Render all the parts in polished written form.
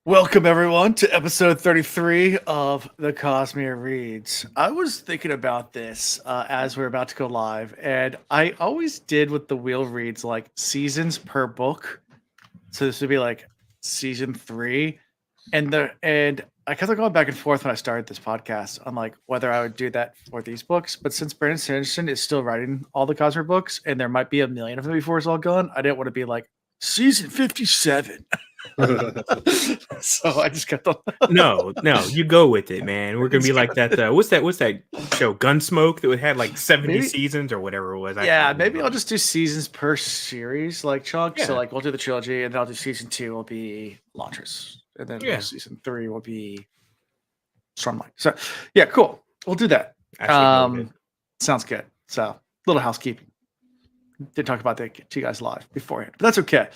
Welcome, everyone, to episode 33 of the Cosmere Reads. I was thinking about this as we're about to go live, and I always did with the wheel reads like seasons per book. So this would be like season 3. And I kept on going back and forth when I started this podcast on like whether I would do that for these books. But since Brandon Sanderson is still writing all the Cosmere books, and there might be a million of them before it's all gone, I didn't want to be like season 57. So I just kept on. No, you go with it, man. We're gonna be like that. What's that show, Gunsmoke, that had like 70 seasons or whatever it was? Yeah, maybe I'll just do seasons per series, like chunk. Yeah. So like we'll do the trilogy, and then I'll do season 2 will be Elantris, and then season 3 will be Stormlight. So yeah, cool. We'll do that. Sounds good. So little housekeeping. Didn't talk about that to you guys live beforehand, but that's okay.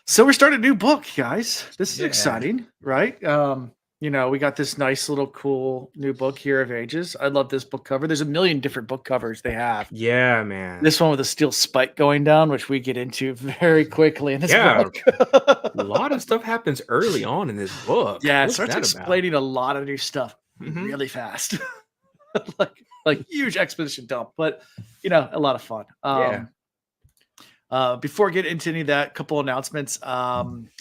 So we're starting a new book, guys. This is exciting, right? We got this nice little cool new book here of Ages. I love this book cover. There's a million different book covers they have. Yeah, man. This one with a steel spike going down, which we get into very quickly in this book. A lot of stuff happens early on in this book. Yeah, it starts explaining a lot of new stuff really fast. like huge exposition dump, but a lot of fun. Before I get into any of that, couple announcements.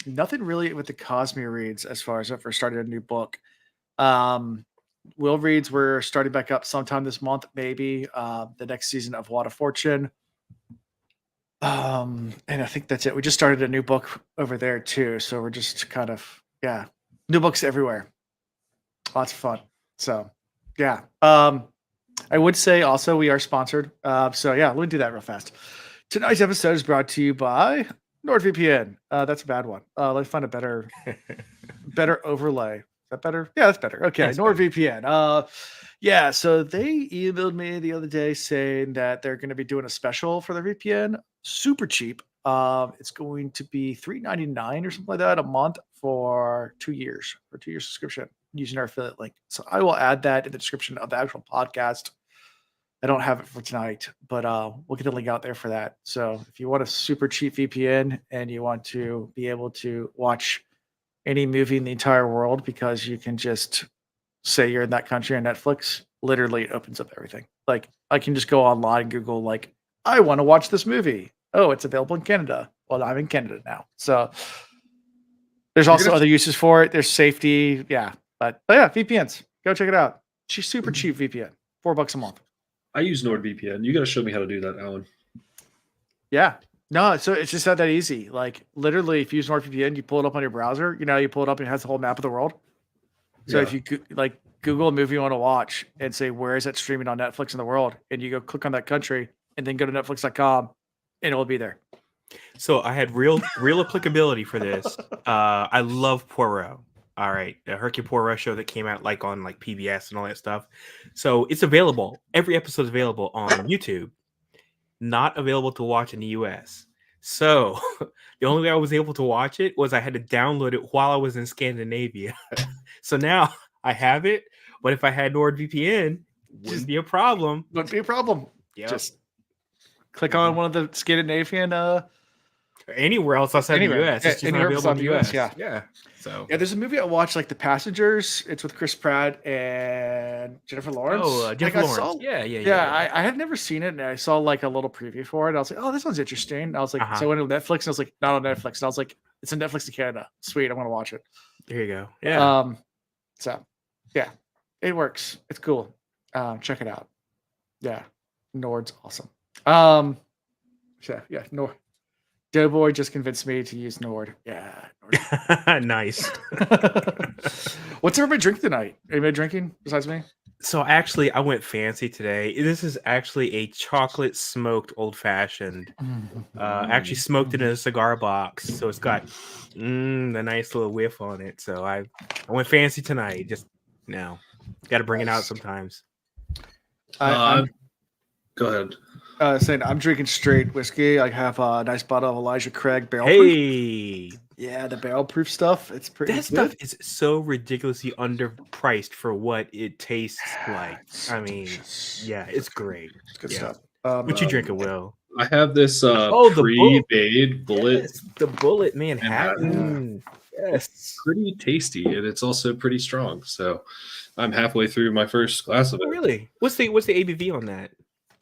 Nothing really with the Cosmere Reads as far as if we're starting a new book. Will Reads, we're starting back up sometime this month, maybe the next season of Wad of Fortune. And I think that's it. We just started a new book over there too, so we're just kind of new books everywhere. Lots of fun. So yeah. I would say also we are sponsored. So yeah, we'll do that real fast. Tonight's episode is brought to you by NordVPN. That's a bad one. Let's find a better overlay. Is that better? Yeah, that's better. Okay, that's NordVPN. Better. So they emailed me the other day saying that they're going to be doing a special for their VPN. Super cheap. It's going to be $3.99 or something like that a month for 2 years, for a 2-year subscription using our affiliate link. So I will add that in the description of the actual podcast. I don't have it for tonight, but we'll get the link out there for that. So if you want a super cheap VPN and you want to be able to watch any movie in the entire world because you can just say you're in that country on Netflix, literally it opens up everything. Like I can just go online and Google like, I want to watch this movie. Oh, it's available in Canada. Well, I'm in Canada now. So there's also other uses for it. There's safety. Yeah. But yeah, VPNs. Go check it out. She's super cheap VPN. $4 a month. I use NordVPN. You got to show me how to do that, Alan. Yeah. No, so it's just not that easy. Like literally, if you use NordVPN, you pull it up on your browser. You pull it up and it has the whole map of the world. So if you like Google a movie you want to watch and say where is that streaming on Netflix in the world, and you go click on that country and then go to Netflix.com, and it will be there. So I had real applicability for this. I love Poirot. All right, the Hercule Poirot show that came out like on like PBS and all that stuff. So it's available. Every episode is available on YouTube. Not available to watch in the US. So the only way I was able to watch it was I had to download it while I was in Scandinavia. So now I have it, but if I had NordVPN, wouldn't be a problem. Wouldn't be a problem. Yep. Just click on one of the Scandinavian anywhere else outside the US. It's just not available in the US. Yeah. So there's a movie I watched, like The Passengers. It's with Chris Pratt and Jennifer Lawrence. Oh, Jennifer Lawrence. Yeah. I had never seen it, and I saw like a little preview for it. I was like, oh, this one's interesting. And I was like, so I went to Netflix, and I was like, not on Netflix. And I was like, it's on Netflix in Canada. Sweet, I'm gonna watch it. There you go. Yeah. So yeah, it works. It's cool. Check it out. Yeah, Nord's awesome. Nord. Doughboy just convinced me to use Nord. Yeah. Nord. Nice. What's everybody drinking tonight? Anybody drinking besides me? So actually, I went fancy today. This is actually a chocolate smoked old fashioned. Actually smoked it in a cigar box, so it's got a nice little whiff on it. So I went fancy tonight. Just got to bring it out sometimes. Go ahead. Saying I'm drinking straight whiskey. I have a nice bottle of Elijah Craig barrel proof. Yeah, the barrel proof stuff. It's pretty good. Stuff is so ridiculously underpriced for what it tastes like. I mean, it's great. It's good stuff. What you drinking, Will? I have this pre-made bullet. Yes, the Bullet Manhattan. Yes. pretty tasty, and it's also pretty strong. So I'm halfway through my first glass of Oh, it. really? What's the ABV on that?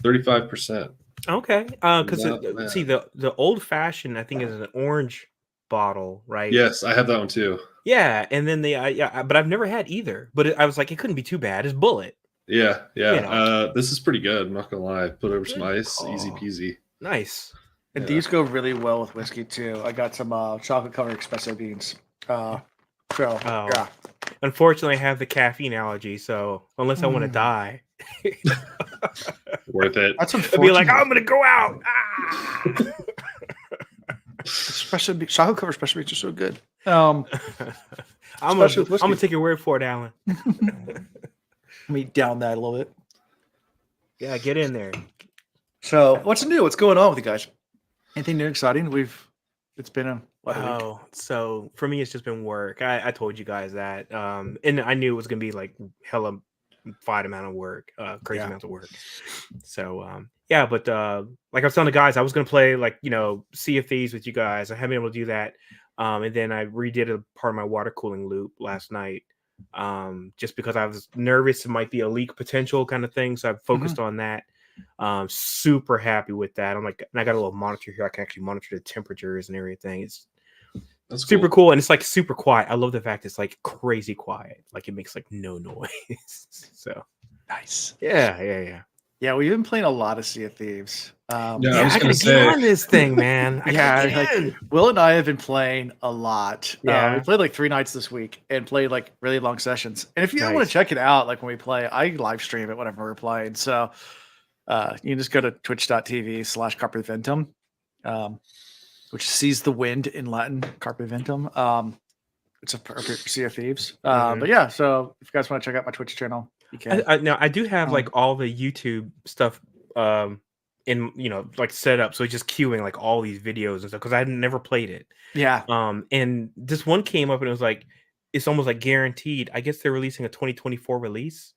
35%. Okay. Because Not see bad. the old fashioned I think is an orange bottle, right? Yes, I have that one too. Yeah, and then but I've never had either. But I was like, it couldn't be too bad. It's Bullet. Yeah. You know. This is pretty good. I'm not gonna lie. Put over some Good ice, easy call. peasy. Nice. And Yeah. these go really well with whiskey too. I got some chocolate covered espresso beans. So yeah. Unfortunately, I have the caffeine allergy, so unless I want to die, Worth it. That's I'd be unfortunate. like, I'm gonna go out. Ah! Chocolate covered espresso beans are so good. I'm Especially with whiskey. gonna take your word for it, Alan. Let me down that a little bit. Yeah, get in there. So, what's new? What's going on with you guys? Anything new, exciting? It's been a week. So for me, it's just been work. I told you guys that, and I knew it was gonna be like hella fine amount of work, crazy Yeah. amounts of work. So yeah, but like I was telling the guys, I was gonna play like Sea of Thieves with you guys. I haven't been able to do that, and then I redid a part of my water cooling loop last night, just because I was nervous it might be a leak potential kind of thing. So I focused on that. Super happy with that. I'm like, and I got a little monitor here. I can actually monitor the temperatures and everything. It's That's super cool, and it's like super quiet. I love the fact it's like crazy quiet. Like it makes like no noise. So Nice. yeah. Yeah, we've been playing a lot of Sea of Thieves. Yeah, Yeah, I was I gonna gotta say- get on this thing, man. I gotta Yeah, get in. Will and I have been playing a lot. Yeah. We played like 3 nights this week and played like really long sessions. And if you want Nice. to check it out, like when we play, I live stream it whenever we're playing. So you can just go to twitch.tv/Carpe Ventum, which sees the wind in Latin, Carpe Ventum. It's appropriate for Sea of Thieves. But yeah, so if you guys want to check out my Twitch channel, you can. Now I do have like all the YouTube stuff in like set up, so it's just queuing like all these videos and stuff because I had never played it. Yeah. And this one came up and it was like it's almost like guaranteed. I guess they're releasing a 2024 release.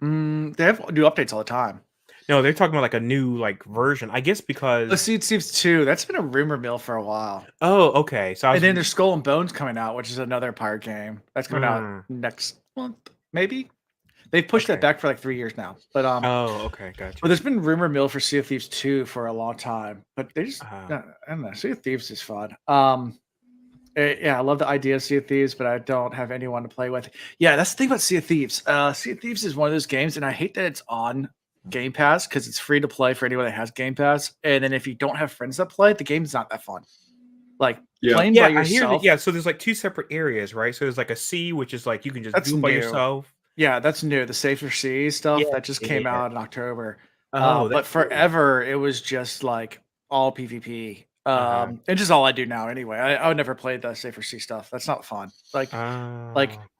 They have new updates all the time. No, they're talking about like a new like version. I guess because The Sea of Thieves 2, that's been a rumor mill for a while. oh, okay. So And then there's Skull and Bones coming out, which is another pirate game. That's coming out next month, maybe. They've pushed that back for like 3 years now. But oh, okay, gotcha. But there's been rumor mill for Sea of Thieves 2 for a long time. But they just I don't know. Sea of Thieves is fun. Yeah, I love the idea of Sea of Thieves, but I don't have anyone to play with. Yeah, that's the thing about Sea of Thieves. Sea of Thieves is one of those games, and I hate that it's on Game Pass because it's free to play for anyone that has Game Pass. And then if you don't have friends that play, the game's not that fun. Like playing by yourself. I hear that. Yeah, so there's like 2 separate areas, right? So there's like a sea, which is like you can just That's do it by new. yourself. Yeah, that's new. The Safer Seas stuff that just came out in October. But forever it was just like all PvP. And just all I do now anyway. I would never play the Safer Sea stuff. That's not fun. Like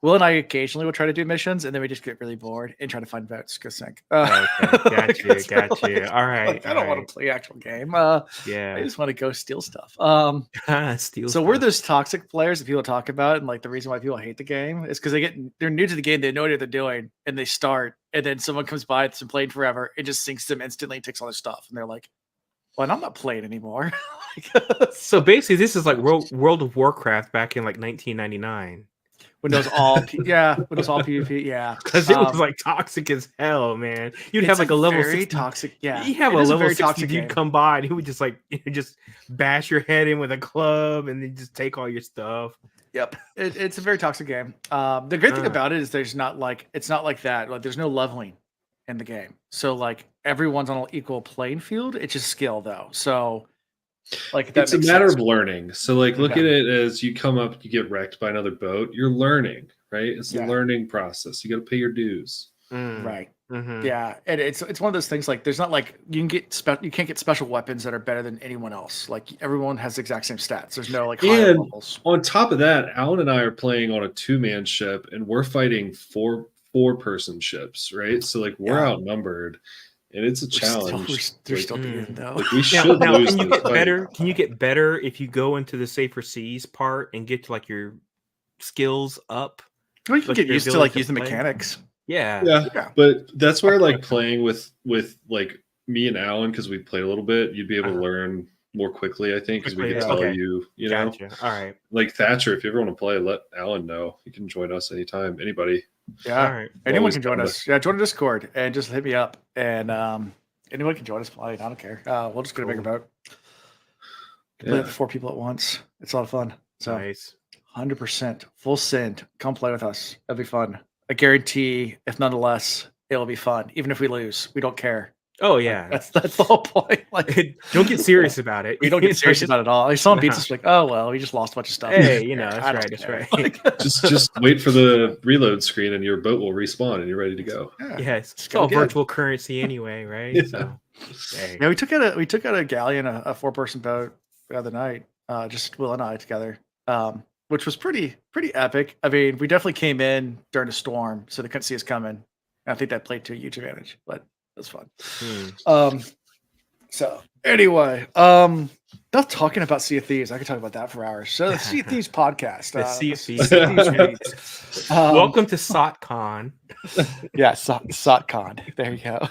Will and I occasionally will try to do missions, and then we just get really bored and try to find votes. Go sink. Okay, got you. Like, All right. like, I don't want to play actual game. Yeah. I just want to go steal stuff. So we're those toxic players that people talk about, and like the reason why people hate the game is because they're new to the game, they know what they're doing, and they start, and then someone comes by that's been playing forever, it just sinks them instantly, and takes all their stuff, and they're like, "Well, I'm not playing anymore." So basically, this is like World of Warcraft back in like 1999. When it was all PvP, yeah, because it was like toxic as hell, man. You'd have like a level 60 toxic, yeah. You have a level 60 dude come by and he would just like just bash your head in with a club and then just take all your stuff. Yep, it's a very toxic game. The great thing about it is it's not like that. Like there's no leveling in the game, so like everyone's on an equal playing field. It's just skill though, so. Like it's a matter of learning. So like look at it as you come up, you get wrecked by another boat. You're learning, right? It's a learning process. You got to pay your dues. Right. Yeah, and it's one of those things like there's not like you can't get special weapons that are better than anyone else. Like everyone has the exact same stats. There's no like higher levels. On top of that, Alan and I are playing on a 2-man ship and we're fighting 4-person ships, right? So like we're outnumbered. And it's a challenge. They're still beating though. Like we should lose. Can you get better? Can you get better if you go into the Safer Seas part and get to like your skills up? Well, you can get used to like use the mechanics. Yeah. But that's where like playing with like me and Alan, because we played a little bit, you'd be able to learn more quickly, I think, because we Quickly, can yeah. tell okay. you, you know, Gotcha. All right. like Thatcher. If you ever want to play, let Alan know. You can join us anytime. Anybody. All Yeah. right. Anyone Always can join down to- us. Yeah, join the Discord and just hit me up. And anyone can join us play. I don't care. We'll just get a bigger Cool. boat. Play Yeah. with 4 people at once. It's a lot of fun. So Nice. 100% full send. Come play with us. It'll be fun. I guarantee, if nonetheless, it'll be fun. Even if we lose, we don't care. Oh Like, yeah. that's the whole point. Like, Don't get serious about it. we don't get serious about it at all. Like, someone beats Nah. us, like, oh well, we just lost a bunch of stuff. Hey, you know, that's I don't right. That's care. right. Like, Just wait for the reload screen, and your boat will respawn, and you're ready to go. Yeah, it's Let's go all again. virtual currency anyway, right? Yeah. So, hey. Yeah, we took out a galleon, a 4-person boat the other night. Just Will and I together, which was pretty epic. I mean, we definitely came in during a storm, so they couldn't see us coming. And I think that played to a huge advantage, but it was fun. So anyway, not talking about Sea of Thieves. I could talk about that for hours. So the Sea of Thieves podcast. The Sea of the Thieves. Sea of Thieves reads. Welcome to SotCon. Yeah, SotCon. There you go.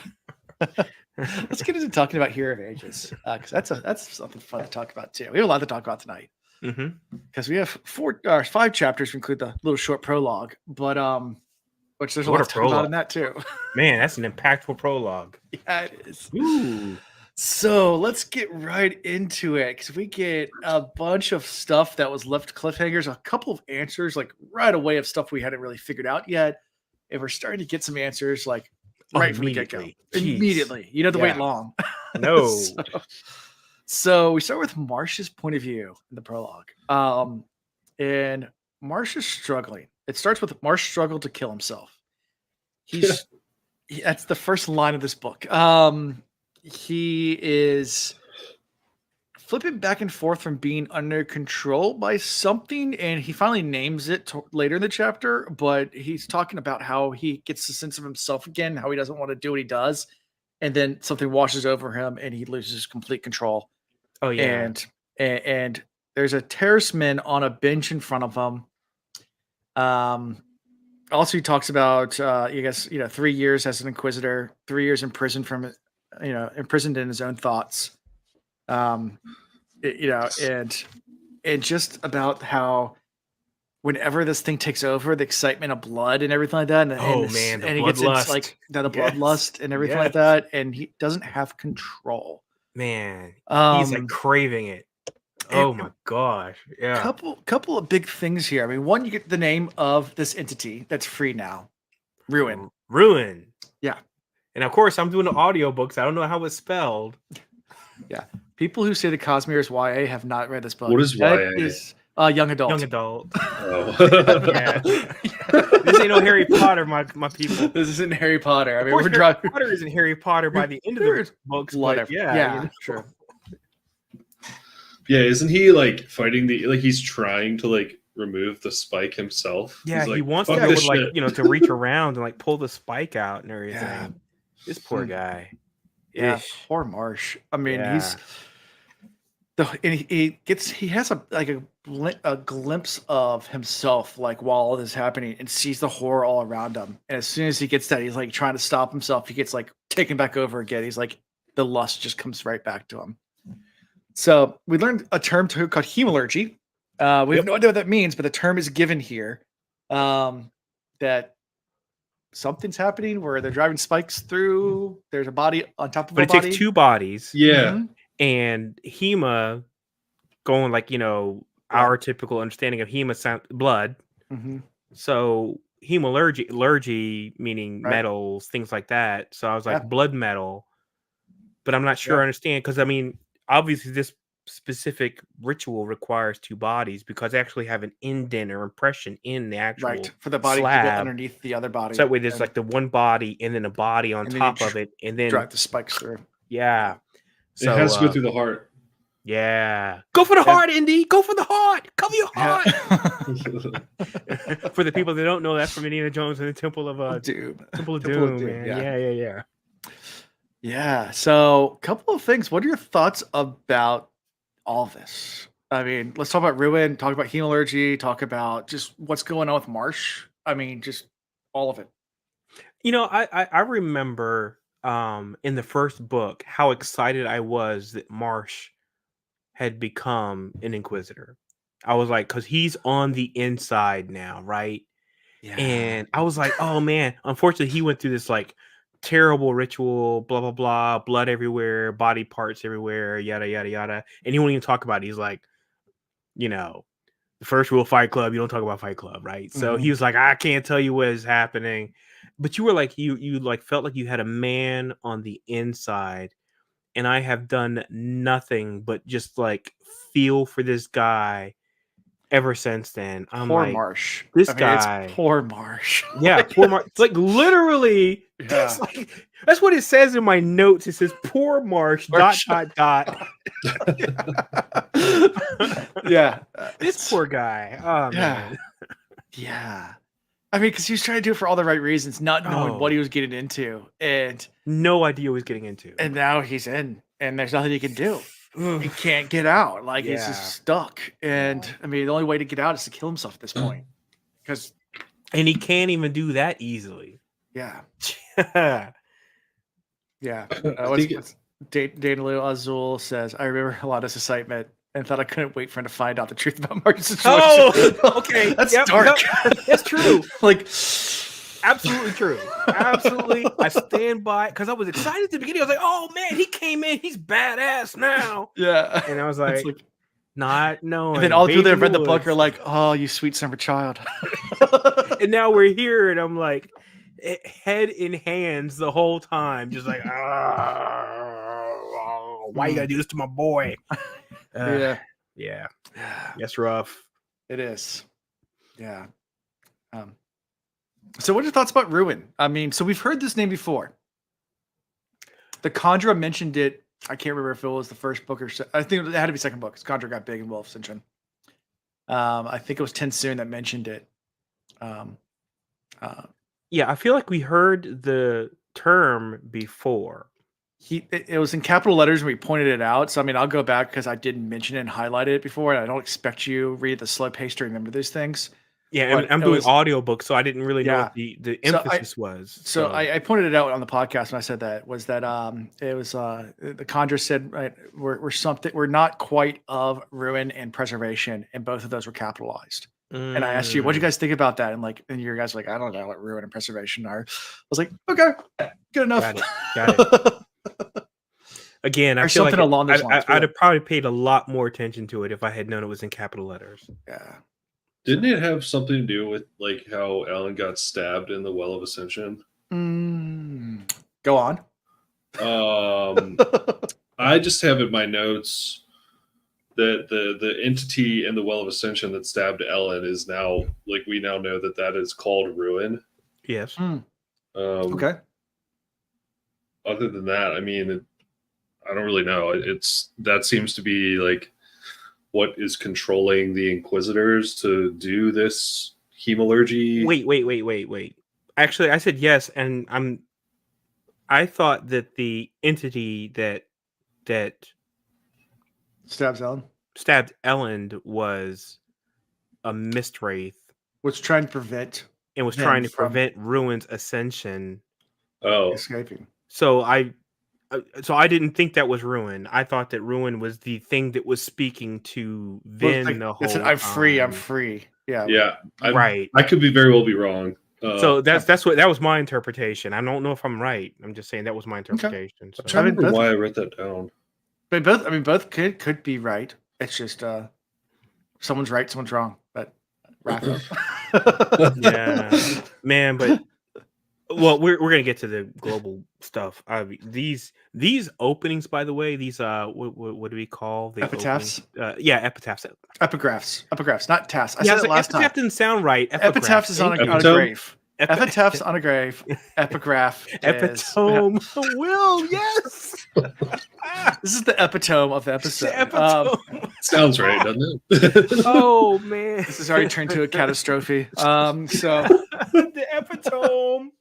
Let's get into talking about Hero of Ages, because that's something fun to talk about too. We have a lot to talk about tonight because we have 5 chapters, include the little short prologue, but which there's a lot to talk about in that too. Man, that's an impactful prologue. Yeah, it is. Ooh. So let's get right into it, because we get a bunch of stuff that was left cliffhangers, a couple of answers like right away of stuff we hadn't really figured out yet, and we're starting to get some answers like right from the get-go. Immediately. You don't have to wait long. No. So we start with Marsh's point of view in the prologue. And Marsh is struggling. It starts with Marsh struggled to kill himself. That's the first line of this book. He is flipping back and forth from being under control by something, and he finally names it later in the chapter, but he's talking about how he gets a sense of himself again, how he doesn't want to do what he does, and then something washes over him and he loses complete control. Oh yeah. And there's a terraceman on a bench in front of him. Also he talks about 3 years as an inquisitor, 3 years in prison from imprisoned in his own thoughts. And just about how whenever this thing takes over, the excitement of blood and everything like that, and he gets into like the bloodlust and everything like that, and he doesn't have control. Man, he's like craving it. Oh my gosh. Yeah. Couple of big things here. I mean, one, you get the name of this entity that's free now. Ruin. Yeah. And of course, I'm doing the audiobooks. I don't know how it's spelled. Yeah. People who say the Cosmere is YA have not read this book. What is YA? It is young adult. Young adult. Oh. Yeah. This ain't no Harry Potter, my people. This isn't Harry Potter. I mean, Harry Potter isn't Harry Potter by the end of the books. Whatever. Yeah, true. Yeah, isn't he like fighting he's trying to like remove the spike himself? Yeah, like, he wants to go with, to reach around and like pull the spike out and everything. Yeah. This poor guy. Yeah, Ish. poor Marsh. I mean, he has a glimpse of himself like while all this is happening, and sees the horror all around him. And as soon as he gets that, he's like trying to stop himself. He gets like taken back over again. He's like, the lust just comes right back to him. So we learned a term called hemalurgy. We have no idea what that means, but the term is given here. That something's happening where they're driving spikes through. There's a body on top of a body. But it takes 2 bodies. Yeah. Mm-hmm. And Hema going like, our typical understanding of Hema sound blood. Mm-hmm. So hemalurgy meaning metals, things like that. So I was like blood metal, but I'm not sure I understand, because I mean, obviously this specific ritual requires 2 bodies because they actually have an indent or impression in the actual for the body slab to go underneath the other body. So that way there's like the one body and then a body on top of it, and then drive the spikes through. Yeah. So, it has to go through the heart. Yeah. Go for the heart, Indy. Go for the heart. Cover your heart. For the people that don't know, that's from Indiana Jones and the Temple of Doom. Temple of Doom. Man. Yeah. So, a couple of things. What are your thoughts about all this? I mean, let's talk about Ruin, talk about hemalurgy, talk about just what's going on with Marsh. I mean, just all of it. I remember in the first book how excited I was that Marsh had become an Inquisitor. I was like, because he's on the inside now, right? Yeah. And I was like, oh man, unfortunately, he went through this like terrible ritual, blah blah blah, blood everywhere, body parts everywhere, yada yada yada. And he won't even talk about it. He's like, you know, the first rule of Fight Club, you don't talk about Fight Club, right? So he was like, I can't tell you what is happening. But you were like, you like felt like you had a man on the inside, and I have done nothing but just like feel for this guy ever since then. I'm Poor like, Marsh. this I mean, guy. it's poor Marsh. Yeah, Like, poor Marsh. It's like literally, Yeah. that's what it says in my notes. It says poor Marsh, Marsh. dot. Yeah. This poor guy. Oh, Yeah. man. Yeah. I mean, because he was trying to do it for all the right reasons, not knowing what Oh. he was getting into. And No idea what he's getting into. now he's in, and there's nothing he can do. He Ugh. can't get out. Like, he's Yeah. just stuck. And Yeah. I mean, the only way to get out is to kill himself at this point. Because, And he can't even do that easily. yeah. Yeah. Yeah. I think Danilo Azul says, I remember a lot of excitement and thought I couldn't wait for him to find out the truth about Mark's situation. Oh, okay. That's Yep, dark. yep. That's true. Like, Absolutely true. Absolutely. I stand by because I was excited at the beginning. I was like, oh man, he came in. He's badass now. yeah. And I was It's like, not knowing. and then all the people that have read the book Woods. are like, oh, you sweet summer child. And now we're here, and I'm like, head in hands the whole time, just like, why you gotta do this to my boy? Yeah. Yeah, Yeah. that's rough. It is. Yeah. So what are your thoughts about Ruin? I mean, so we've heard this name before. The Conjurer mentioned it. I can't remember if it was the first book or I think it had to be second book because Conjurer got big in Wolf Ascension. I think it was Tensoon that mentioned it. Yeah, I feel like we heard the term before. It was in capital letters and we pointed it out. So I mean, I'll go back because I didn't mention it and highlighted it before, and I don't expect you read the slow pace to remember these things. Yeah, But and I'm it doing was- audiobooks, so I didn't really know Yeah. what the So emphasis was. So I pointed it out on the podcast when I said that was that it was the Conjurer said, right, we're not quite of ruin and preservation, and both of those were capitalized. And I asked you, what do you guys think about that? And your guys were like, I don't know what ruin and preservation are. I was like, okay, good enough. Got it. Again, I Or feel like something along those lines, I'd have probably paid a lot more attention to it if I had known it was in capital letters. Yeah. Didn't it have something to do with like how Alan got stabbed in the Well of Ascension? Go on. I just have in my notes that the entity in the Well of Ascension that stabbed Ellen is now, like, we now know that is called Ruin. Yes. Okay. Other than that, I mean, I don't really know. That seems to be like what is controlling the Inquisitors to do this hemalurgy. Wait. Actually, I said yes, and I thought that the entity that Stabs Ellen. stabbed Ellen was a mist wraith Was trying to prevent and was him trying to from prevent Ruin's ascension. Oh, escaping. So I didn't think that was Ruin. I thought that Ruin was the thing that was speaking to Vin the whole Listen, I'm free. I'm time. free. Yeah. yeah. Right. I could very well be wrong. So that was my interpretation. I don't know if I'm right. I'm just saying that was my interpretation. So. I'm trying to remember both- why I wrote that down. But both could be right. It's just someone's right, someone's wrong. But wrap it up. Yeah, man. But well, we're gonna get to the global stuff. These openings, by the way, these what do we call the Epitaphs? Yeah, epitaphs. Epigraphs, not tasks. I Yeah, said it last epitaph time. didn't sound right. Epitaphs is on a Epitome? grave. Epitaph's on a grave. Epigraph is Epitome. Will, yes. This is the epitome of the episode. Epitome. Sounds right, doesn't it? Oh man, This has already turned to a catastrophe. So the epitome.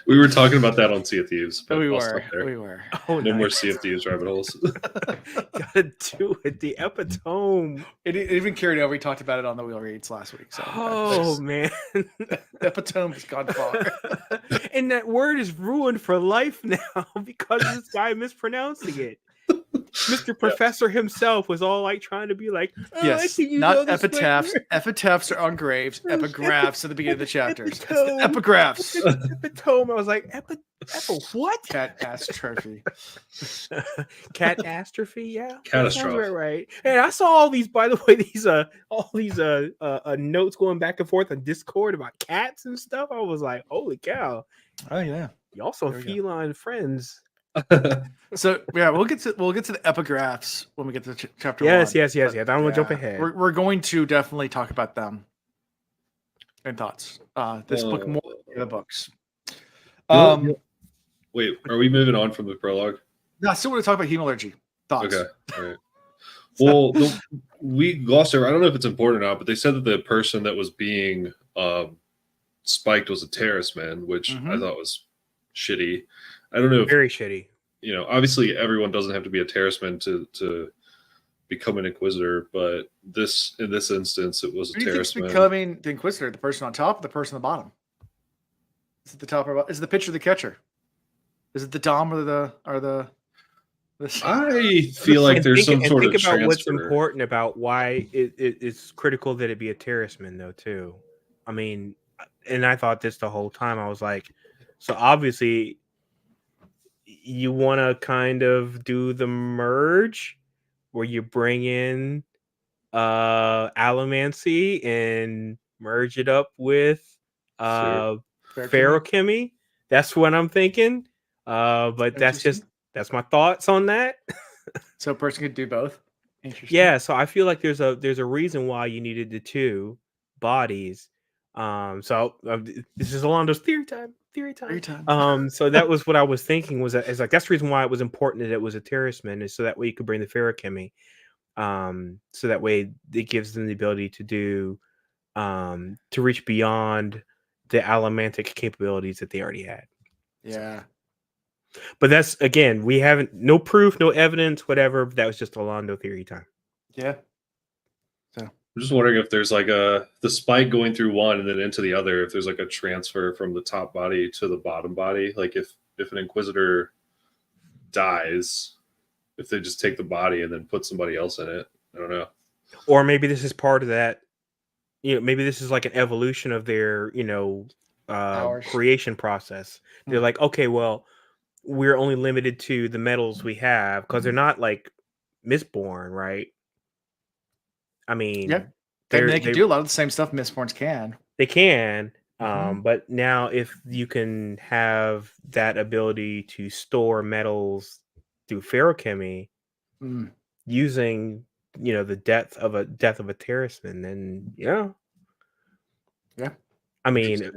We were talking about that on Sea of Thieves. but we I'll stop were. there. We were. Oh, No more nice. Sea of Thieves rabbit holes. Gotta do it. The epitome. It even carried over. We talked about it on the Wheel Reads last week. So Oh man. the epitome has gone far. And that word is ruined for life now because this guy mispronouncing it. Mr. Professor himself was all like trying to be like, oh, Yes, can you not know this epitaphs. right Epitaphs are on graves. Epigraphs at the beginning of the chapters. It's the Epitome. epigraphs. Epitome. I was like, what? Cat ass trophy. Catastrophe, yeah. That sounds Catastrophe. right. And I saw all these, by the way, these notes going back and forth on Discord about cats and stuff. I was like, holy cow. Oh yeah. Y'all some There we go. feline friends. So yeah, we'll get to the epigraphs when we get to chapter Yes, one. yes. But, I don't want to jump ahead. We're going to definitely talk about them and thoughts. This book more than the books. Wait, are we moving on from the prologue? No, I still want to talk about hemalurgy. Thoughts. Okay, all right. Well, we glossed over. I don't know if it's important or not, but they said that the person that was being spiked was a terrorist man, which I thought was shitty. I don't know if, very shitty. you know, obviously everyone doesn't have to be a terrorist man to become an inquisitor, but in this instance, it was a Who do you terrorist think's man. becoming the inquisitor? The person on top or the person on the bottom? Is it the top or bottom? Is it the pitcher or the catcher? Is it the dom or the I feel like there's some sort of think about what's transfer. important about why it's critical that it be a terrorist man, though, too. I mean, and I thought this the whole time. I was like, so obviously you want to kind of do the merge where you bring in allomancy and merge it up with feruchemy. That's what I'm thinking. But that's my thoughts on that. So a person could do both. Interesting. Yeah, so I feel like there's a reason why you needed the two bodies. So this is Alondo's theory time. So that was what I was thinking was that, like that's the reason why it was important that it was a terrorist man, is so that way you could bring the feruchemy. So that way it gives them the ability to do to reach beyond the allomantic capabilities that they already had. Yeah. But that's, again, we haven't, no proof, no evidence, whatever. That was just Alondo theory time. Yeah. I'm just wondering if there's like the spike going through one and then into the other, if there's like a transfer from the top body to the bottom body. Like if an inquisitor dies, if they just take the body and then put somebody else in it. I don't know. Or maybe this is part of that. You know, maybe this is like an evolution of their, creation process. They're like, okay, well, we're only limited to the metals we have because they're not like Mistborn, right? I mean, yeah, they can do a lot of the same stuff Mistborns can. They can, but now if you can have that ability to store metals through feruchemy using, the death of a terroristman, then yeah. I mean,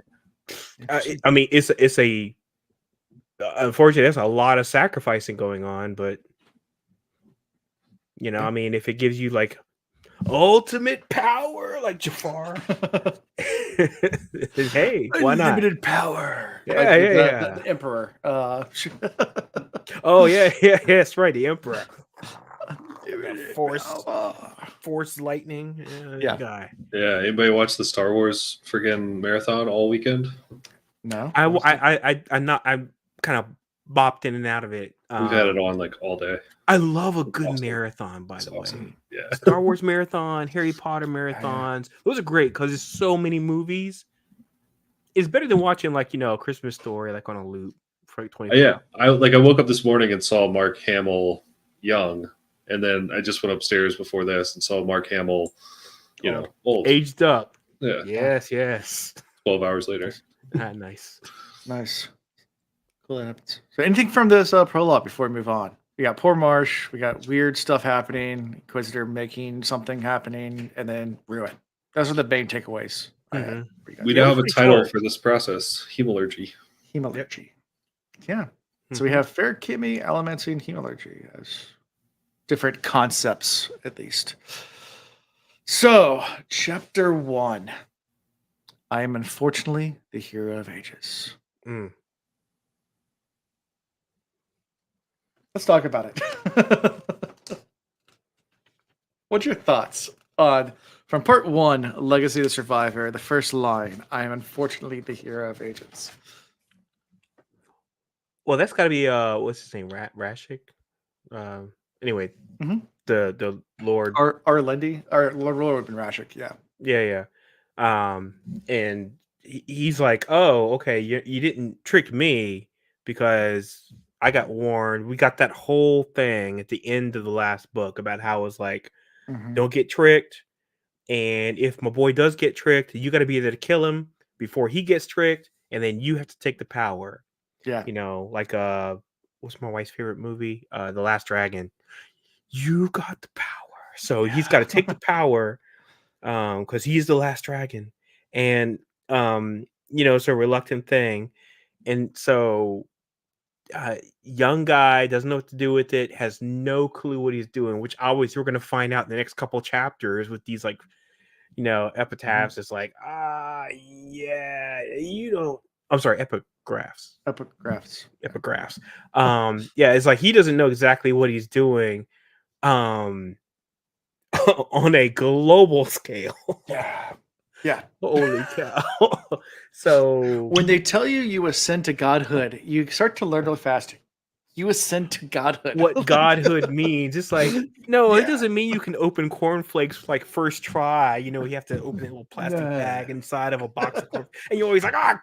it's a unfortunately, there's a lot of sacrificing going on, but I mean, if it gives you like ultimate power, like Jafar, hey, why not? Unlimited power. Yeah, the Emperor. Oh yeah, that's right, the Emperor. Force lightning, guy. Yeah, anybody watch the Star Wars friggin' marathon all weekend? No, I'm kind of bopped in and out of it. We've had it on like all day. I love a good marathon, by the way. Yeah, Star Wars marathon, Harry Potter marathons. Those are great because there's so many movies. It's better than watching like a Christmas Story like on a loop for like 20. Yeah, I woke up this morning and saw Mark Hamill young, and then I just went upstairs before this and saw Mark Hamill, old, aged up. Yeah. Yes. 12 hours later. Nice. Cool. So anything from this prologue before we move on? We got Poor Marsh. We got weird stuff happening. Inquisitor making something happening, and then ruin. Those are the main takeaways. We now have a title for this process: hemalurgy. Yeah. So we have feruchemy, allomancy, and hemalurgy as different concepts, at least. So, chapter 1. I am unfortunately the hero of ages. Let's talk about it. What's your thoughts on, from part 1, Legacy of the Survivor, the first line, I am unfortunately the hero of ages? Well, that's got to be, what's his name, Rashik? Anyway, Mhm. the Lord. Our Lindy, our Lord Rashik, yeah. Yeah. And he's like, "Oh, okay, you didn't trick me because I got warned." We got that whole thing at the end of the last book about how it was like, Mhm. don't get tricked. And if my boy does get tricked, you got to be there to kill him before he gets tricked, and then you have to take the power. Yeah. Like what's my wife's favorite movie? The Last Dragon. You got the power. So he's got to take the power because he's the last dragon. And it's a reluctant thing. And so young guy doesn't know what to do with it, has no clue what he's doing, which always we're going to find out in the next couple chapters with these like epitaphs. It's like, yeah, you don't. I'm sorry, epigraphs. Epigraphs. Epigraphs. Yeah, it's like he doesn't know exactly what he's doing on a global scale. Yeah. Holy cow. So When they tell you ascend to godhood, you start to learn real fast. You ascend to godhood. what godhood means, it's like, no, it Yeah. doesn't mean you can open cornflakes like first try. You have to open a little plastic No. bag inside of a box of corn, and you're always like, god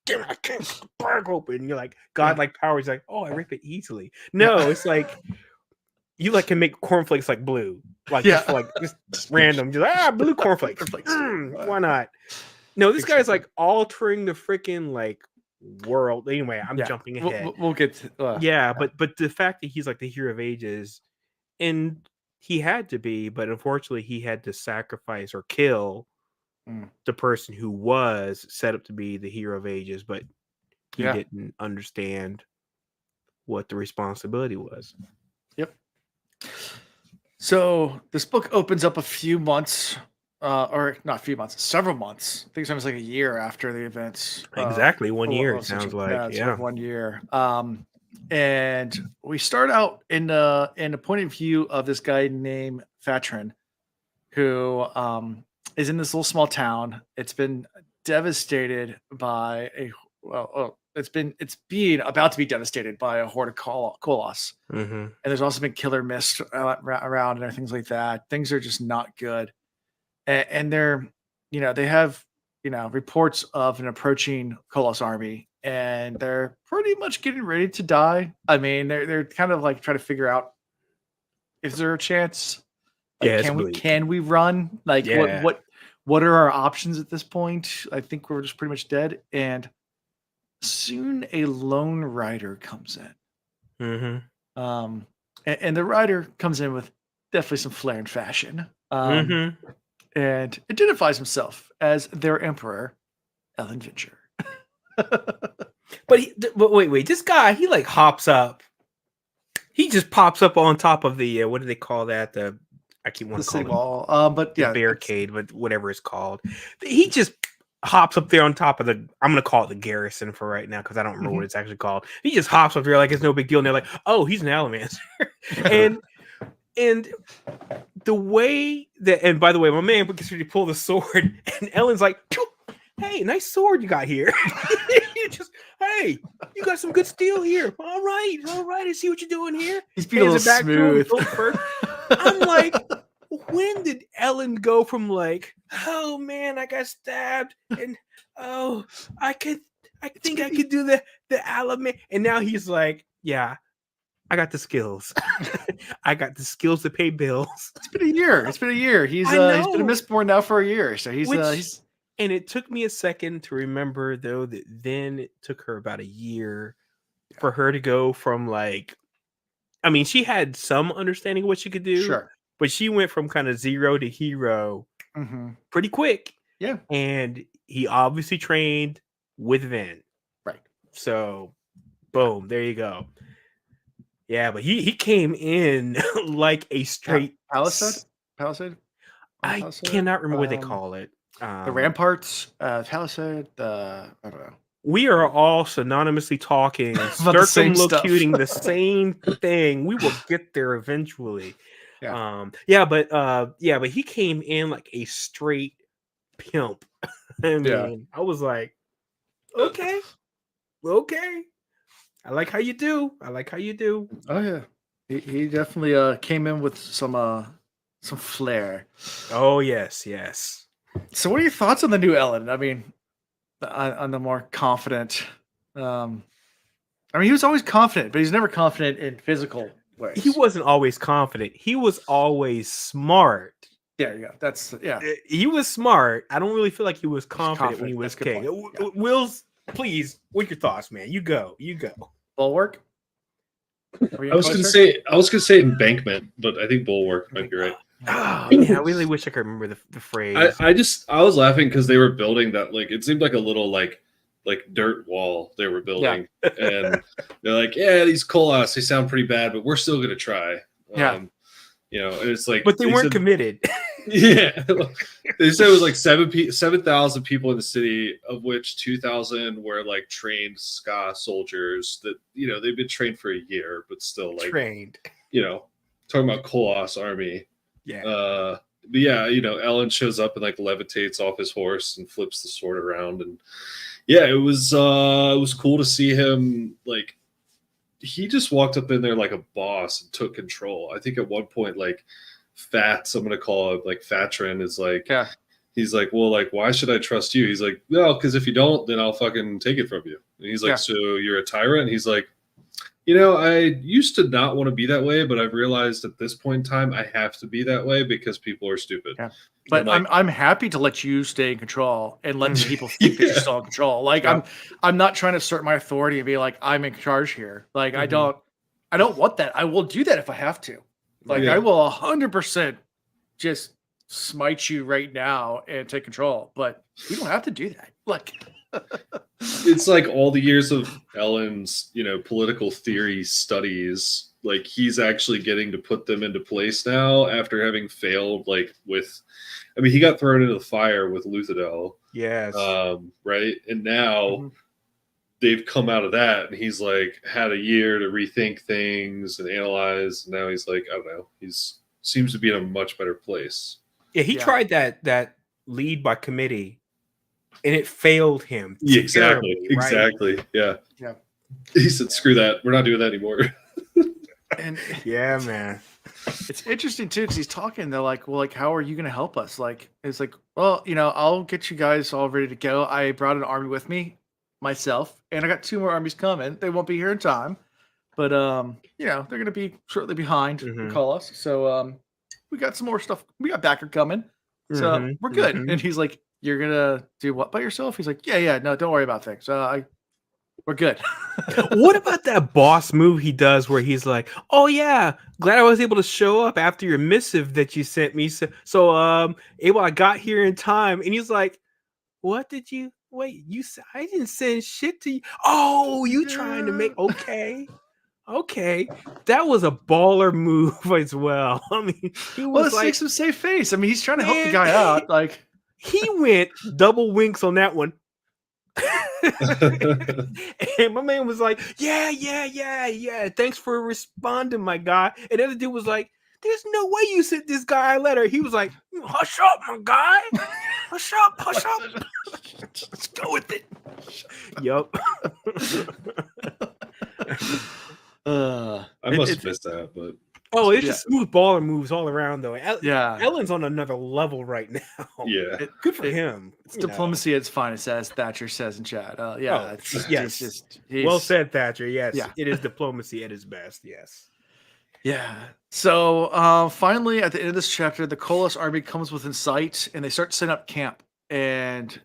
damn it, I can't get the bag open. And you're like, godlike power. He's like, oh, I rip it easily. No, it's like you like can make cornflakes like blue, like Yeah. just for like just random, just blue cornflakes. Why not? No, this guy's like altering the freaking like world. Anyway, I'm jumping ahead. We'll get to, yeah, but the fact that he's like the hero of ages, and he had to be, but unfortunately he had to sacrifice or kill the person who was set up to be the hero of ages, but he didn't understand what the responsibility was. Yep. So this book opens up a few months, or not a few months, several months. I think it's almost like a year after the events. Exactly 1 year. It sounds like, it's like 1 year. And we start out in the point of view of this guy named Fatrin, who is in this little small town. It's been devastated by it's being about to be devastated by a horde of Kolos. And there's also been killer mist around and things like that. Things are just not good. And they're, they have, reports of an approaching Kolos army, and they're pretty much getting ready to die. I mean, they're kind of like trying to figure out, is there a chance? Like, Yeah, can we run? Like, what are our options at this point? I think we're just pretty much dead. And soon a lone rider comes in. And the rider comes in with definitely some flair and fashion. And identifies himself as their emperor, Ellen Venture. But wait, this guy, he like hops up. He just pops up on top of the what do they call that? I keep wanting to call it wall. But the barricade, but whatever it's called. He just hops up there on top of the. I'm gonna call it the garrison for right now because I don't remember what it's actually called. He just hops up there like it's no big deal, and they're like, "Oh, he's an Alamancer," and the way that, and by the way, my man gets ready to pull the sword, and Ellen's like, "Hey, nice sword you got here." You just, hey, you got some good steel here. All right, I see what you're doing here. He's being a little smooth. I'm like, when did Ellen go from like, oh man, I got stabbed, and oh, I think I could do the Alaman, and now he's like, yeah, I got the skills. I got the skills to pay bills. It's been a year. He's been a Mistborn now for a year. So he's and it took me a second to remember though that then it took her about a year for her to go from like, I mean, she had some understanding of what she could do. Sure. But she went from kind of zero to hero pretty quick. Yeah. And he obviously trained with Vin. Right. So boom, there you go. Yeah, but he came in like a straight Palisade? I cannot remember what they call it. The ramparts, Palisade, I don't know. We are all synonymously talking, circumlocuting the same thing. We will get there eventually. Yeah. But he came in like a straight pimp. I mean, I was like, okay. I like how you do. Oh yeah. He definitely came in with some flair. Oh yes, yes. So, what are your thoughts on the new Ellen? I mean, on the more confident. I mean, he was always confident, but he's never confident in physical ways. He wasn't always confident. He was always smart. There you go. That's yeah. He was smart. I don't really feel like he was confident when he confident. was That's a good king. point. Yeah. Will's, please, what's your thoughts, man? You go. Bulwark. I was gonna say embankment, but I think bulwark might be right. Oh, man, I really wish I could remember the phrase. I was laughing because they were building that, like, it seemed like a little like dirt wall they were building, and they're like, yeah, these Kolas, they sound pretty bad, but we're still gonna try. Yeah. You know, and it's like, but they weren't committed. Yeah, they said it was like 7,000 people in the city, of which 2,000 were like trained ska soldiers that, you know, they've been trained for a year, but still like trained. You know, talking about Kolas army. Yeah. But yeah, you know, Ellen shows up and like levitates off his horse and flips the sword around, and yeah, it was cool to see him. Like, he just walked up in there like a boss and took control. I think at one point, like, Fats, I'm gonna call it like Fatrin, is like, yeah. He's like, well, like, why should I trust you? He's like, no, because if you don't, then I'll fucking take it from you. And he's like, so you're a tyrant? And he's like, you know, I used to not want to be that way, but I've realized at this point in time I have to be that way because people are stupid. Yeah. But like, I'm happy to let you stay in control and let people think that you're still in control. Like, I'm not trying to assert my authority and be like, I'm in charge here. Like, I don't want that. I will do that if I have to. Like, I will 100% just smite you right now and take control. But we don't have to do that. Like, it's like all the years of Ellen's, you know, political theory studies, like, he's actually getting to put them into place now after having failed, like, with, I mean, he got thrown into the fire with Luthadel. Yes. Right. And now they've come out of that, and he's like had a year to rethink things and analyze. And now he's like, I don't know, seems to be in a much better place. Yeah, he tried that lead by committee, and it failed him. Exactly. Terribly, right? Exactly. Yeah. Yeah. He said, screw that. We're not doing that anymore. And yeah, man. It's interesting too, because he's talking. They're like, well, like, how are you going to help us? Like, it's like, well, you know, I'll get you guys all ready to go. I brought an army with me myself, and I got 2 more armies coming. They won't be here in time, but you know, they're going to be shortly behind the Kolas. So we got some more stuff. We got backer coming, so we're good. And he's like, you're gonna do what by yourself? He's like, yeah, no, don't worry about things. We're good. What about that boss move he does where he's like, oh yeah, glad I was able to show up after your missive that you sent me. So I got here in time. And he's like, what did you wait? I didn't send shit to you. Oh, you trying to make okay. That was a baller move as well. I mean, he was let's like, make some safe face. I mean, he's trying to help the guy out. Like, he went double winks on that one. And my man was like, yeah. Thanks for responding, my guy. And the other dude was like, there's no way you sent this guy a letter. He was like, hush up, my guy. Hush up. Let's go with it. Yup. I must have missed that, but it's just smooth baller moves all around though. Ellen's on another level right now. Yeah, good for him. It's diplomacy at its finest, as Thatcher says in chat. Well said, Thatcher. Yes, it is diplomacy at its best. Yes. Yeah. So finally, at the end of this chapter, the Kolas army comes within sight, and they start setting up camp. And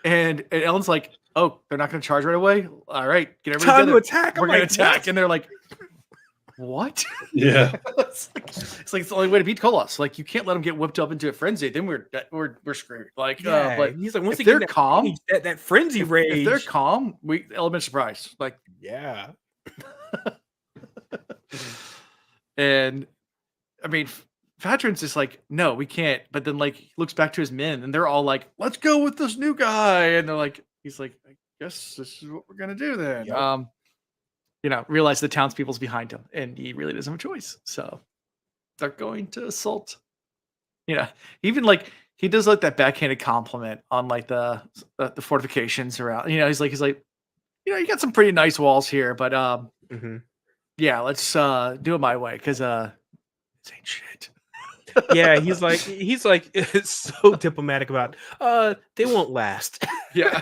Ellen's like, "Oh, they're not going to charge right away. All right, get everybody time together. to attack. We're going to attack." What? And they're like, "What?" Yeah. It's like it's the only way to beat Kolas. Like, you can't let them get whipped up into a frenzy. Then we're screwed. Like, but he's like, once if they're calm, that frenzy rage. If they're calm, element surprise. Like, yeah. And I mean, Fatrin's just like, no, we can't. But then, like, he looks back to his men, and they're all like, let's go with this new guy. And they're like, he's like, I guess this is what we're gonna do then. Yep. You know, realize the townspeople's behind him, and he really doesn't have a choice. So they're going to assault. You know, even like he does like that backhanded compliment on like the fortifications around. You know, he's like, you know, you got some pretty nice walls here, but yeah, let's do it my way because this ain't shit. Yeah, he's like it's so diplomatic about they won't last. Yeah.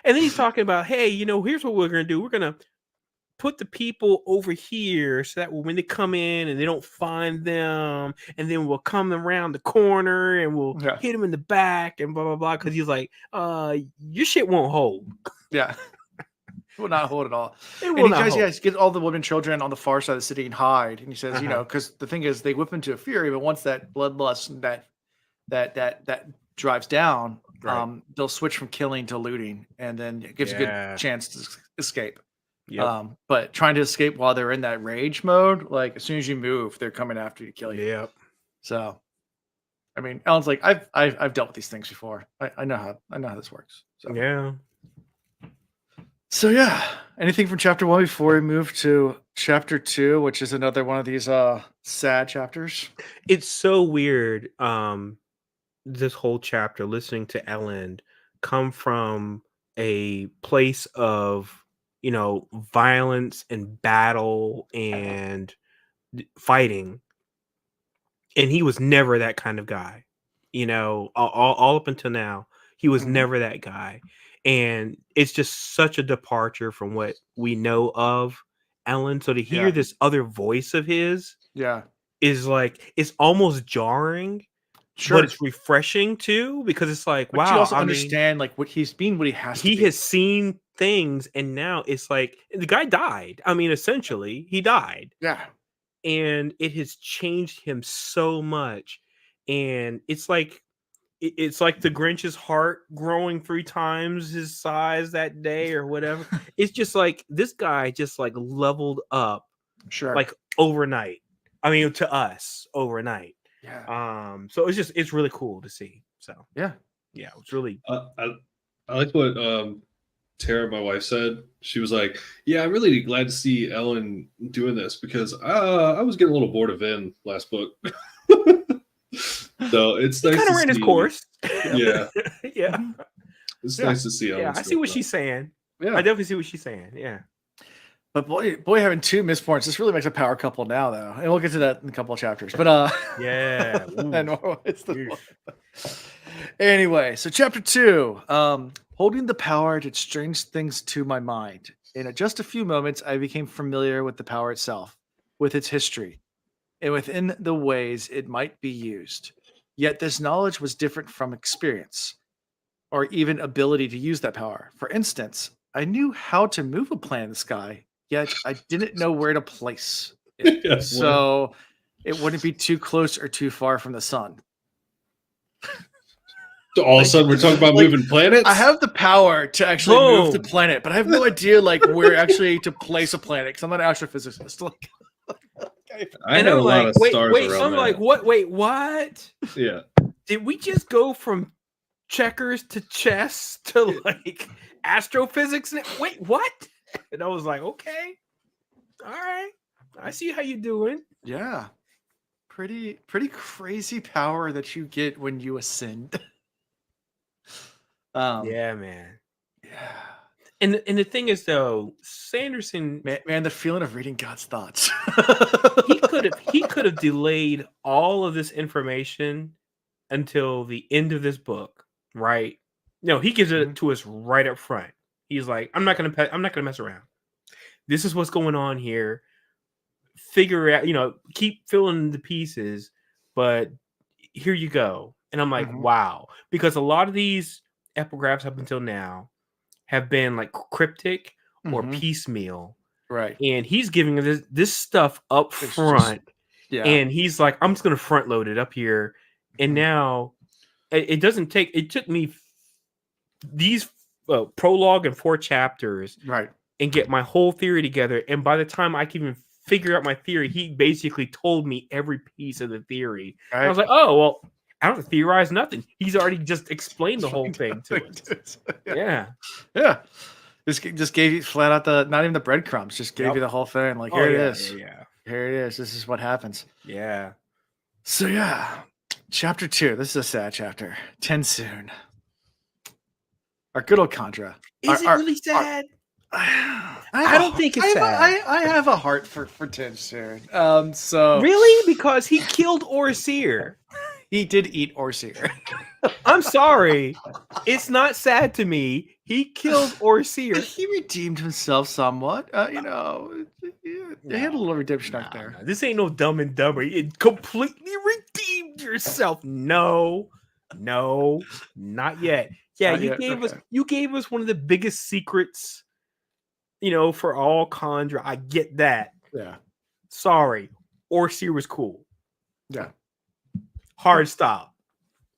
And then he's talking about, hey, here's what we're gonna do. We're gonna put the people over here so that when they come in and they don't find them, and then we'll come around the corner and we'll Yeah. hit them in the back and blah blah blah. Because he's like, your shit won't hold. Yeah. Will not hold at all. It And will he not tries, hold. yeah, he gets all the women and children on the far side of the city and hide. And he says, Uh-huh. because the thing is, they whip into a fury, but once that bloodlust and that drives down, Right. they'll switch from killing to looting, and then it gives a Yeah. good chance to escape. Yep. But trying to escape while they're in that rage mode, like as soon as you move, they're coming after you to kill you. Yep. So, I mean, Ellen's like, I've dealt with these things before. I know how this works. So Yeah. So yeah, anything from chapter 1 before we move to chapter 2, which is another one of these sad chapters. It's so weird. This whole chapter, listening to Ellen come from a place of violence and battle and fighting, and he was never that kind of guy. All up until now, he was Mhm. never that guy, and it's just such a departure from what we know of Ellen. So to hear Yeah. this other voice of his Yeah. is like, it's almost jarring, Sure. but it's refreshing too, because it's like, But you wow, also I mean, understand like what he's being, what he has to he be. has seen things, and now it's like the guy died. I mean, essentially, he died, Yeah. and it has changed him so much. And it's like it's like the Grinch's heart growing 3 times his size that day or whatever. It's just like this guy just like leveled up Sure. like overnight. I mean, to us overnight. Yeah. So it's really cool to see. So Yeah. yeah, it's really I like what Tara, my wife, said. She was like, "Yeah, I'm really glad to see Ellen doing this because I was getting a little bored of Vin last book." So it's he nice kind to of ran his see. course. Yeah, yeah. Mhm. it's Yeah. nice to see Ellen. Yeah, I see what she's saying. I Yeah. definitely see what she's saying. Yeah. But boy, having 2 misborns, this really makes a power couple now, though. And we'll get to that in a couple of chapters. But Yeah. I know it's the Oof. Anyway, so chapter 2, holding the power did strange things to my mind. In just a few moments, I became familiar with the power itself, with its history, and within the ways it might be used. Yet this knowledge was different from experience, or even ability to use that power. For instance, I knew how to move a planet in the sky, yet I didn't know where to place it. Yeah, So it wouldn't be too close or too far from the sun. So all of a sudden, we're talking about Like, moving planets. I have the power to actually move the Boom. planet, but I have no idea like where actually to place a planet because I'm not an astrophysicist. Like, I And had I'm a lot like, of wait, stars around I'm that. like, what? Wait, what? Yeah, Did we just go from checkers to chess to like astrophysics? Wait, what? And I was like, okay, all right, I see how you doing. yeah, pretty crazy power that you get when you ascend. Yeah, man. Yeah. And the thing is, though, Sanderson, Man, the feeling of reading God's thoughts. he could have delayed all of this information until the end of this book, right? No, he gives it to us right up front. He's like, I'm not gonna mess around. This is what's going on here. Figure it out, keep filling the pieces, but here you go. And I'm like, Mhm. wow, because a lot of these epigraphs up until now have been like cryptic or Mhm. piecemeal, Right. and he's giving this stuff up It's just- front, Yeah. and he's like, I'm just gonna front load it up here, and Mhm. now it doesn't take. It took me these prologue and 4 chapters Right. and get my whole theory together, and by the time I can even figure out my theory, he basically told me every piece of the theory. And I was like, oh well, I don't have to theorize nothing. He's already just explained the whole thing to us. Yeah. Yeah. Just gave you flat out not even the breadcrumbs, just gave Yep. you the whole thing. Like, Oh, here it yeah, is. yeah, Here it is. This is what happens. yeah. So yeah, chapter 2. This is a sad chapter. Tensoon. Our good old Chandra. Is it really sad? I don't think it's sad. I have a heart for Tinsoon. So Really? Because he killed Orseer. he did eat Orseer. I'm sorry. It's not sad to me. He killed Orseer. He redeemed himself somewhat. You know, he had a little redemption arc there. No, this ain't no Dumb and Dumber. You completely redeemed yourself. No, not yet. Yeah, Not you yet, gave us okay. you gave us one of the biggest secrets, for all Condra. I get that. Yeah. Sorry. Orseer was cool. Yeah. Hard stop.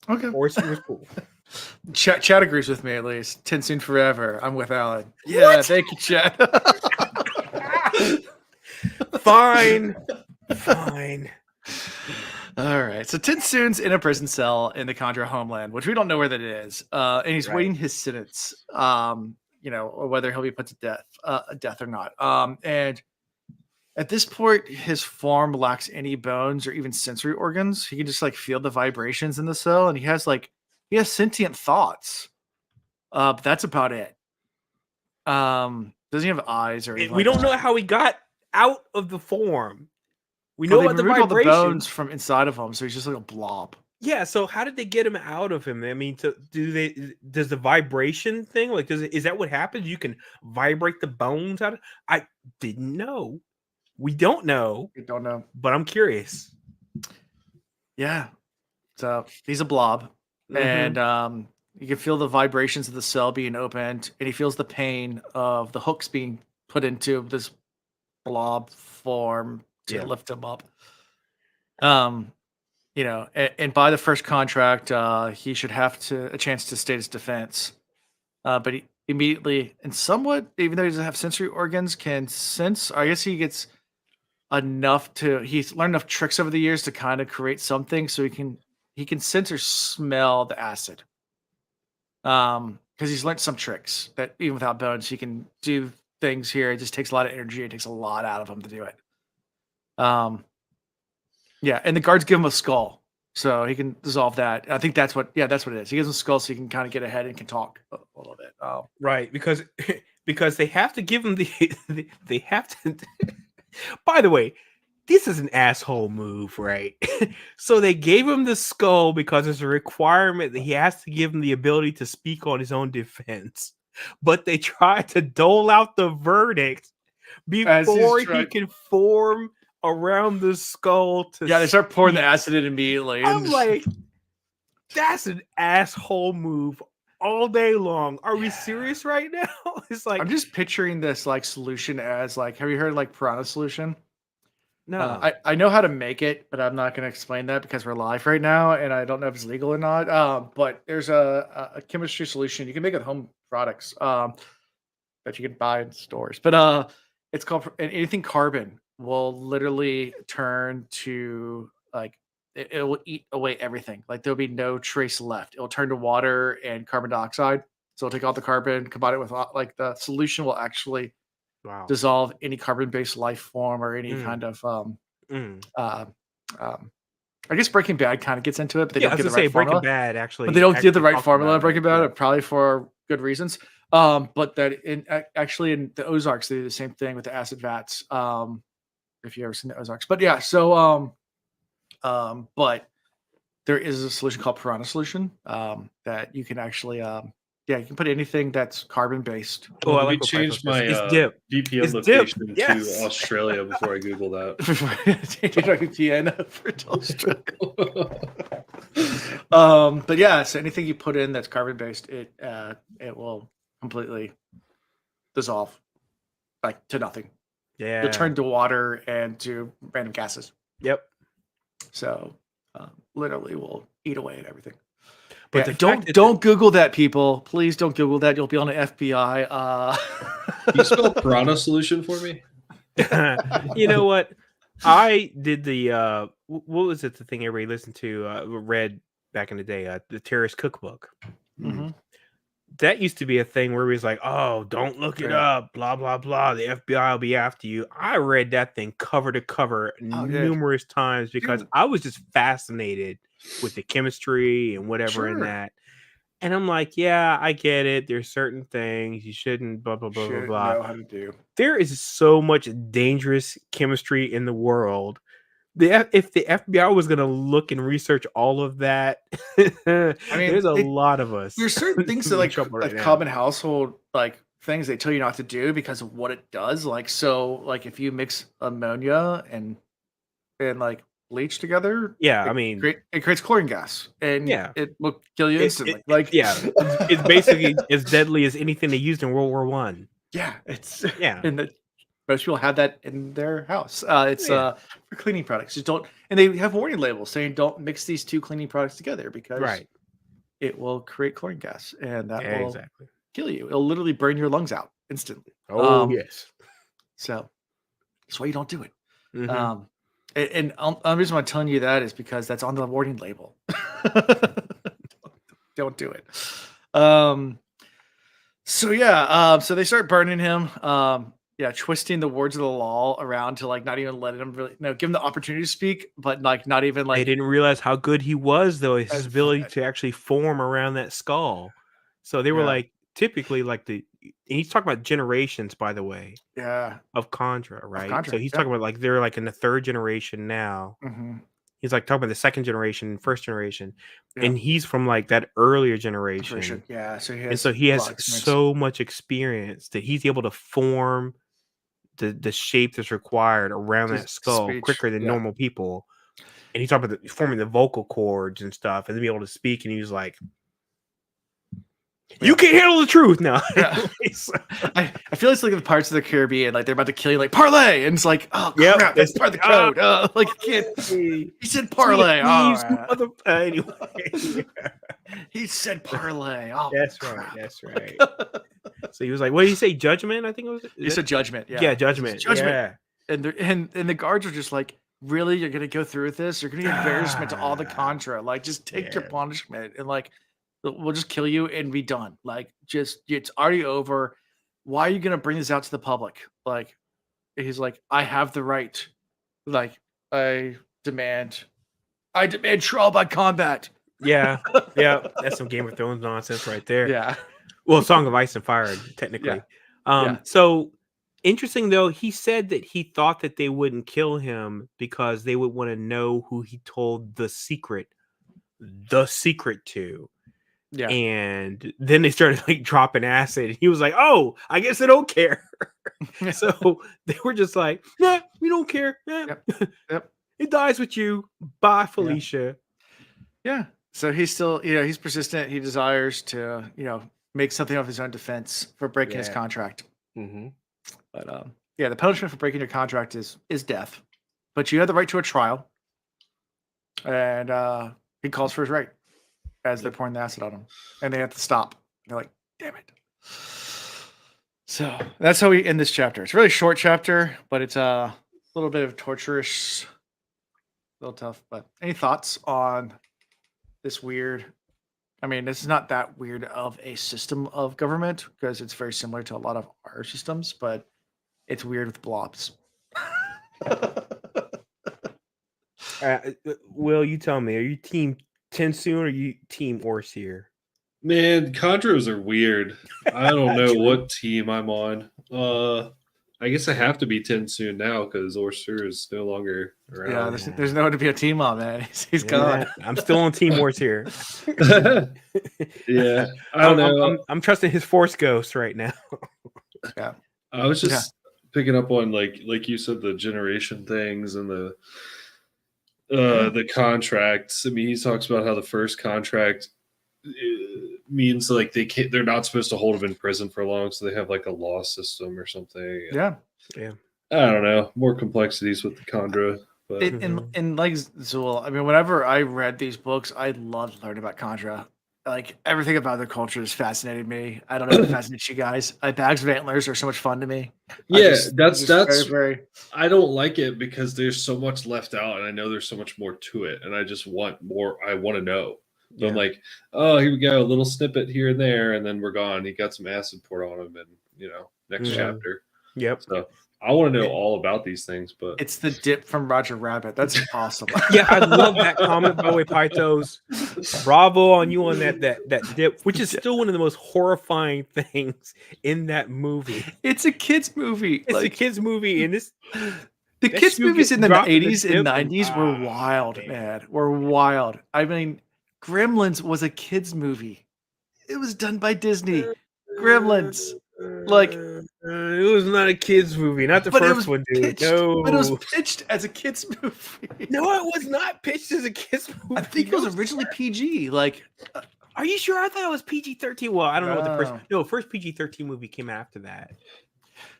Okay. Orseer was cool. Chad agrees with me at least. Tinsoon forever. I'm with Alan. Yeah, thank you, Chad. Fine. All right. So Tinsoon's in a prison cell in the Condra homeland, which we don't know where that is. And he's Right. waiting his sentence. Or whether he'll be put to death or not. And at this point, his form lacks any bones or even sensory organs. He can just like feel the vibrations in the cell, and he has sentient thoughts. But that's about it. Doesn't he have eyes or anything? We like don't that? know how he got out of the form. We Well, know they about the removed all the vibration. bones from inside of him, so he's just like a blob. Yeah, so how did they get him out of him? I mean, does the vibration thing, like, is that what happens? You can vibrate the bones out of? I didn't know. We don't know, We don't know. but I'm curious. Yeah. So he's a blob. Mhm. And you can feel the vibrations of the cell being opened, and he feels the pain of the hooks being put into this blob form to Yeah. lift him up. And by the first contract, he should have a chance to state his defense. But he immediately, and somewhat, even though he doesn't have sensory organs, can sense. I guess he gets enough he's learned enough tricks over the years to kind of create something, so he can sense or smell the acid. Because he's learned some tricks that even without bones, he can do things here. It just takes a lot of energy. It takes a lot out of him to do it. Yeah, and the guards give him a skull, so he can dissolve that. I think that's what it is. He gives him a skull so he can kind of get ahead and can talk a little bit. Right, because they have to give him they have to. By the way, this is an asshole move, right? So they gave him the skull because it's a requirement that he has to give him the ability to speak on his own defense. But they tried to dole out the verdict before he can form around the skull to they start pouring the acid in immediately. I'm like, that's an asshole move all day long. Are we serious right now? It's like, I'm just picturing this like solution as like, have you heard like piranha solution? no. I know how to make it, but I'm not going to explain that because we're live right now, and I don't know if it's legal or not. But there's a chemistry solution you can make with home products that you can buy in stores. But it's called anything carbon will literally turn to like it will eat away everything. Like there'll be no trace left. It'll turn to water and carbon dioxide. So it'll take all the carbon, combine it with like the solution will actually Wow. dissolve any carbon-based life form or any kind of I guess Breaking Bad kind of gets into it, but they don't get the right formula. Breaking Bad actually, but they don't get the right talks formula. about Breaking it, Bad, yeah. probably for good reasons. But that actually in the Ozarks they do the same thing with the acid vats. If you ever seen the Ozarks, but yeah, so but there is a solution called Piranha Solution that you can actually you can put anything that's carbon based. Oh, I Let me like what change Python my says. It's dip. VPN It's location dip. Yes. to Australia before I Google that. VPN for but yeah, so anything you put in that's carbon based, it will completely dissolve like to nothing. Yeah. You'll turn to water and to random gases. Yep. So literally will eat away at everything. But Yeah, the fact that don't Google that, people. Please don't Google that. You'll be on the FBI. Can you spell piranha solution for me? you know what? I did the what was it? The thing everybody listened to, read back in the day, the terrorist cookbook. Mhm. That used to be a thing where he was like, "Oh, don't look it up, blah blah blah. The FBI will be after you." I read that thing cover to cover numerous times because I was just fascinated with the chemistry and whatever in that. And I'm like, yeah, I get it. There's certain things you shouldn't, blah, blah, blah, blah, Should blah. know how to do. There is so much dangerous chemistry in the world. If the FBI was going to look and research all of that, there's a lot of us. There's certain things that in like trouble right now. common household like things they tell you not to do because of what it does. Like so, like if you mix ammonia and like bleach together, Yeah, I it mean, it creates chlorine gas, and yeah, it will kill you instantly. it's basically as deadly as anything they used in World War One. Yeah, it's Yeah, and most people have that in their house. It's Yeah. For cleaning products. Just don't, and they have warning labels saying don't mix these two cleaning products together because right. it will create chlorine gas, and that will Exactly. kill you. It'll literally burn your lungs out instantly. Oh yes. So that's why you don't do it. Mhm. And the reason why I'm telling you that is because that's on the warning label. Don't do it. So yeah, so they start burning him. Yeah, twisting the words of the law around to like not even letting him really give him the opportunity to speak, but like not even They like didn't realize how good he was, though, his as- ability to actually form around that skull. So they were Yeah. like, typically, like and he's talking about generations, by the way, yeah. of Contra, right? So Contra, he's yeah. talking about like they're like in the third generation now. Mhm. He's like talking about the second generation, first generation, Yeah. and he's from like that earlier generation. Yeah, so he has And so he a lot has of experience. so much experience that he's able to form the shape that's required around that skull speech, quicker than yeah. normal people. And he talked about forming the vocal cords and stuff, and then be able to speak. And he was like, "You can't handle the truth now." Yeah. I feel it's like the Pirates of the Caribbean, like they're about to kill you, like parlay, and it's like, oh Yep, crap, that's part of the code. Like you can't. Hey, He said parlay. thieves, Oh, anyway. he said parlay. Oh, That's right. crap. That's right. So he was like, "What did he say? Judgment? I think it was." He said judgment. Yeah, Yeah, judgment. Judgment. Yeah. And the guards are just like, really, you're gonna go through with this? You're gonna get embarrassment to all the Contra. Like, just take your Yeah. punishment, and like, we'll just kill you and be done. Like, just it's already over. Why are you gonna bring this out to the public? Like, he's like, I have the right. Like, I demand trial by combat. Yeah. Yeah. That's some Game of Thrones nonsense right there. Yeah. Well, Song of Ice and Fire, technically. Yeah. So interesting though, he said that he thought that they wouldn't kill him because they would want to know who he told the secret to. Yeah. And then they started like dropping acid, and he was like, "Oh, I guess they don't care." So they were just like, "Yeah, we don't care. Yeah. Yep. It dies with you. Bye, Felicia." Yeah. So he's still, he's persistent. He desires to, make something of his own defense for breaking his Yeah. contract. Mm-hmm. But yeah, the punishment for breaking your contract is death. But you have the right to a trial. And he calls for his right as they're pouring the acid on him. And they have to stop. They're like, damn it. So that's how we end this chapter. It's a really short chapter, but it's a little bit of torturous, a little tough. But any thoughts on this weird? I mean, this is not that weird of a system of government because it's very similar to a lot of our systems, but it's weird with blobs. Will, you tell me, are you team Tensoon or you team Orseer? Man, Contras are weird. I don't know what team I'm on. I guess I have to be Tensoon now because Orsur is no longer around. Yeah, there's no one to be a team on, man. He's gone. I'm still on team Orseer. Yeah, I don't know. I'm trusting his Force Ghost right now. Yeah, I was just picking up on like you said, the generation things and the contracts. I mean, he talks about how the first contract means like they're not supposed to hold him in prison for long, so they have like a law system or something. Yeah. I don't know, more complexities with the Condra. But And like Zool, I mean, whenever I read these books, I loved learning about Contra. Like everything about their culture has fascinated me. I don't know if it fascinates you guys. Bags of Antlers are so much fun to me. Yeah, that's very, very. I don't like it because there's so much left out, and I know there's so much more to it, and I just want more. I want to know. So I'm like, oh, here we go, a little snippet here and there, and then we're gone. He got some acid poured on him, and next chapter. Yep. So I want to know all about these things, but It's the dip from Roger Rabbit. That's awesome. Yeah, I love that comment, by the way, Pythos. Bravo on you on that dip, which is still one of the most horrifying things in that movie. It's a kids movie. It's a kids movie, and this the that kids shoe movies gets in the dropped in the 80s dip and and- 90s were ah, wild, man. man. Were wild. I mean, Gremlins was a kids movie. It was done by Disney. Gremlins. Like, it was not a kids movie, not the but it first was one, dude. pitched. No, But it was pitched as a kids movie. no, it was not pitched as a kids movie. I think it was No, originally PG. Like, Are you sure? I thought it was PG-13. Well, I don't know what the first. No. No, first PG-13 movie came after that.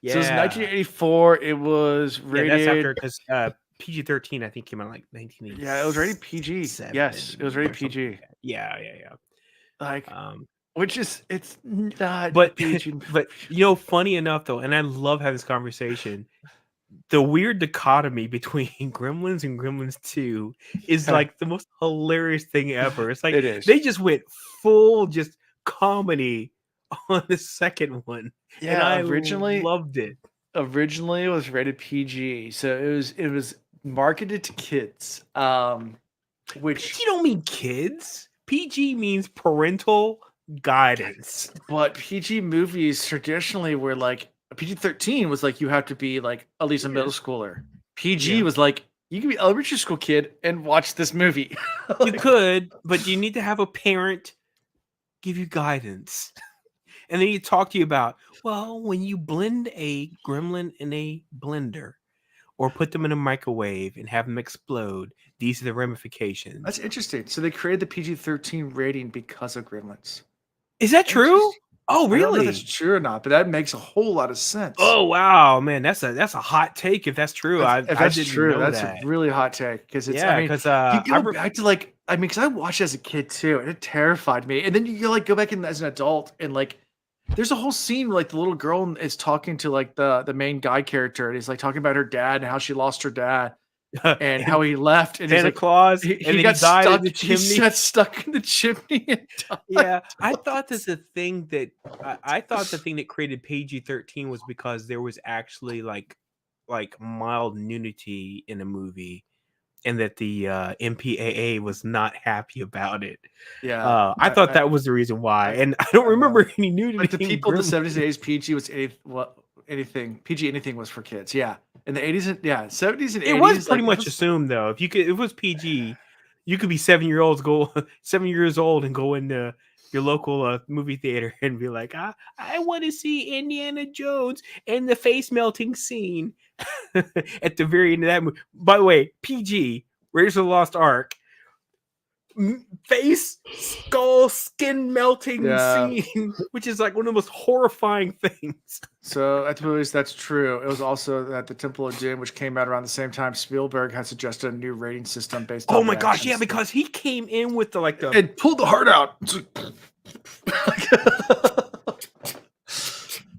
Yeah, so it was 1984. It was yeah, rated. that's after because PG-13 I think came out like 1980. Yeah, it was rated PG. Yes, it was rated PG. Yeah. Like, which is it's not But PG. but funny enough though, and I love having this conversation. The weird dichotomy between Gremlins and Gremlins 2 is like the most hilarious thing ever. It's like It is. they just went full just comedy on the second one. Yeah, and I originally loved it. Originally, it was rated PG, so it was marketed to kids. Which PG don't mean kids. PG means parental guidance. but PG movies traditionally were like PG-13 was like you have to be like at least a middle schooler. PG Yeah. was like you can be an elementary school kid and watch this movie. You could, but you need to have a parent give you guidance. And then you talk to you about, well, when you blend a gremlin in a blender or put them in a microwave and have them explode, these are the ramifications. That's interesting. So they created the PG-13 rating because of Gremlins. Is that true? Interesting. Oh, I don't know if really? that's true or not, but that makes a whole lot of sense. Oh, wow, man, that's a hot take if that's true. If that's I didn't true, know that's that. a really hot take because it's. Yeah, I mean, because you go back to like I mean, because I watched it as a kid too, and it terrified me. And then you like go back in as an adult, and like there's a whole scene where, like the little girl is talking to like the main guy character, and he's like talking about her dad and how she lost her dad and how he left, and he's Santa like, Claus, he and then got he died stuck. in the He chimney. got stuck in the chimney. And died. Yeah, I thought that the thing that I thought the thing that created PG-13 was because there was actually like mild nudity in a movie, and that the MPAA was not happy about it. Yeah, I thought that was the reason why, and I don't remember any nudity. Like the in people in the Gremlins. 70s and 80s, PG was anything. PG anything was for kids. Yeah, in the 80s and 70s and 80s, It was pretty like, much assumed though. If it was PG, you could be 7 years old and go into your local movie theater and be like, I want to see Indiana Jones and the face melting scene at the very end of that movie. By the way, PG, Raiders of the Lost Ark, face, skull, skin melting scene, which is like one of the most horrifying things. So at the movies, that's true. It was also that the Temple of Doom, which came out around the same time, Spielberg had suggested a new rating system based on. Oh my gosh, reactions. yeah, because he came in with the and pulled the heart out.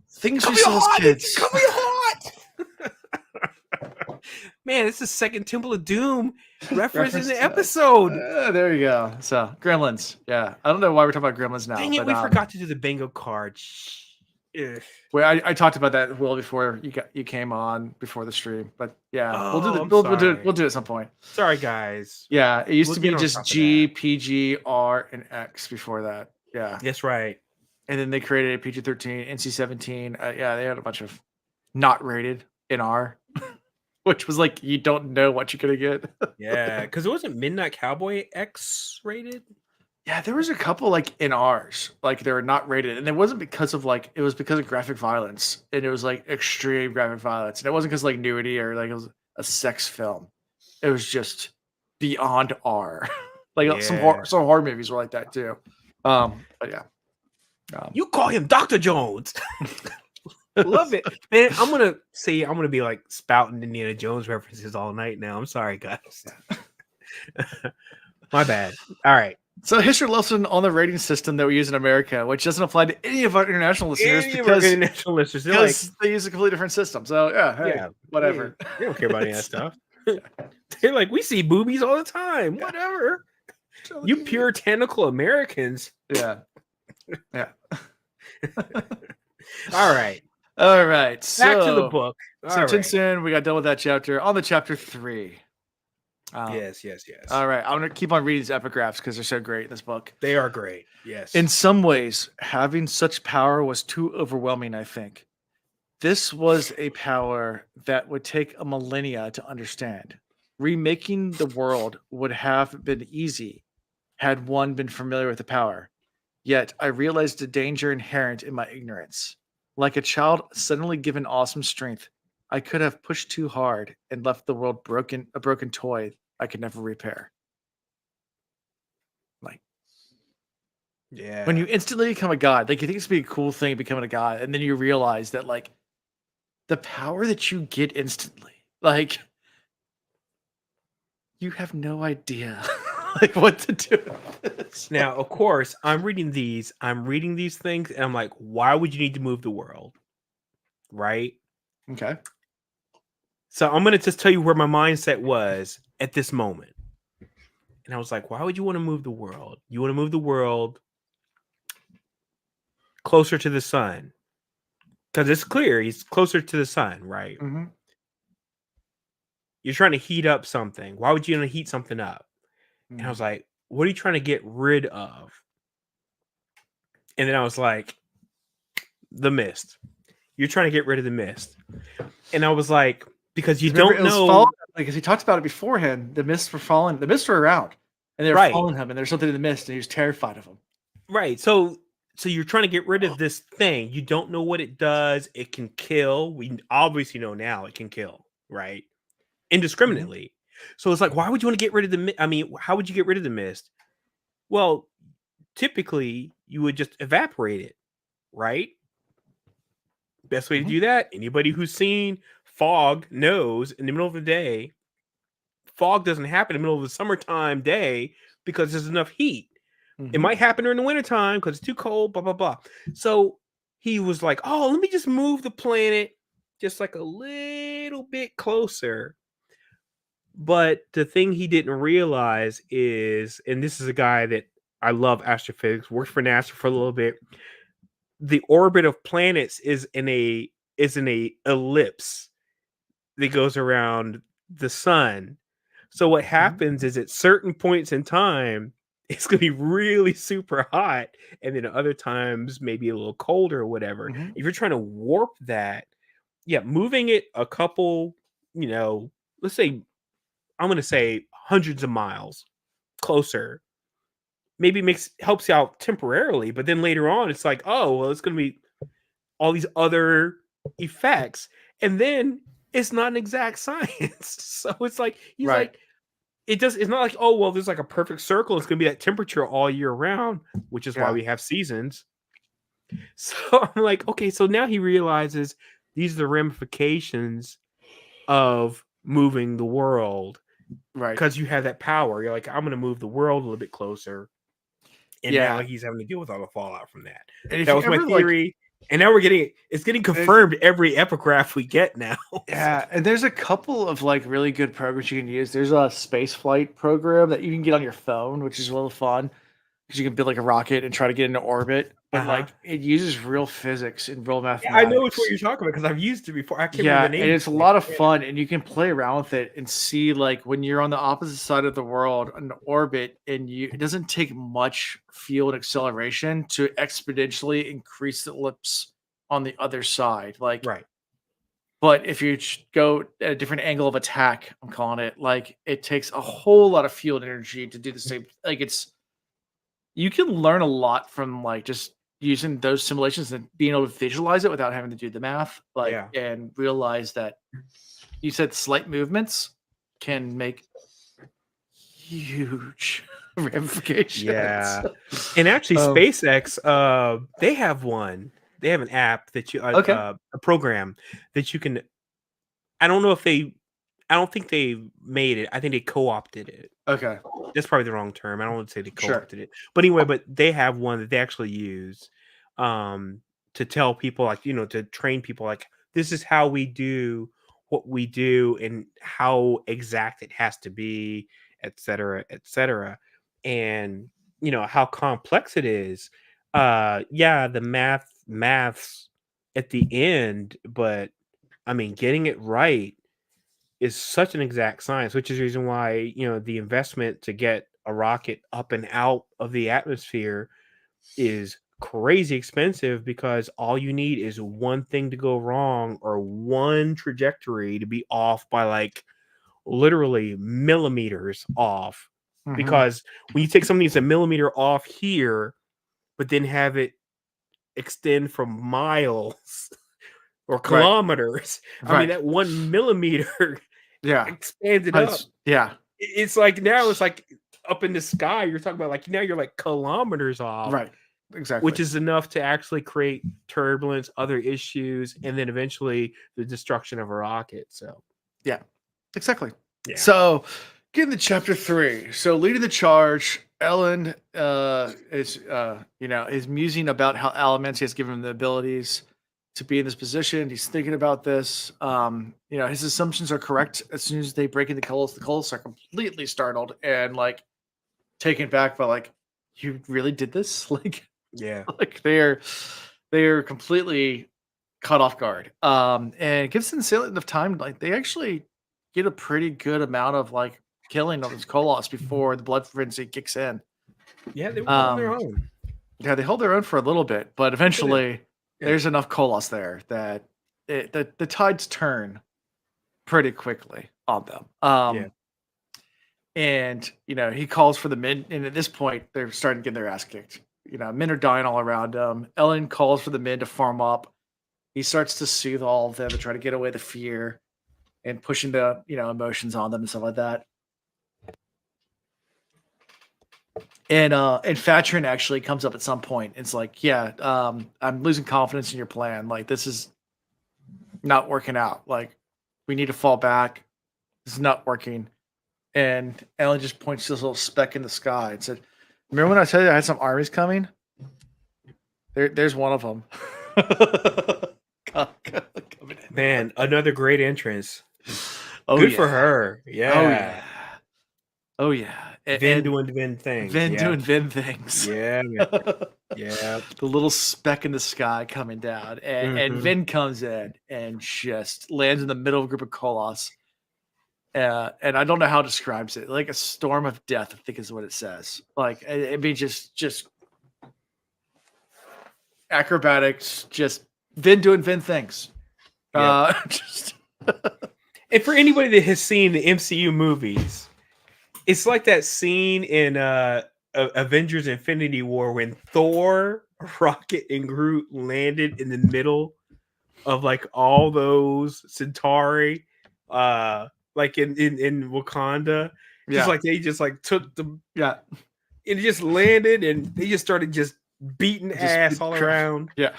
Things we saw as kids. Come here hot. Man, it's the second Temple of Doom reference in the episode. There you go. So Gremlins. Yeah, I don't know why we're talking about Gremlins now. Dang it, but, we forgot to do the bingo card. Ugh. Well, I talked about that Will before you came on before the stream, but yeah, we'll do I'm we'll do sorry. it. We'll do it at some point. Sorry, guys. Yeah, it used We'll to be get on just top of G, that. PG, R, and X before that. Yeah, That's right. and then they created a PG-13, NC-17. Yeah, they had a bunch of not rated in R, which was like you don't know what you're gonna get. Yeah, because it wasn't Midnight Cowboy X rated. Yeah, there was a couple like in ours, like they were not rated, and it wasn't because of like it was because of graphic violence, and it was like extreme graphic violence, and it wasn't because like nudity or like it was a sex film. It was just beyond R. Like some horror movies were like that too. But yeah, You call him Dr. Jones. Love it, man. I'm gonna be like spouting Indiana Jones references all night now. I'm sorry, guys. My bad. All right. so history lesson on the rating system that we use in America, which doesn't apply to any of our international listeners Any of our because international listeners, they're like, because they use a completely different system. So yeah, hey, yeah, whatever. They don't care about any of that stuff. They're like, we see boobies all the time. Yeah. Whatever. You puritanical Americans. Yeah. Yeah. All right. All right. Back to the So, book. so All right. Tinsun, we got done with that chapter. On to chapter 3. Yes. All right. I'm going to keep on reading these epigraphs because they're so great in this book. They are great. Yes. In some ways, having such power was too overwhelming, I think. This was a power that would take a millennia to understand. Remaking the world would have been easy had one been familiar with the power. Yet I realized the danger inherent in my ignorance. Like a child suddenly given awesome strength, I could have pushed too hard and left the world a broken toy I could never repair. Like Yeah. when you instantly become a god, like you think it's gonna be a cool thing becoming a god, and then you realize that like the power that you get instantly, like you have no idea like what to do with this. Now, of course, I'm reading these things, and I'm like, why would you need to move the world? Right? Okay. So I'm gonna just tell you where my mindset was at this moment. And I was like, why would you want to move the world? You want to move the world closer to the sun. Because it's clear he's closer to the sun, right? Mm-hmm. You're trying to heat up something. Why would you want to heat something up? And I was like, what are you trying to get rid of? And then I was like, the mist. You're trying to get rid of the mist. And I was like, because you don't know. Because he talked about it beforehand. The mists were falling. The mists were around, and they were Right. following him. And there's something in the mist, and he was terrified of them. Right. So you're trying to get rid of this thing. You don't know what it does. It can kill. We obviously know now it can kill, right? Indiscriminately. So it's like, why would you want to get rid of the? I mean, how would you get rid of the mist? Well, typically you would just evaporate it, right? Best way to do that. Anybody who's seen fog knows in the middle of the day, fog doesn't happen in the middle of the summertime day because there's enough heat. It might happen during the wintertime because it's too cold, blah, blah, blah. So he was like, oh, let me just move the planet just like a little bit closer. But the thing he didn't realize is, and this is a guy that I love astrophysics, worked for NASA for a little bit. The orbit of planets is in a ellipse that goes around the sun. So what happens is at certain points in time, it's going to be really super hot. And then at other times, maybe a little colder or whatever. If you're trying to warp that, moving it a couple, let's say, I'm going to say hundreds of miles closer, maybe helps you out temporarily. But then later on, it's like, oh, well, it's going to be all these other effects. And then it's not an exact science. So it's like, he's like, it's not like, oh, well, there's like a perfect circle. It's going to be that temperature all year round, which is why we have seasons. So I'm like, okay, so now he realizes these are the ramifications of moving the world. Right. Because you have that power. You're like, I'm going to move the world a little bit closer. And now he's having to deal with all the fallout from that. And that was my theory. And now it's getting confirmed every epigraph we get now. Yeah, and there's a couple of like really good programs you can use. There's a space flight program that you can get on your phone, which is a little fun because you can build like a rocket and try to get into orbit. But like it uses real physics and real mathematics. Yeah, I know which one you're talking about because I've used it before. I can't remember the name. And it's a lot of fun, and you can play around with it and see like when you're on the opposite side of the world in orbit, and it doesn't take much field acceleration to exponentially increase the ellipse on the other side. Like but if you go at a different angle of attack, I'm calling it, like it takes a whole lot of field energy to do the same. Like you can learn a lot from like just using those simulations and being able to visualize it without having to do the math, and realize that you said slight movements can make huge ramifications. Yeah. And actually SpaceX, they have one. They have an app that you a program that you can. I don't think they made it. I think they co-opted it. Okay. That's probably the wrong term. I don't want to say they co-opted it. But anyway, but they have one that they actually use to tell people, like, to train people, like, this is how we do what we do and how exact it has to be, et cetera, and how complex it is. The maths at the end, but I mean, getting it right is such an exact science, which is the reason why, the investment to get a rocket up and out of the atmosphere is crazy expensive, because all you need is one thing to go wrong or one trajectory to be off by like literally millimeters off. Mhm. Because when you take something that's a millimeter off here, but then have it extend from miles or kilometers, I mean, that 1 millimeter Yeah. expanded But up. it's- yeah. It's like now it's like up in the sky. You're talking about like now you're like kilometers off, Right. Exactly. which is enough to actually create turbulence, other issues, and then eventually the destruction of a rocket. So exactly. yeah, So, getting to chapter 3. So, leading the charge, Ellen is musing about how Alamensi has given him the abilities to be in this position. He's thinking about this. His assumptions are correct. As soon as they break into the Colos are completely startled and like taken back by like, you really did this? yeah, Like they're completely caught off guard. And it gives them enough time. Like they actually get a pretty good amount of like killing of this Kolos before the blood frenzy kicks in. yeah. They were on their Um, own. Yeah, they hold their own for a little bit, but eventually Yeah. there's enough Kolos there that the tides turn pretty quickly on them. Yeah. And he calls for the men, and at this point they're starting to get their ass kicked. Men are dying all around him. Ellen calls for the men to form up. He starts to soothe all of them and try to get away the fear and pushing the emotions on them and stuff like that. And Fatrin actually comes up at some point. It's like, yeah, I'm losing confidence in your plan. Like this is not working out. Like we need to fall back. This is not working. And Ellen just points to this little speck in the sky and said, "Remember when I told you I had some armies coming? There's one of them." Man, another great entrance. Oh, Good yeah. for her. Yeah. Oh yeah. Vin doing Vin things. Vin yeah. doing Vin things. Yeah. man. Yeah. The little speck in the sky coming down. And Mhm. Vin comes in and just lands in the middle of a group of Kolos. And I don't know how it describes it. Like a storm of death, I think is what it says. Like, I mean, just acrobatics, just Vin doing Vin things. Yeah. And for anybody that has seen the MCU movies, it's like that scene in Avengers Infinity War when Thor, Rocket, and Groot landed in the middle of like all those Centauri, like in Wakanda. Just like they just like took the and it just landed and they just started just beating ass all around. Yeah.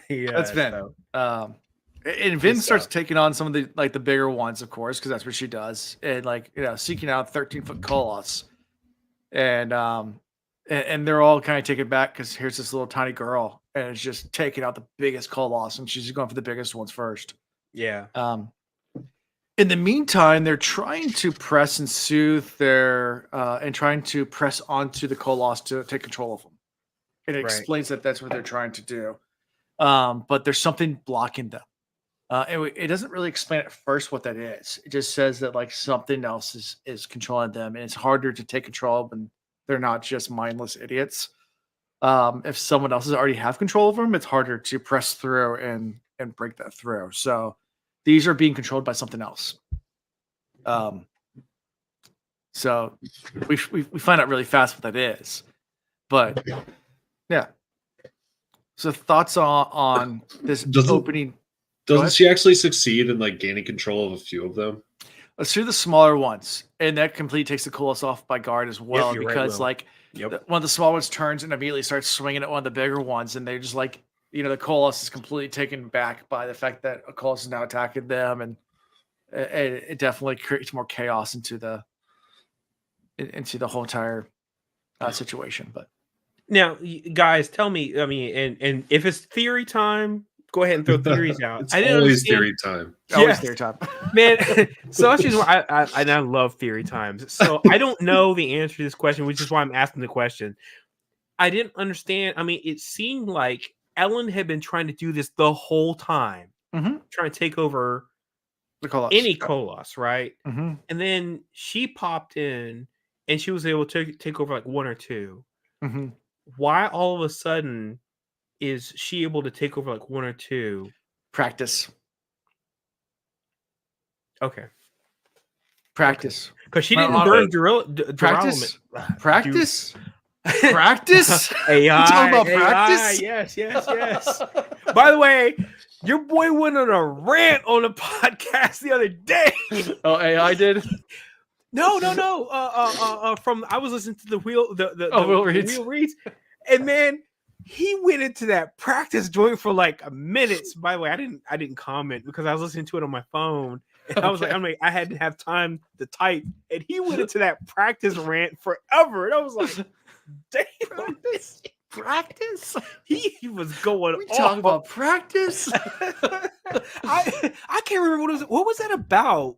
Yeah, That's Vin. so. And Vin starts taking on some of the bigger ones, of course, because that's what she does, and seeking out 13-foot Kolos, and they're all kind of taken back because here's this little tiny girl, and it's just taking out the biggest Kolos, and she's going for the biggest ones first. Yeah. In the meantime, they're trying to press and soothe and trying to press onto the Kolos to take control of them. And it explains that that's what they're trying to do. But there's something blocking them. It doesn't really explain at first what that is. It just says that like something else is controlling them, and it's harder to take control when they're not just mindless idiots. If someone else has already have control of them, it's harder to press through and break that through. So these are being controlled by something else. So we find out really fast what that is. But yeah. So thoughts on this opening? Doesn't she actually succeed in like gaining control of a few of them? Let's do the smaller ones, and that completely takes the Kolos off by guard as well, because one of the small ones turns and immediately starts swinging at one of the bigger ones, and they're just like, the Kolos is completely taken back by the fact that a Kolos is now attacking them, and it definitely creates more chaos into the whole entire situation. But now, guys, tell me, I mean, and if it's theory time, go ahead and throw theories out. It's always theory time. Always theory time, man. So that's just why I love theory times. So I don't know the answer to this question, which is why I'm asking the question. I didn't understand. I mean, it seemed like Ellen had been trying to do this the whole time, trying to take over The Colossus. any Colossus, right? Mm-hmm. And then she popped in, and she was able to take over like one or two. Mm-hmm. Why all of a sudden is she able to take over like one or two? Practice. Okay. Practice. Because she My didn't honor- burn Practice. Duralumin. Practice. Practice. AI. You talking about AI, practice? Yes. By the way, your boy went on a rant on a podcast the other day. Oh, AI did. No. From I was listening to the Will the Reeds. Will Reeds, and man, he went into that practice joint for like minutes. By the way, I didn't comment because I was listening to it on my phone, and I was like, I had to have time to type, and he went into that practice rant forever, and I was like, damn, practice. He was going. We talking about practice? I can't remember what was that about.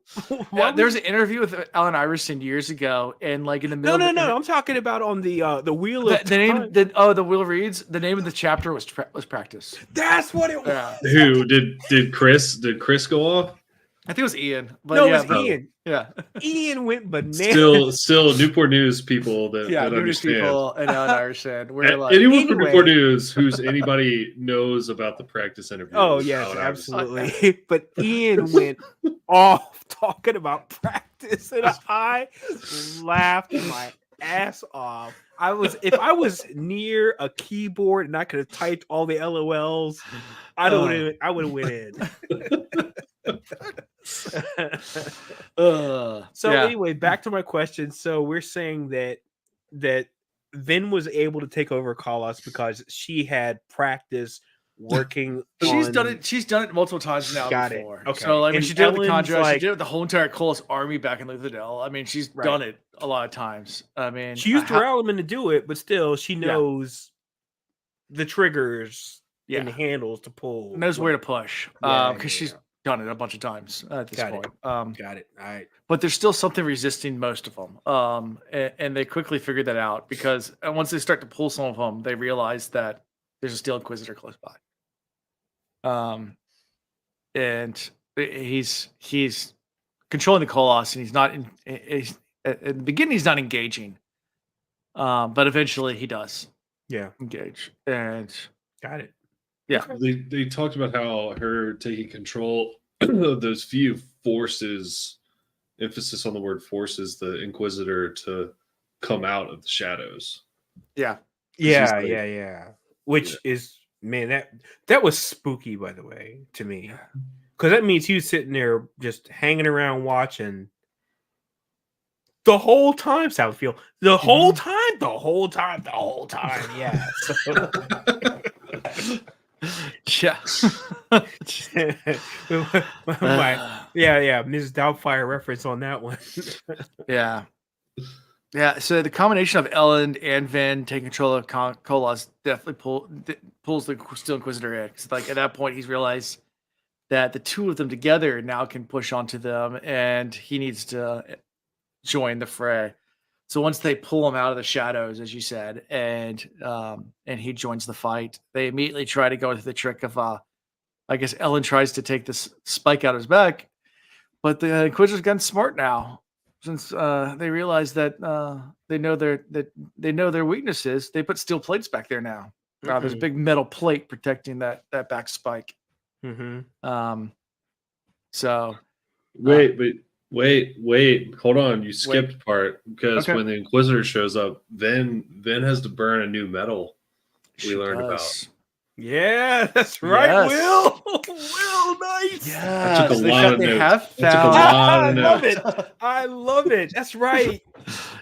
Yeah, there was an interview with Allen Iverson years ago, and like in the middle. No. I'm talking about on the wheel of the name. time. The Will Reeds. The name of the chapter was practice. That's what it was. Yeah. Who did Chris go off? I think it was Ian. But No, yeah, it was Ian. Yeah. Ian went bananas. Still Newport News people that News understand. people and Allen Iverson. We're like Anyone from Newport News who's anybody knows about the practice interview. Oh yes, absolutely. But Ian went off talking about practice, and I laughed my ass off. If I was near a keyboard and I could have typed all the LOLs, I would have went in. Anyway, back to my question. So we're saying that Vin was able to take over Colossus because she had practice working. She's done it multiple times now before. It. Okay. So like when and she did it with the Ellen's Conjure, she did it with the whole entire Colossus army back in Luthadel. I mean, she's done it a lot of times. I mean, she used Duralumin to do it, but still she knows the triggers and the handles to pull. Knows where to push. Because she's done it a bunch of times at this point. Got it. All right. But there's still something resisting most of them. And they quickly figured that out because once they start to pull some of them, they realize that there's a Steel Inquisitor close by. And he's controlling the Colossus, and he's not at the beginning he's not engaging. But eventually he does. Yeah. Engage. And got it. Yeah. They talked about how her taking control of those few forces, emphasis on the word forces, the Inquisitor to come out of the shadows. Yeah. Yeah. Which is, man, that was spooky, by the way, to me. Because that means he was sitting there just hanging around watching the whole time, Southfield. The whole time. Yeah. Yeah. Mrs. Doubtfire reference on that one. Yeah. So the combination of Ellen and Vin taking control of Colossus definitely pulls the Steel Inquisitor in. 'Cause, like at that point, he's realized that the two of them together now can push onto them, and he needs to join the fray. So once they pull him out of the shadows, as you said, and he joins the fight, they immediately try to go into the trick of, I guess Ellen tries to take this spike out of his back, but the Inquisitor's gotten smart now since they realize that they know their weaknesses. They put steel plates back there now. There's a big metal plate protecting that back spike. Mm-hmm. So Wait, hold on. You skipped part because when the Inquisitor shows up, Vin has to burn a new metal we learned about. Yeah, that's right, Yes. Will, nice. Yeah, I took a lot of they notes. have found. I love it. That's right.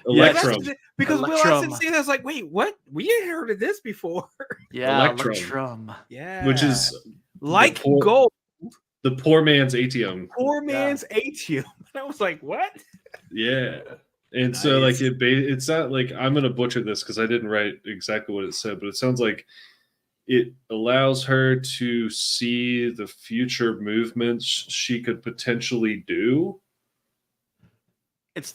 Electrum. Because Will, I said, I was like, wait, what? We ain't heard of this before. Yeah, Electrum. Yeah. Which is like gold. The poor man's ATM. Poor man's ATM. And I was like, what? Yeah. And so like it's not like, I'm going to butcher this because I didn't write exactly what it said, but it sounds like it allows her to see the future movements she could potentially do. It's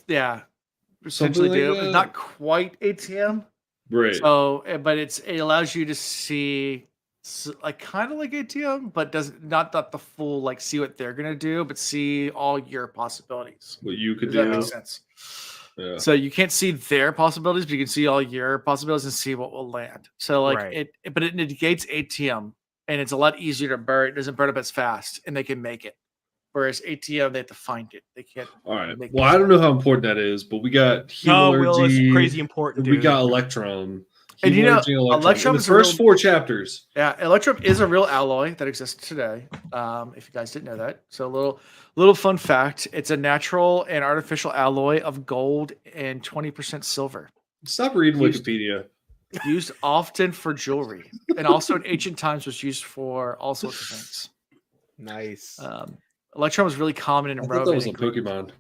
potentially like do. that. It's not quite ATM. Right. So, but it allows you to see like kind of like ATM, but doesn't not the full like see what they're gonna do, but see all your possibilities. What you could Does that do. make sense? Yeah. So you can't see their possibilities, but you can see all your possibilities and see what will land. So like Right. but it negates ATM, and it's a lot easier to burn. It doesn't burn up as fast, and they can make it. Whereas ATM, they have to find it. They can't. All right. make Well, I don't know how important that is, but we got Oh, Will, it's Hemalurgy. crazy important, We dude. got Electrum. And you know, Hemalurgy and Electrum. In Electrum the is a first real- 4 chapters. Yeah, Electrum is a real alloy that exists today. If you guys didn't know that, so a little fun fact: it's a natural and artificial alloy of gold and 20% silver, Stop reading Used- Wikipedia. used often for jewelry, and also in ancient times was used for all sorts of things. Nice. Electrum was really common in I thought Roman. that was a and Greek- Pokemon.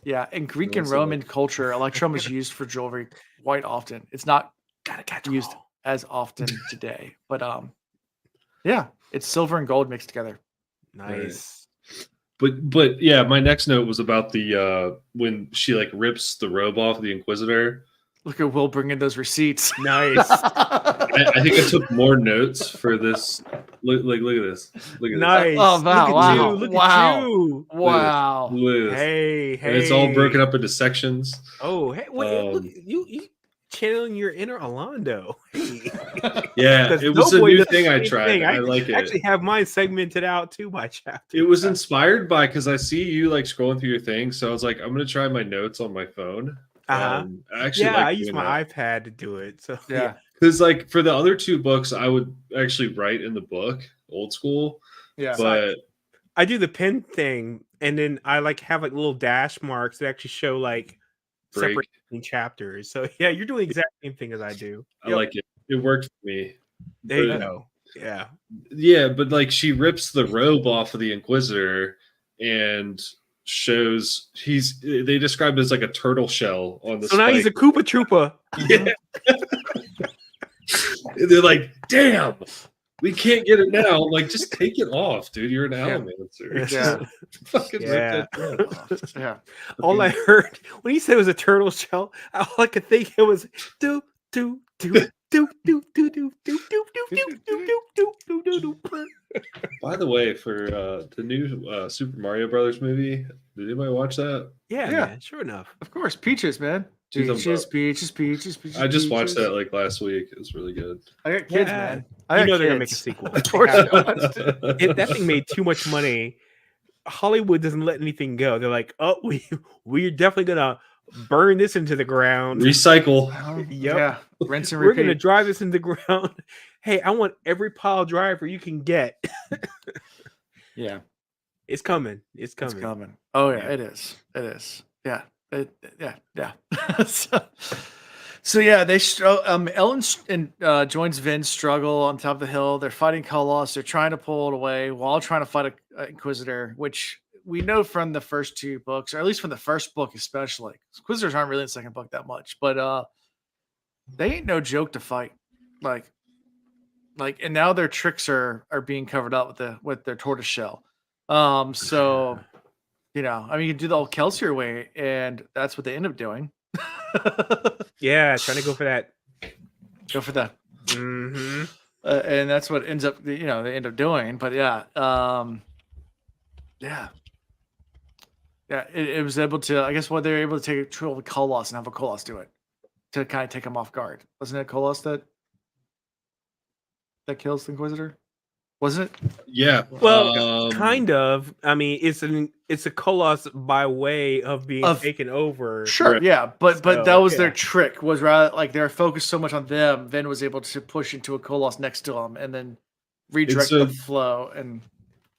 Yeah, in Greek Yeah, and so Roman culture, Electrum was used for jewelry quite often. It's not Gotta catch used used. as often today, but yeah, it's silver and gold mixed together. Nice. But yeah, my next note was about the when she like rips the robe off of the Inquisitor. Look at Will bringing those receipts. Nice. I think I took more notes for this. Look at this. Look at Nice. Oh, wow, Look at wow, you. Look wow. at you. Wow. this. Look at this. Hey, hey. And it's all broken up into sections. Oh, hey, wait, look, Um, you channeling your inner Alando. Hey. Yeah, Because it was a Doughboy new does the thing I same tried. thing. I like it. Actually have mine segmented out too by chapter. It was inspired by because I see you like scrolling through your thing, so I was like, I'm gonna try my notes on my phone. Uh-huh. I actually Yeah, like I use doing my that. iPad to do it. So Yeah. Because like for the other 2 books, I would actually write in the book, old school. Yeah. But I do the pen thing, and then I like have like little dash marks that actually show like break. separate chapters. So yeah, you're doing the exact same thing as I do. I like it. It worked for me. There you But- go. Yeah. Yeah, but like she rips the robe off of the Inquisitor and shows they describe it as like a turtle shell on the So now he's a spike. Koopa Troopa. Yeah. They're like, damn, we can't get it now. I'm like, just take it off, dude. You're an Allomancer. Yeah. Fucking Yeah. rip that off. Yeah. All I heard when he said it was a turtle shell, all I could think it was do do do do do do do do do do do do do do do do. By the way, for the new Super Mario Brothers movie, did anybody watch that? Yeah, Yeah. man, sure enough. Of course, peaches, man. Two thumbs Peaches, up. peaches, peaches, peaches. I just watched peaches. that like last week. It was really good. I got kids, Yeah. man. You I know got they're gonna make a kids. sequel. Of course, Yeah. I watched it. If that thing made too much money, Hollywood doesn't let anything go. They're like, oh, we're definitely gonna burn this into the ground. Recycle. Yep. Yeah. Rinse and We're gonna repeat. drive this into the ground. Hey, I want every pile driver you can get. Yeah. It's coming. It's It's coming. coming. Oh yeah, Yeah. it is. It is. Yeah. Yeah. so yeah, Ellen joins Vin's struggle on top of the hill. They're fighting Kolos. They're trying to pull it away while trying to fight a Inquisitor, which we know from the first 2 books, or at least from the first book, especially. Inquisitors aren't really in the second book that much, but they ain't no joke to fight. Like, and now their tricks are being covered up with their tortoise shell. So. You know, I mean, you can do the old Kelsier way, and that's what they end up doing. Yeah, trying to go for that. Go for that, Mm-hmm. and that's what ends up. They end up doing. But yeah, yeah. It was able to. I guess what they were able to take control of Kolos and have a Kolos do it to kind of take him off guard. Wasn't it Kolos that kills the Inquisitor? Wasn't it? Yeah. Well, kind of. I mean, it's a Kolos by way of being taken over. Sure, Right. yeah, but So, that was yeah. their trick. Was rather like they were focused so much on them, Vin was able to push into a Kolos next to him and then redirect so- the flow. And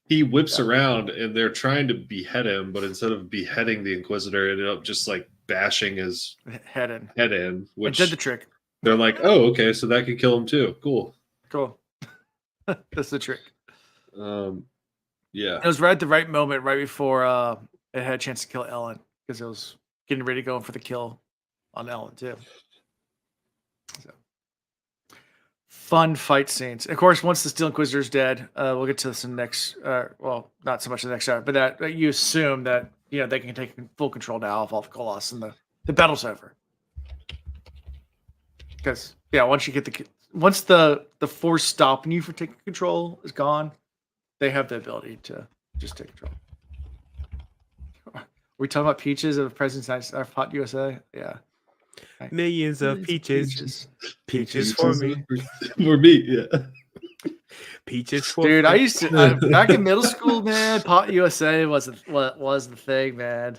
He whips around and they're trying to behead him, but instead of beheading the Inquisitor, it ended up just like bashing his head in. head in, It which did the trick. they're like, oh, okay, so that could kill him too. Cool. Cool. That's the trick. Yeah. It was right at the right moment, right before it had a chance to kill Ellen, because it was getting ready to go for the kill on Ellen too. So. Fun fight scenes. Of course, once the Steel Inquisitor is dead, we'll get to this in the next. Well, not so much in the next chapter, but that you assume that they can take full control now of all the Kolos and the battle's over. Because once you get once the force stopping you from taking control is gone, they have the ability to just take control. Are we talking about peaches of President's Night Hot USA? Yeah. Right. Millions of peaches. Peaches for me. For me, yeah. Peaches for Dude, I free. used to back in middle school, man. Pot USA was what was the thing, man.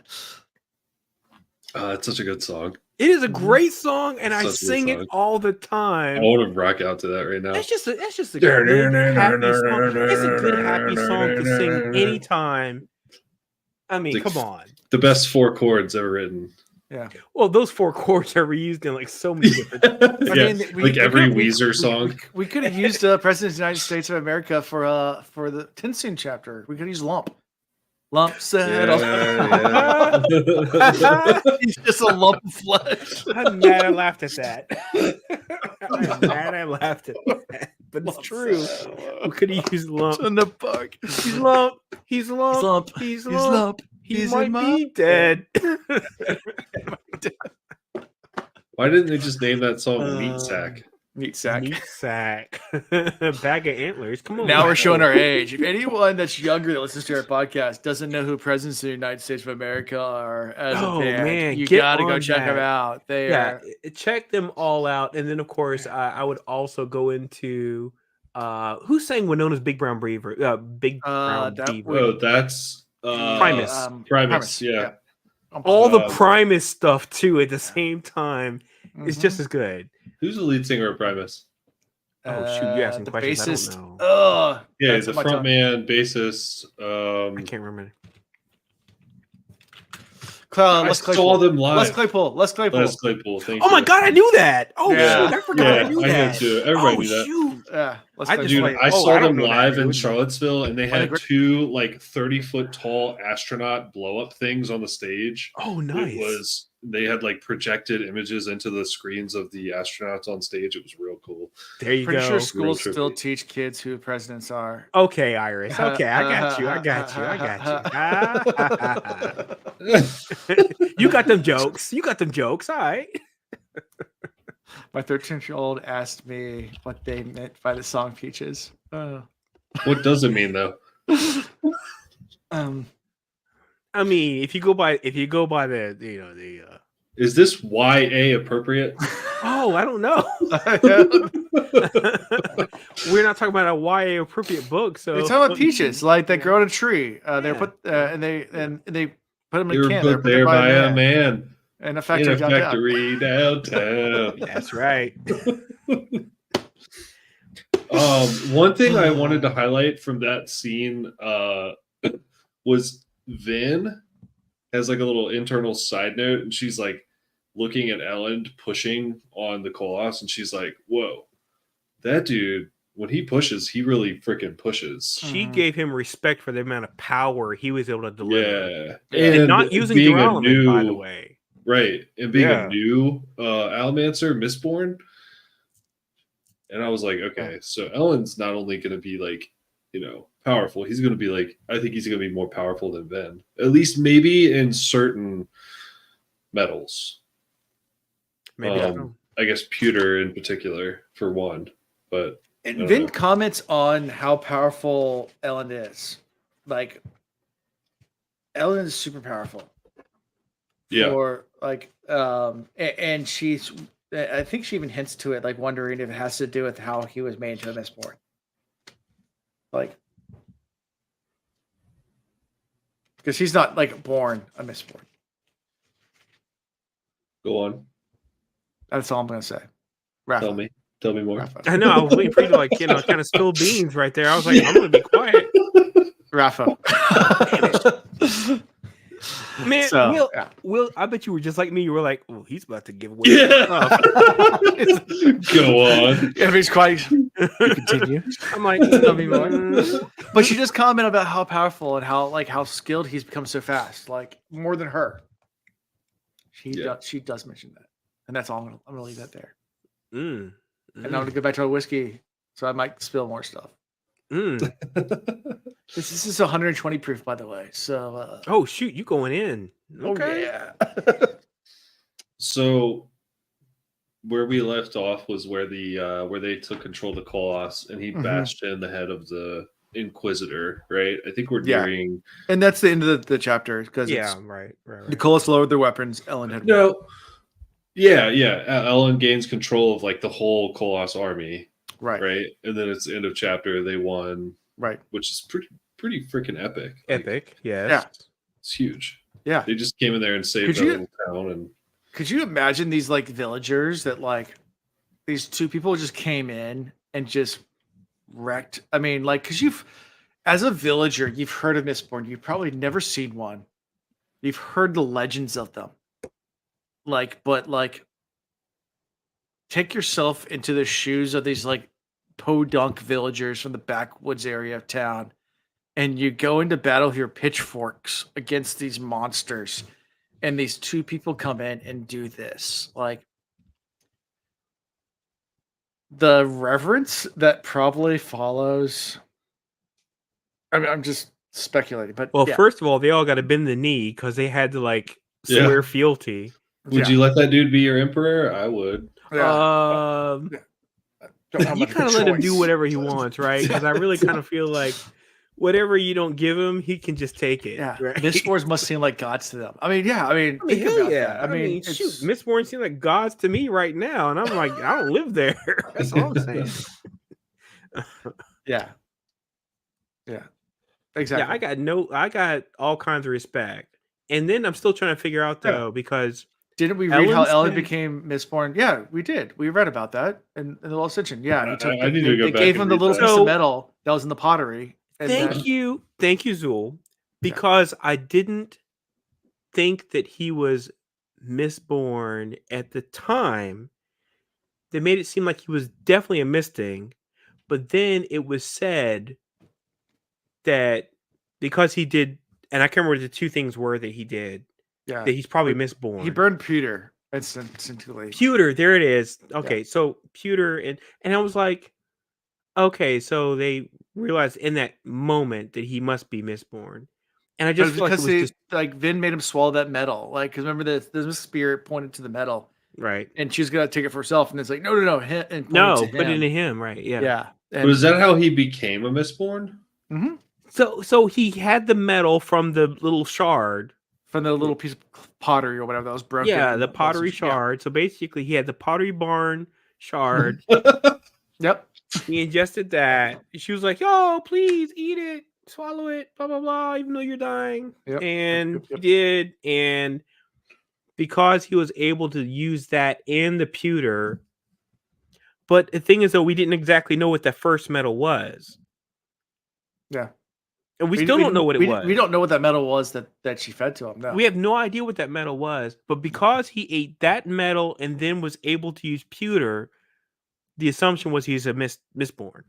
It's such a good song. It is a great song, and I Such a good sing it song. all the I time. want to rock out to that right now. That's just a good happy song. It's a good happy song to sing anytime. I mean, come on. The best 4 chords ever written. Yeah. Well, those 4 chords are reused in like so many different. Yeah, like every Weezer song. We could have used President of the United States of America for the Tinsoon chapter. We could use Lump. Lump settle. Yeah. He's just a lump of flesh. I'm mad I laughed at that. I'm mad I laughed at that. But it's true. We could have used Lump. In the park. He's Lump. He's Lump. He's Lump. He's He's Lump. Lump. He He's might in be my dead. Why didn't they just name that song Meat Sack? Meat sack. Meat sack. Bag of antlers. Come on. Now we're showing our age. If anyone that's younger that listens to our podcast doesn't know who presidents of the United States of America are as Oh, a band, man, you get got to go on check that. them out. They Yeah, are check them all out. And then, of course, I would also go into who sang Winona's Big Brown Beaver? Big Brown that Beaver. Oh, that's Primus. Primus, yeah. All the Primus stuff, too, at the same time. It's Mhm. just as good. Who's the lead singer of Primus? Oh, shoot, you're asking the questions I bassist. don't know. Yeah, That's the on my front tongue. man, bassist. I can't remember. I Les saw Claypool. them live. Les Claypool. Les Claypool. Les Claypool. Thank Oh you. my God, I knew that. Oh, Yeah. shoot, I forgot I Yeah, knew I that. knew too. Everybody Oh, knew that. shoot. Yeah. Les I Claypool. just Dude, like, I oh, saw I don't them know that live in dude. Charlottesville, and they When had they 2 like 30-foot tall astronaut blow up things on the stage. Oh, nice. They had like projected images into the screens of the astronauts on stage. It was real cool. There you Pretty go. sure schools Real still trippy. teach kids who presidents are. Okay, Iris. Okay, I got you. I got you. I got you. You got them jokes. You got them jokes. All right. My 13-year-old asked me what they meant by the song Peaches. What does it mean though? I mean, if you go by the the Is this YA appropriate? oh, I don't know. We're not talking about a YA appropriate book, so They're talking about peaches, like they grow in a tree. They're Yeah. put and they put them They in a were can. put there by a man in a in factory a downtown. factory downtown. that's right. One thing I wanted to highlight from that scene was Vin has like a little internal side note, and she's like looking at Ellen pushing on the Colossus, and she's like, "Whoa, that dude! When he pushes, he really freaking pushes." She Mhm. gave him respect for the amount of power he was able to deliver. Yeah, And not using being a duralumin, by the way. right, and being Yeah. a new Almancer, Mistborn. And I was like, okay, so Ellen's not only going to be like, powerful. He's going to be like, I think he's going to be more powerful than Ben. At least maybe in certain metals. Maybe I guess pewter in particular for one. But And Vin comments on how powerful Ellen is. Like, Ellen is super powerful. yeah, Or like, and she's. I think she even hints to it, like wondering if it has to do with how he was made into a Mistborn. Like, because he's not like born a Mistborn. go on. That's all I'm gonna say. Rafa. Tell me more. Rafa. I know. I was waiting for you to kind of spill beans right there. I was like, I'm gonna be quiet. Rafa. Man, So, Will, I bet you were just like me. You were like, "Oh, he's about to give away." Yeah. Go on. If he's quite continue. I'm like, Tell me more. But she just commented about how powerful and how skilled he's become so fast, like more than her. She does mention that, and that's all. I'm gonna leave that there. And I'm gonna go back to our whiskey, so I might spill more stuff. This is 120 proof, by the way. So. Oh shoot, you going in? Okay. Yeah. So where we left off was where where they took control of the Colossus and he bashed in the head of the Inquisitor, right? I think we're Yeah. nearing. And that's the end of the chapter because Yeah, right. the Colossus lowered their weapons. Ellen had No. Yeah. Ellen gains control of like the whole Colossus army, right, and then it's the end of chapter. They won, right. which is pretty freaking epic. Like, Epic, yes. Yeah. it's huge. Yeah. They just came in there and saved that little town. And could you imagine these like villagers that like these two people just came in and just wrecked? I mean, like, because as a villager, you've heard of Mistborn. You've probably never seen one. You've heard the legends of them. But take yourself into the shoes of these like podunk villagers from the backwoods area of town, and you go into battle with your pitchforks against these monsters, and these two people come in and do this. Like, the reverence that probably follows. I mean, I'm just speculating, but Well, yeah. first of all, they all got to bend the knee because they had to like swear fealty. would you let that dude be your emperor? I would. Yeah. You kind of let him do whatever he wants, right? Because I really kind of feel like whatever you don't give him, he can just take it. Yeah, right? Mistborns must seem like gods to them. I mean, yeah. I mean, think hell about yeah. that. I mean, shoot, Mistborn seem like gods to me right now, and I'm like, I don't live there. That's all I'm saying. Yeah. Exactly. Yeah, I got all kinds of respect, and then I'm still trying to figure out though because didn't we read how Ellen said- became Mistborn? Yeah, we did. We read about that in the Little Ascension. Yeah, he took I need to go they back gave and him the read little that. piece So- of metal that was in the pottery. And Thank you, Zool, because I didn't think that he was Mistborn at the time. They made it seem like he was definitely a Misting, but then it was said that because he did, and I can't remember what the two things were that he did, Yeah, that he's probably Mistborn. he burned pewter instantly. Pewter, there it is. Okay, so pewter, and I was like, okay, so they realized in that moment that he must be Mistborn, and I just feel like it was just like Vin made him swallow that metal. Like, because remember the spirit pointed to the metal, right. and she was gonna take it for herself, and it's like no, and No, pointed to but him. into him, right? Yeah. Yeah. But is that how he became a Mistborn? Mm-hmm. So he had the metal from the little shard. From the little piece of pottery or whatever that was broken. Yeah, the pottery shard. So basically, he had the pottery barn shard. Yep. He ingested that. She was like, "Yo, please eat it, swallow it, blah blah blah." Even though you're dying, Yep. and Yep. he did, and because he was able to use that in the pewter. But the thing is, though, we didn't exactly know what that first metal was. Yeah. And we still don't know what it was. We don't know what that metal was that she fed to him. No. We have no idea what that metal was, but because he ate that metal and then was able to use pewter, the assumption was he's a Mistborn.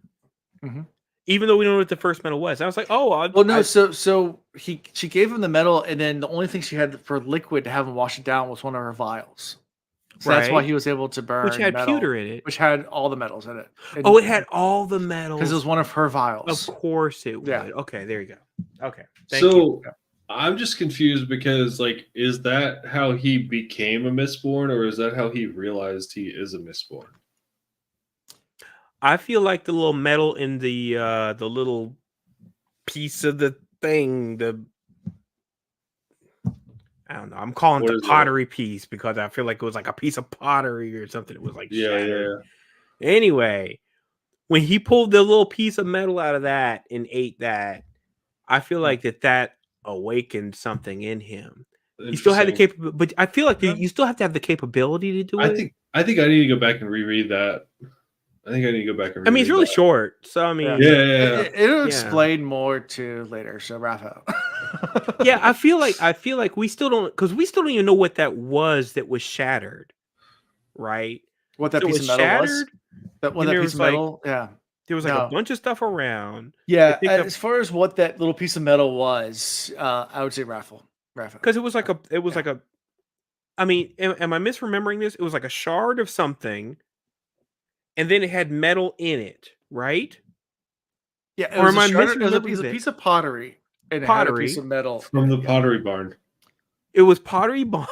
Mm-hmm. Even though we don't know what the first metal was. I was like, oh, so she gave him the metal, and then the only thing she had for liquid to have him wash it down was one of her vials. So that's why he was able to burn, which had metal, pewter in it, which had all the metals in it. And, it had all the metals because it was one of her vials. Of course it would. Yeah. Okay, there you go. Okay, thank you. I'm just confused because, like, is that how he became a Mistborn, or is that how he realized he is a Mistborn? I feel like the little metal in the little piece of the thing, I don't know. I'm calling it the pottery piece because I feel like it was like a piece of pottery or something. It was like shattered. Yeah. Anyway, when he pulled the little piece of metal out of that and ate that, I feel like that awakened something in him. He still had the capability, but I feel like you still have to have the capability to do it. I think I need to go back and reread that. I think I need to go back and reread I mean, it's really short, so I mean, it'll explain more to later. So Rafa. Yeah, I feel like we still don't, because we still don't even know what that was that was shattered, right? What that piece of metal was? That piece of metal, yeah. There was like a bunch of stuff around. Yeah, as far as what that little piece of metal was, I would say Rafa. Because it was like a. I mean, am I misremembering this? It was like a shard of something, and then it had metal in it, right? Yeah, it was a piece of pottery and it had a piece of metal from the pottery barn. It was Pottery Barn.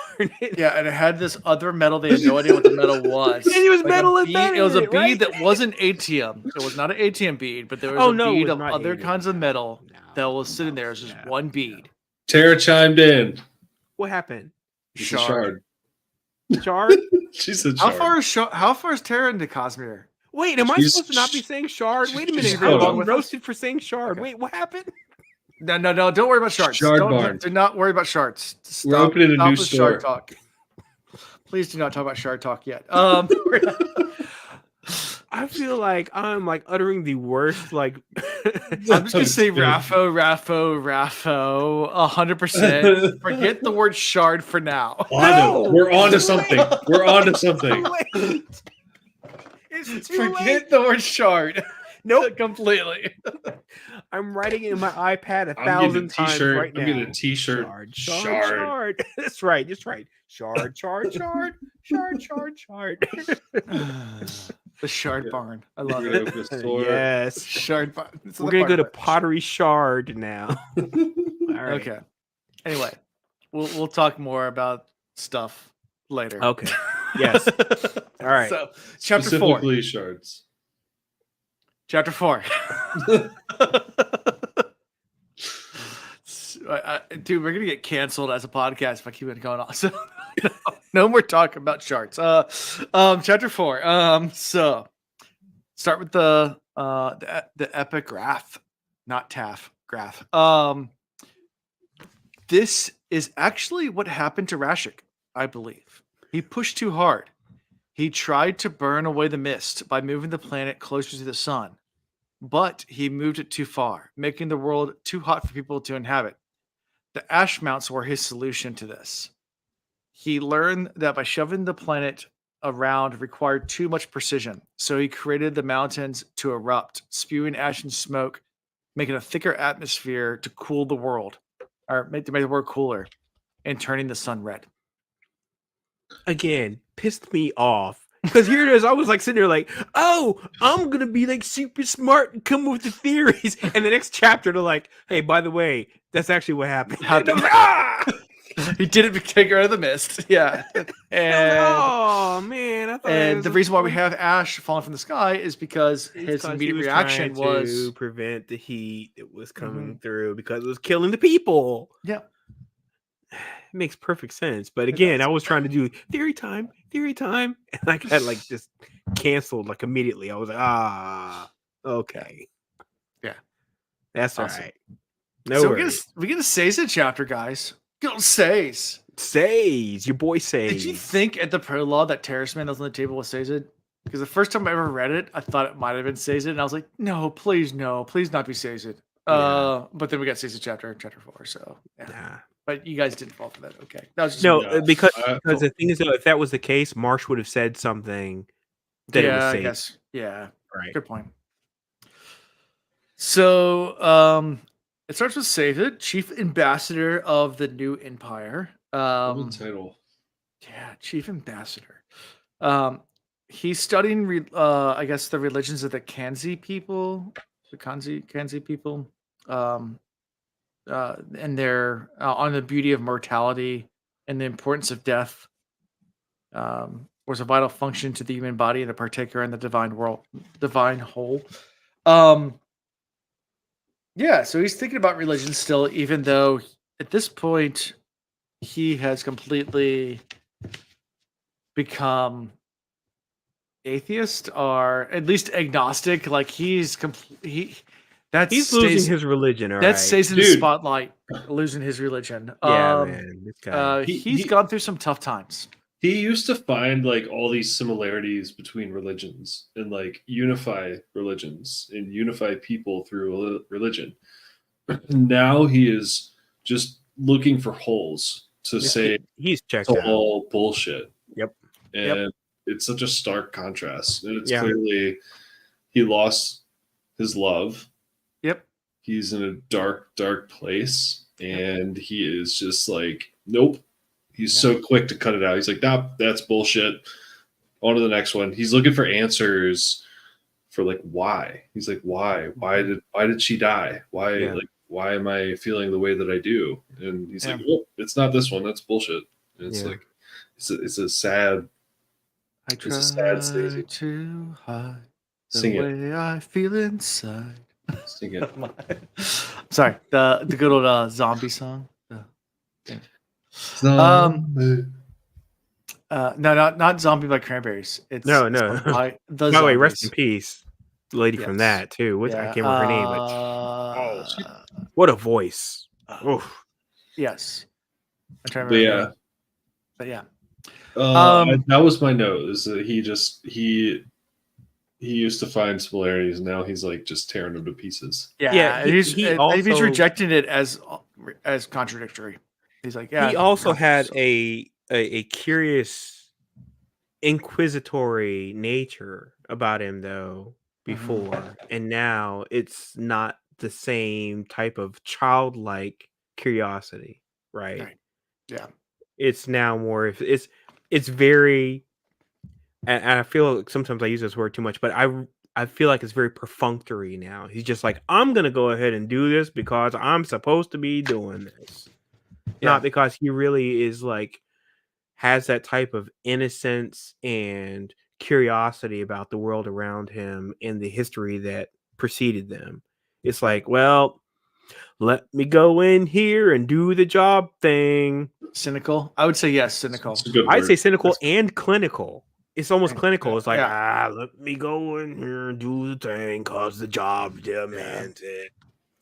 Yeah, and it had this other metal. They had no idea what the metal was. And it was Like a metal bead- embedded It was a in it, bead right? that wasn't ATM. It was not an ATM bead, but there was Oh, a no, it bead was of not other ATM. kinds of metal No, that was sitting there. It was no, just one bead. Tara chimed in. What happened? It's a shard. Shard? She said How shard. how far is Tara into Cosmere? Wait, am I She's- supposed to not be saying shard? Wait a she's minute. going I'm on being with roasted for saying shard. Okay. Wait, what happened? No, don't worry about shards. Shard Don't barn. do not worry about shards. Stop, We're opening a stop new with shard store. talk. Please do not talk about shard talk yet. I feel like I'm like uttering the worst like I'm just gonna say Raffo, 100%. Forget the word shard for now. No! We're on to something. We're on to something. Too late. It's too Forget late. the word shard. Nope. Completely. I'm writing it in my iPad I'm getting a 1,000 times t-shirt. right now. I'm getting a t-shirt. Shard. That's right. That's right. Shard. The shard Yeah. barn. I love We're gonna it. open a store. Yes. Shard barn. It's We're the gonna go to part. Pottery Shard now. All right. Okay. Anyway, we'll talk more about stuff later. Okay. Yes. All right. So, chapter 4. Specifically shards. Chapter 4. Dude, we're gonna get canceled as a podcast if I keep it going on. So no more talk about charts. Chapter 4. So start with the epigraph, not TAF graph. This is actually what happened to Rashik, I believe. He pushed too hard. He tried to burn away the mist by moving the planet closer to the sun, but he moved it too far, making the world too hot for people to inhabit. The ash mounts were his solution to this. He learned that by shoving the planet around required too much precision, so he created the mountains to erupt, spewing ash and smoke, making a thicker atmosphere to cool the world, or to make the world cooler, and turning the sun red. Again, pissed me off. Because here it is, I was like sitting there like, oh, I'm gonna be like super smart and come up with the theories. And the next chapter, they're like, hey, by the way, that's actually what happened. And I'm like, ah! He did it to take her out of the mist. Yeah. And, Oh man, I thought it and was the a reason why we fun- have ash falling from the sky is because It's his 'cause he immediate was reaction trying was to prevent the heat that was coming through because it was killing the people. yeah. It makes perfect sense. But again, does. I was trying to do theory time, and I got like just canceled like immediately. I was like, okay. Yeah. That's all Awesome. right. No So worries. we get a Seiza chapter, guys. Good old Seize. Says your boy says. Did you think at the prologue that Terrace Man that was on the table was Seiza? Because the first time I ever read it, I thought it might have been Seiza, and I was like, no, please not be Seiza. Yeah. But then we got Seiza chapter 4. So yeah. Nah. But you guys didn't fall for that. Okay. That was just No, Yeah. because Cool. the thing is, though, if that was the case, Marsh would have said something that it was I safe. guess. Yeah. Right. Good point. So it starts with Seiza, chief ambassador of the new empire. Good title. Yeah, chief ambassador. He's studying, I guess, the religions of the Kanzi people, the Kanzi people, and their on the beauty of mortality and the importance of death. Was a vital function to the human body and a partaker in the divine whole. Yeah, so he's thinking about religion still, even though at this point he has completely become atheist or at least agnostic. Like he's he's losing his religion. All that right. stays in the Dude. spotlight, losing his religion. Yeah, man. This guy. He's gone through some tough times. He used to find like all these similarities between religions and like unify religions and unify people through religion. Now he is just looking for holes to say He's checked it's out. all bullshit. Yep. And it's such a stark contrast. And it's Yeah. clearly he lost his love. Yep. He's in a dark, dark place. And he is just like, nope. He's so quick to cut it out. He's like, nah, that's bullshit. On to the next one. He's looking for answers for like why. He's like, why? Why did she die? Why? Yeah. Like, why am I feeling the way that I do? And he's Yeah. like, well, it's not this one. That's bullshit. And it's Yeah. like, it's a sad, I it's a sad try state. to hide the Sing it, way I feel inside. sing it. Sorry, the good old zombie song. Yeah. Zombie. No, not "Zombie" by Cranberries. It's No, the no. song by By the the way, rest in Zombies. peace, the lady from Yes. that too. What I Yeah. can't remember her name, but oh, what a voice! Oof. Yes. I'm trying to But remember. yeah, But yeah. that was my note. Is that he used to find similarities, and now he's like just tearing them to pieces. Yeah. he He's also rejecting it as contradictory. He's like, yeah. he also no, had so- a curious, inquisitory nature about him though before, and now it's not the same type of childlike curiosity, right? Right. Yeah. It's now more if it's very, and I feel like sometimes I use this word too much, but I feel like it's very perfunctory now. He's just like, I'm gonna go ahead and do this because I'm supposed to be doing this, Yeah. not because he really is like has that type of innocence and curiosity about the world around him and the history that preceded them. It's like, well, let me go in here and do the job thing. Cynical. I would say yes. Cynical. It's a good I'd word. say cynical That's- and clinical. It's almost clinical. It's like, Yeah. let me go in here and do the thing because the job demands it.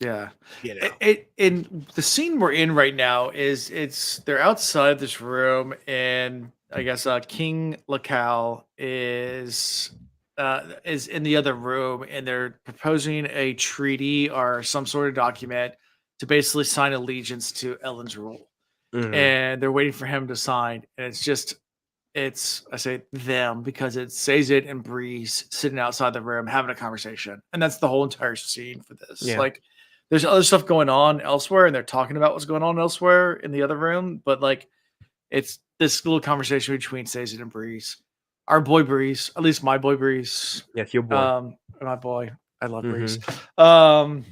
Yeah. You know. In the scene we're in right now they're outside this room, and I guess King Lacal is in the other room, and they're proposing a treaty or some sort of document to basically sign allegiance to Ellen's rule. Mhm. And they're waiting for him to sign, and I say them because it's Sazed and Breeze sitting outside the room having a conversation, and that's the whole entire scene for this. Yeah. Like, there's other stuff going on elsewhere, and they're talking about what's going on elsewhere in the other room, but like, it's this little conversation between Sazed and Breeze, our boy Breeze, at least my boy Breeze, Yes, your boy. my boy, I love Breeze. Mm-hmm.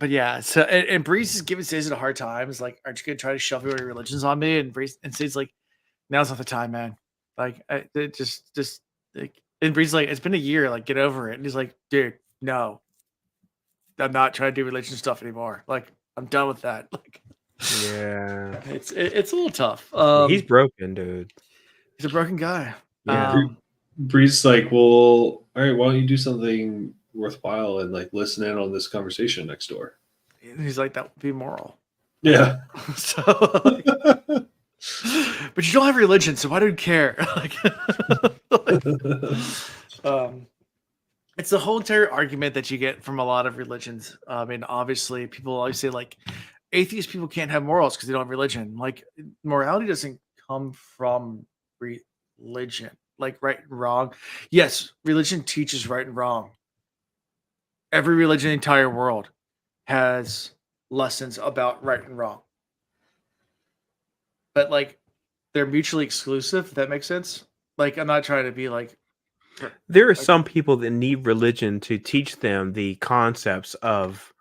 But yeah, so and Breeze is giving Sazed a hard time. It's like, aren't you gonna try to shove your religions on me? And Breeze and Saze's like, now's not the time, man. Like, it just like, and Bree's like, it's been a year, like, get over it. And he's like, dude, no, I'm not trying to do religion stuff anymore. Like, I'm done with that. Like, Yeah. it's a little tough. He's broken, dude. He's a broken guy. Yeah. Bree's like, well, all right, why don't you do something worthwhile and like listen in on this conversation next door? And he's like, that would be moral. Yeah. So, like, but you don't have religion, so why do you care? Like, it's the whole entire argument that you get from a lot of religions. I mean, obviously, people always say like atheist people can't have morals because they don't have religion. Like, morality doesn't come from religion. Like, right and wrong. Yes, religion teaches right and wrong. Every religion in the entire world has lessons about right and wrong. But like, they're mutually exclusive, if that makes sense. Like, I'm not trying to be like, There are some people that need religion to teach them the concepts of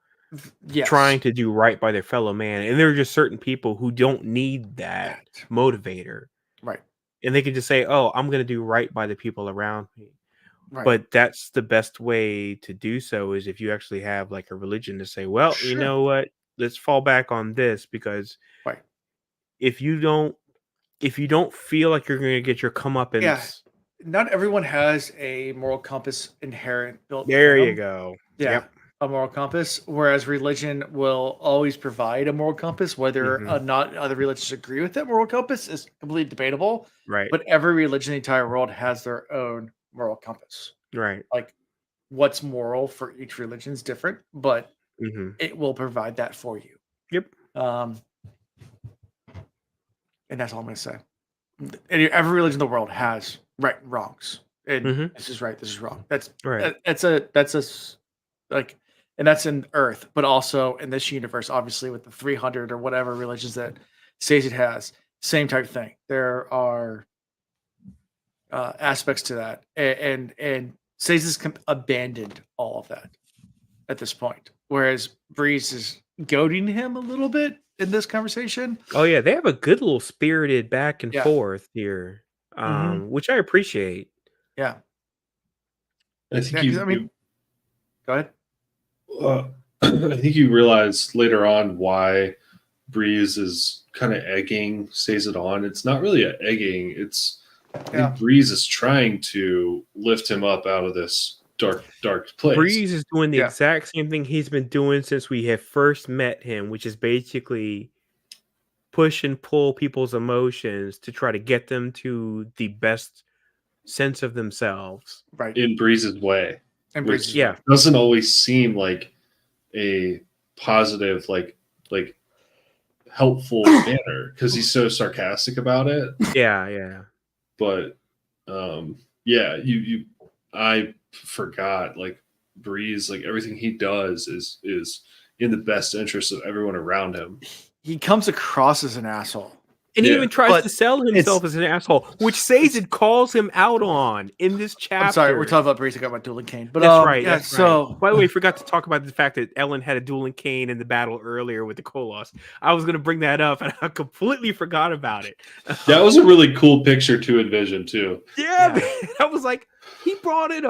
yes, trying to do right by their fellow man. And there are just certain people who don't need that motivator. right, And they can just say, oh, I'm going to do right by the people around me. right. But that's the best way to do so is if you actually have like a religion to say, well, you Sure. know what? Let's fall back on this because Right. if you don't feel like you're going to get your comeuppance, Yeah. Not everyone has a moral compass inherent built. there in you them. go. Yeah, Yep. a moral compass. Whereas religion will always provide a moral compass, whether Mhm. or not other religions agree with that moral compass is completely debatable. Right. But every religion in the entire world has their own moral compass. Right. Like, what's moral for each religion is different, but Mhm. it will provide that for you. Yep. And that's all I'm going to say. Every religion in the world has right and wrongs, and Mhm. this is right, this is wrong. That's Right. like, and that's in Earth, but also in this universe, obviously with the 300 or whatever religions that Sazed has, same type of thing. There are aspects to that, and Sazed has abandoned all of that at this point, whereas Breeze is goading him a little bit in this conversation. Oh yeah, they have a good little spirited back and Yeah. forth here, Mhm. which I appreciate. Yeah. I think Yeah, 'cause, I mean, go ahead. I think you realize later on why Breeze is kind of egging stays it on. It's not really a egging. It's I Yeah. think Breeze is trying to lift him up out of this dark place. Breeze is doing the Yeah. exact same thing he's been doing since we have first met him, which is basically push and pull people's emotions to try to get them to the best sense of themselves. Right. in Breeze's way, And which Breeze's Yeah. way. doesn't always seem like a positive, like helpful manner because he's so sarcastic about it. Yeah. But yeah, I forgot, like Breeze, like everything he does is in the best interest of everyone around him. He comes across as an asshole. And he Yeah. even tries But to sell himself as an asshole, which Sazed calls him out on in this chapter. I'm sorry, we're talking about Breeze. I got about Dueling Cane, but That's right. Yeah. That's So, right. By the way, forgot to talk about the fact that Ellen had a dueling cane in the battle earlier with the Koloss. I was going to bring that up, and I completely forgot about it. That was a really cool picture to envision too. Yeah, Yeah. man. I was like, he brought in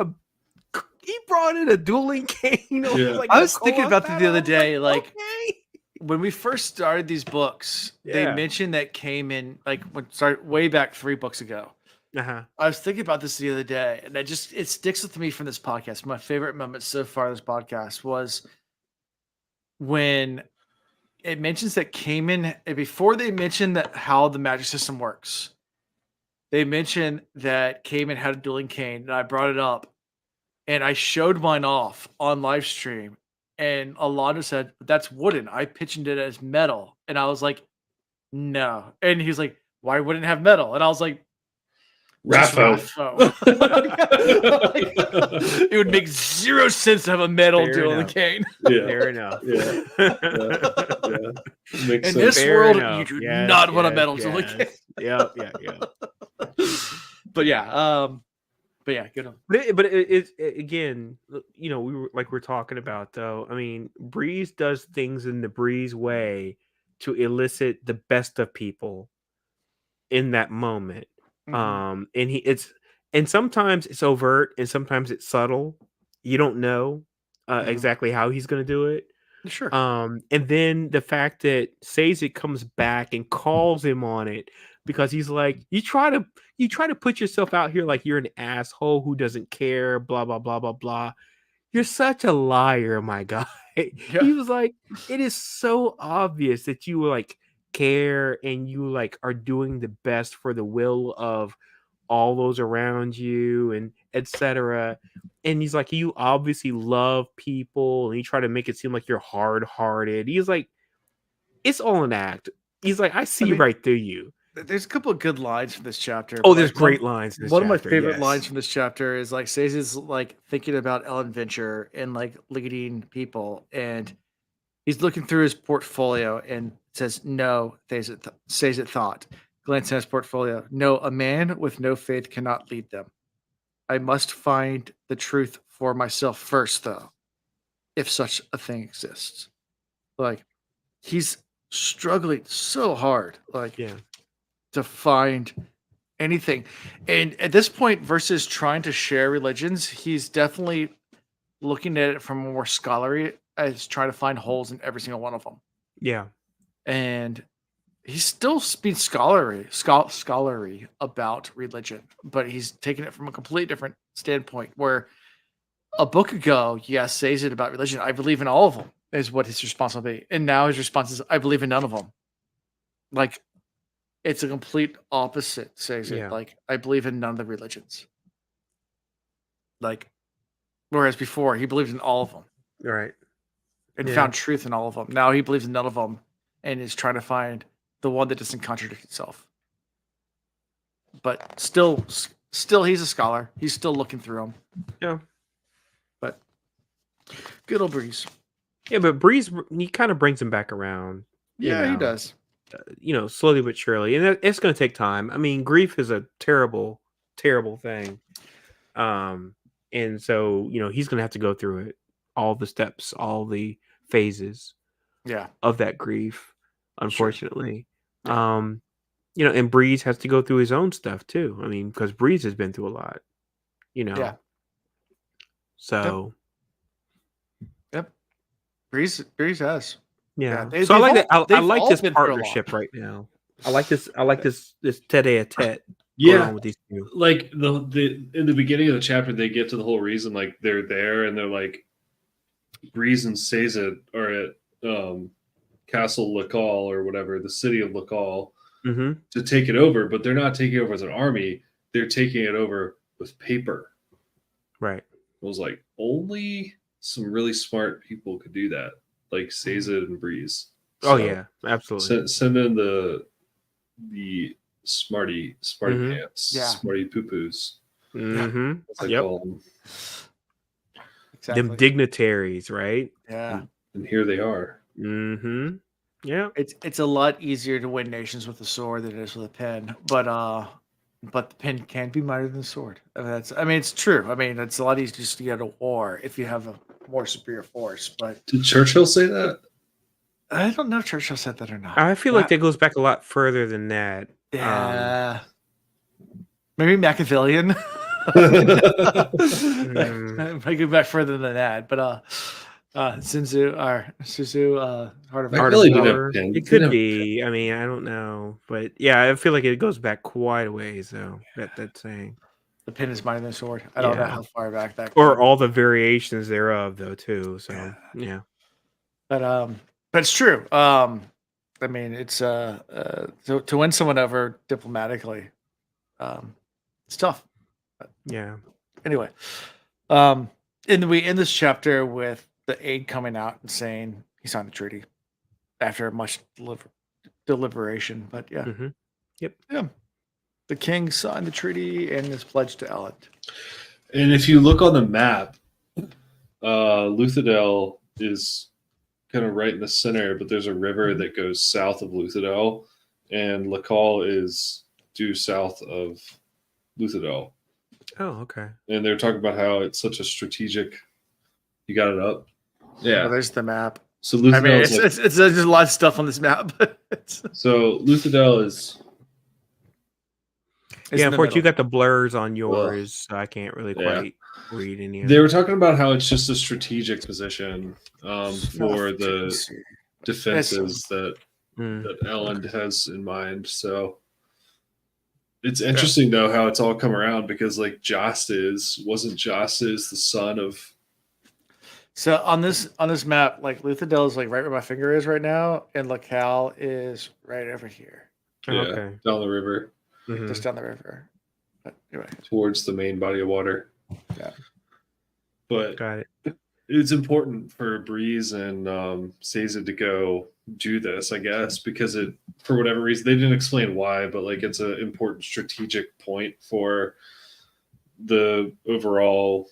a dueling cane. Yeah. I was thinking about that the other day, like, okay. when we first started these books, they Yeah. mentioned that came in like start way back 3 books ago. Uh-huh. I was thinking about this the other day, and it sticks with me from this podcast. My favorite moment so far in this podcast was when it mentions that Cayman, before they mentioned that how the magic system works, they mentioned that Cayman had a dueling cane, and I brought it up, and I showed mine off on live stream, and Alonso said, "That's wooden. I pitched it as metal," and I was like, "No," and he's like, "Why wouldn't it have metal?" And I was like, "Just Rapho. Like, it would make 0 sense to have a metal Fair dueling enough. cane. Yeah. Fair enough. Yeah. Yeah. Makes In sense. this Fair world, enough. you do Yes, not want a yes, metal dueling cane. yes. Yeah. But yeah, good one. But it's again, we're talking about though. I mean, Breeze does things in the Breeze way to elicit the best of people in that moment. Mhm. And sometimes it's overt and sometimes it's subtle. You don't know Mhm. exactly how he's going to do it. Sure. And then the fact that Sazed comes back and calls him on it because he's like, you try to put yourself out here like you're an asshole who doesn't care, blah blah blah blah blah. You're such a liar, my guy. Yeah. He was like, it is so obvious that you like care and you like are doing the best for the will of all those around you and etc. And he's like, you obviously love people, and he tried to make it seem like you're hard-hearted. He's like, it's all an act. He's like, I see mean, right through you. There's a couple of good lines from this chapter. Oh, but, there's like, great lines in this One of my chapter, favorite yes. lines from this chapter is like Sazed's like thinking about Ellen Venture and like leading people, and he's looking through his portfolio and says, "No," Sazed thought. Glance at his portfolio. No, a man with no faith cannot lead them. I must find the truth for myself first, though, if such a thing exists. Like, he's struggling so hard, like, Yeah. to find anything. And at this point, versus trying to share religions, he's definitely looking at it from more scholarly as trying to find holes in every single one of them. Yeah. And he's still being scholarly about religion, but he's taking it from a completely different standpoint. Where a book ago, yes, says it about religion. I believe in all of them is what his response will be, and now his response is, I believe in none of them. Like, it's a complete opposite. Says Yeah. it like, I believe in none of the religions. Like, whereas before he believed in all of them Right. and Yeah. found truth in all of them. Now he believes in none of them and is trying to find the one that doesn't contradict itself. But still, he's a scholar. He's still looking through them. Yeah. But good old Breeze. Yeah, but Breeze, he kind of brings him back around. Yeah, he know. does. Slowly but surely, and it's going to take time. I mean, grief is a terrible, terrible thing. And so he's going to have to go through it, all the steps, all the phases. Yeah. of that grief, unfortunately. Yeah. And Breeze has to go through his own stuff too. I mean, because Breeze has been through a lot, Yeah. So Yep. Breeze has. yeah. They, So I they've like all, that. I they've like all this been through a lot. partnership right now. I like this. I like this tete-a-tete going Yeah, on with these two. like the in the beginning of the chapter, they get to the whole reason, like they're there and they're like, Breeze and Sazed are at Castle Lacal or whatever, the city of Lacal, Mm-hmm. to take it over, but they're not taking it over as an army. They're taking it over with paper. Right. I was like, only some really smart people could do that, like Sazed and Breeze. Oh yeah, absolutely. Send in the smarty Mhm. pants, Yeah. smarty poo poos. Mm-hmm. As I Yep. call them. Exactly. Them dignitaries, right? Yeah. And here they are. Mm-hmm. Yeah. It's a lot easier to win nations with a sword than it is with a pen, but the pen can be mightier than the sword. I mean, it's true. I mean, it's a lot easier just to get a war if you have a more superior force. But Did Churchill say that? I don't know if Churchill said that or not. I feel like that goes back a lot further than that. Yeah. Maybe Machiavellian. Might go back further than that, but Sun Tzu, Heart of Machiavelli didn't have Power. pen. It could be. I mean, I don't know, but yeah, I feel like it goes back quite a ways, though. That's saying, the pen is mightier than the sword. I don't know Yeah. how far back that or goes. all the variations thereof, though, too. So yeah. But it's true. I mean, it's to win someone over diplomatically, it's tough. Yeah. Anyway, and we end this chapter with the aide coming out and saying he signed the treaty after much deliberation. But yeah, Mm-hmm. Yep. yeah, the king signed the treaty and is pledged to Elend. And if you look on the map, Luthadel is kind of right in the center, but there's a river that goes south of Luthadel, and Lacal is due south of Luthadel. Oh, okay. And they're talking about how it's such a strategic. You got it up? Yeah. Well, there's the map. So I mean, Luthadel it's, is like, it's there's a lot of stuff on this map. so Luthadel is Yeah, in the unfortunately, you middle. got the blurs on yours, so I can't really quite read any of They it. were talking about how it's just a strategic position for the defenses that Elend has in mind. So it's interesting though how it's all come around, because like wasn't Jost the son of. So on this map, like Luthadel is like right where my finger is right now, and Lacal is right over here, Okay. Down the river. Mhm. just down the river. But anyway, Towards the main body of water. Yeah. But Got it. it's important for Breeze and Sazed to go do this, I guess, because it, for whatever reason, they didn't explain why, but like it's an important strategic point for the overall.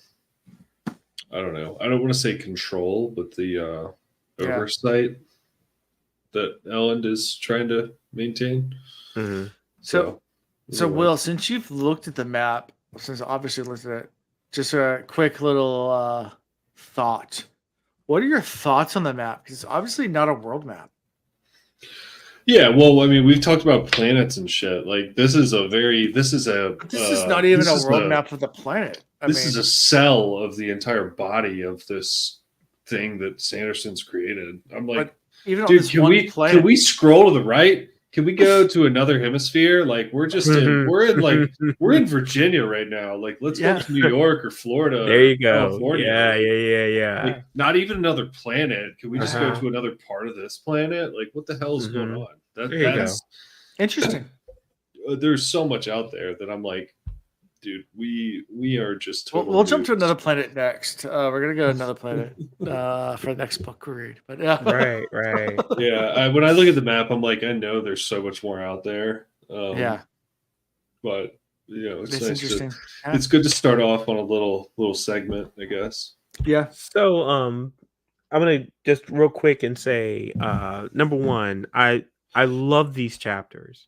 I don't know. I don't want to say control, but the oversight that Elend is trying to maintain. Mm-hmm. So Will, since you've looked at the map, since obviously looked at it, just a quick little thought. What are your thoughts on the map? Because it's obviously not a world map. Yeah, well, I mean, we've talked about planets and shit. Like, this is not even a world map of the planet. This is a cell of the entire body of this thing that Sanderson's created. I'm like, even dude, on this one planet, can we scroll to the right? Can we go to another hemisphere? Like, we're in Virginia right now. Like, let's go to New York or Florida. There you go. California. Yeah. Like, not even another planet. Can we just go to another part of this planet? Like, what the hell is going on? That's interesting. There's so much out there that I'm like, dude, we are just total. We'll jump to another planet next. We're gonna go to another planet for the next book we read. But yeah, right. Yeah, when I look at the map, I'm like, I know there's so much more out there. Yeah, but it's nice interesting. It's good to start off on a little segment, I guess. Yeah. So I'm gonna just real quick and say, number one, I love these chapters.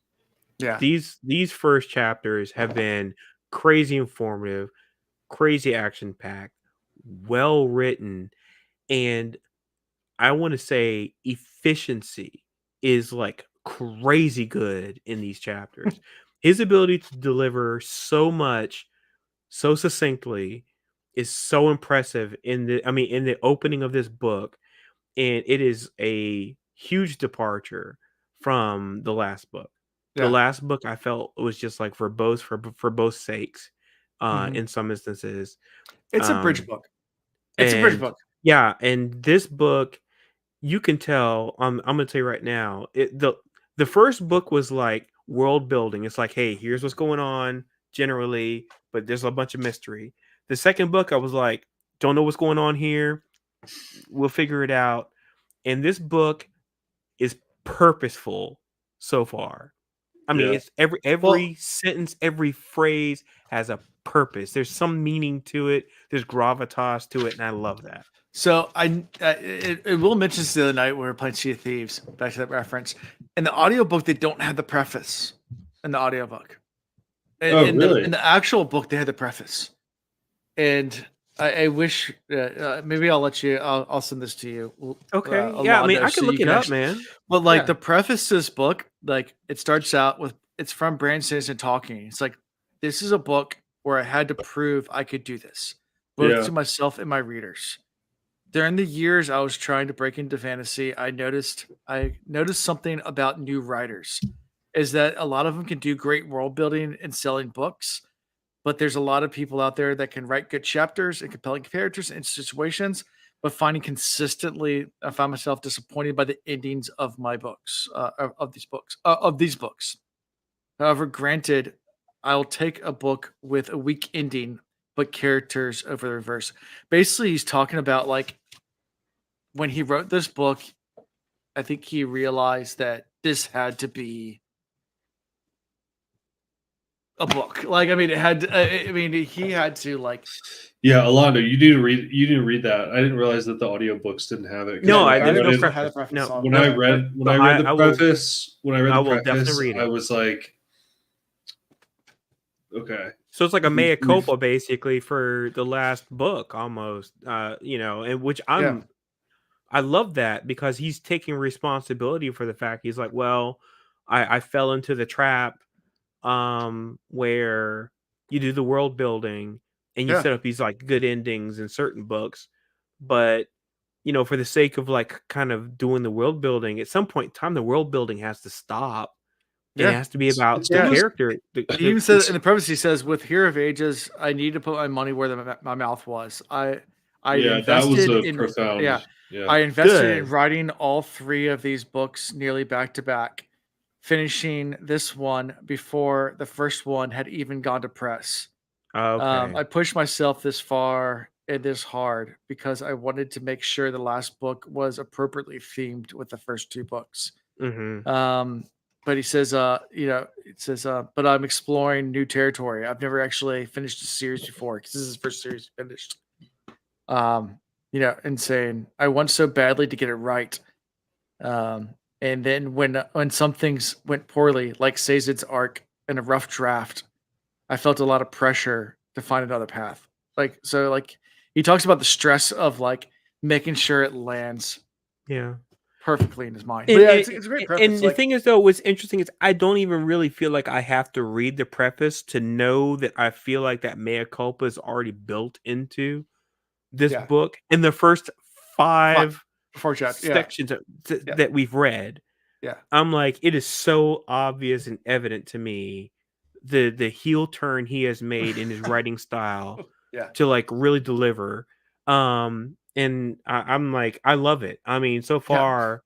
Yeah. These first chapters have been crazy informative, crazy action packed, well written, and I want to say efficiency is like crazy good in these chapters. His ability to deliver so much so succinctly is so impressive in the opening of this book, and it is a huge departure from the last book. The Yeah. last book I felt was just like for both sakes, Mhm. in some instances. It's a bridge Um, book. It's a bridge and book. yeah, and this book, you can tell. I'm gonna tell you right now. The first book was like world building. It's like, hey, here's what's going on generally, but there's a bunch of mystery. The second book, I was like, don't know what's going on here. We'll figure it out. And this book is purposeful so far. I mean, Yeah. it's every Well, sentence, every phrase has a purpose. There's some meaning to it. There's gravitas to it, and I love that. so Will mentioned this the other night when we were playing Sea of Thieves. Back to that reference. In the audiobook, they don't have the preface in the audiobook. Oh, In really? the actual book, they had the preface. And I wish maybe I'll let you. I'll send this to you. Okay, yeah. I mean, Alonzo, I so can you look it can up, actually. man. But like Yeah. the preface to this book, like it starts out with it's from Brandon Sanderson talking. It's like this is a book where I had to prove I could do this, both Yeah. to myself and my readers. During the years I was trying to break into fantasy, I noticed something about new writers is that a lot of them can do great world building and selling books, but there's a lot of people out there that can write good chapters and compelling characters and situations, but finding consistently, I found myself disappointed by the endings of my books, of these books, of these books. However, granted, I'll take a book with a weak ending, but characters over the reverse. Basically, he's talking about like when he wrote this book, I think he realized that this had to be a book. Like, I mean, it had. I mean, he had to like. Yeah, Alonso, you need to read. You need to read that. I didn't realize that the audiobooks didn't have it. 'Cause No, when I there's read no it, preface. No, when no, I read no. the preface, I will definitely read it. I was like, okay. So it's like a mea We've- culpa, basically, for the last book, almost. And which Yeah. I love that because he's taking responsibility for the fact he's like, well, I fell into the trap where you do the world building and you Yeah. set up these like good endings in certain books, but for the sake of like kind of doing the world building, at some point in time, the world building has to stop. And it Yeah. has to be about It's the almost character. He even says in the preface, he says, "With Hero of Ages, I need to put my money where my mouth was. I yeah, that was invested a in profound. Yeah, I invested in Good. writing all three of these books nearly back to back, finishing this one before the first one had even gone to press. Okay. I pushed myself this far and this hard because I wanted to make sure the last book was appropriately themed with the first two books." Mm-hmm. But he says, it says, but I'm exploring new territory. I've never actually finished a series before because this is his first series he finished. And saying, I want so badly to get it right. And then when some things went poorly, like Sazed's arc in a rough draft, I felt a lot of pressure to find another path. Like he talks about the stress of like making sure it lands Yeah. perfectly in his mind. And, But yeah, and, it's a great and preface. the Like, thing is, though, what's interesting is I don't even really feel like I have to read the preface to know that I feel like that mea culpa is already built into this yeah, book in the first five before chat. Yeah, sections yeah, that we've read. yeah, I'm like, it is so obvious and evident to me the heel turn he has made in his writing style yeah. to like really deliver. And I'm like, I love it. I mean, so Yeah. far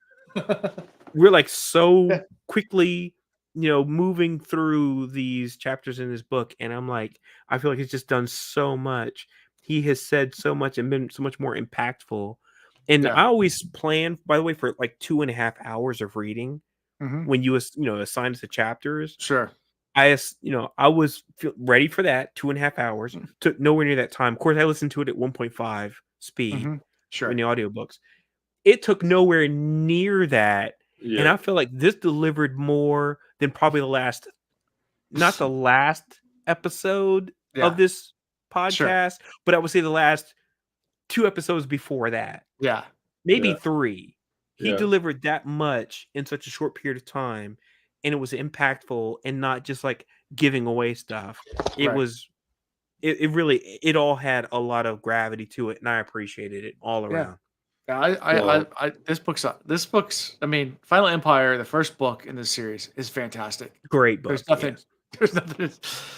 we're like so quickly, moving through these chapters in this book, and I'm like, I feel like he's just done so much. He has said so much and been so much more impactful. And Yeah. I always plan, by the way, for like 2.5 hours of reading Mhm. when you assign us the chapters. Sure. I was ready for that 2.5 hours. Mm. Took nowhere near that time. Of course, I listened to it at 1.5 speed Mhm. Sure. in the audiobooks. It took nowhere near that. And yeah. I feel like this delivered more than probably not the last episode Yeah. of this Sure. podcast, but I would say the last 2 episodes before that. Yeah. maybe Yeah. 3. He Yeah. delivered that much in such a short period of time, and it was impactful and not just like giving away stuff. It Right. was it really it all had a lot of gravity to it, and I appreciated it all Yeah. around. Well, This book's. I mean, Final Empire, the first book in this series, is fantastic. Great book. There's nothing. Yes. There's nothing.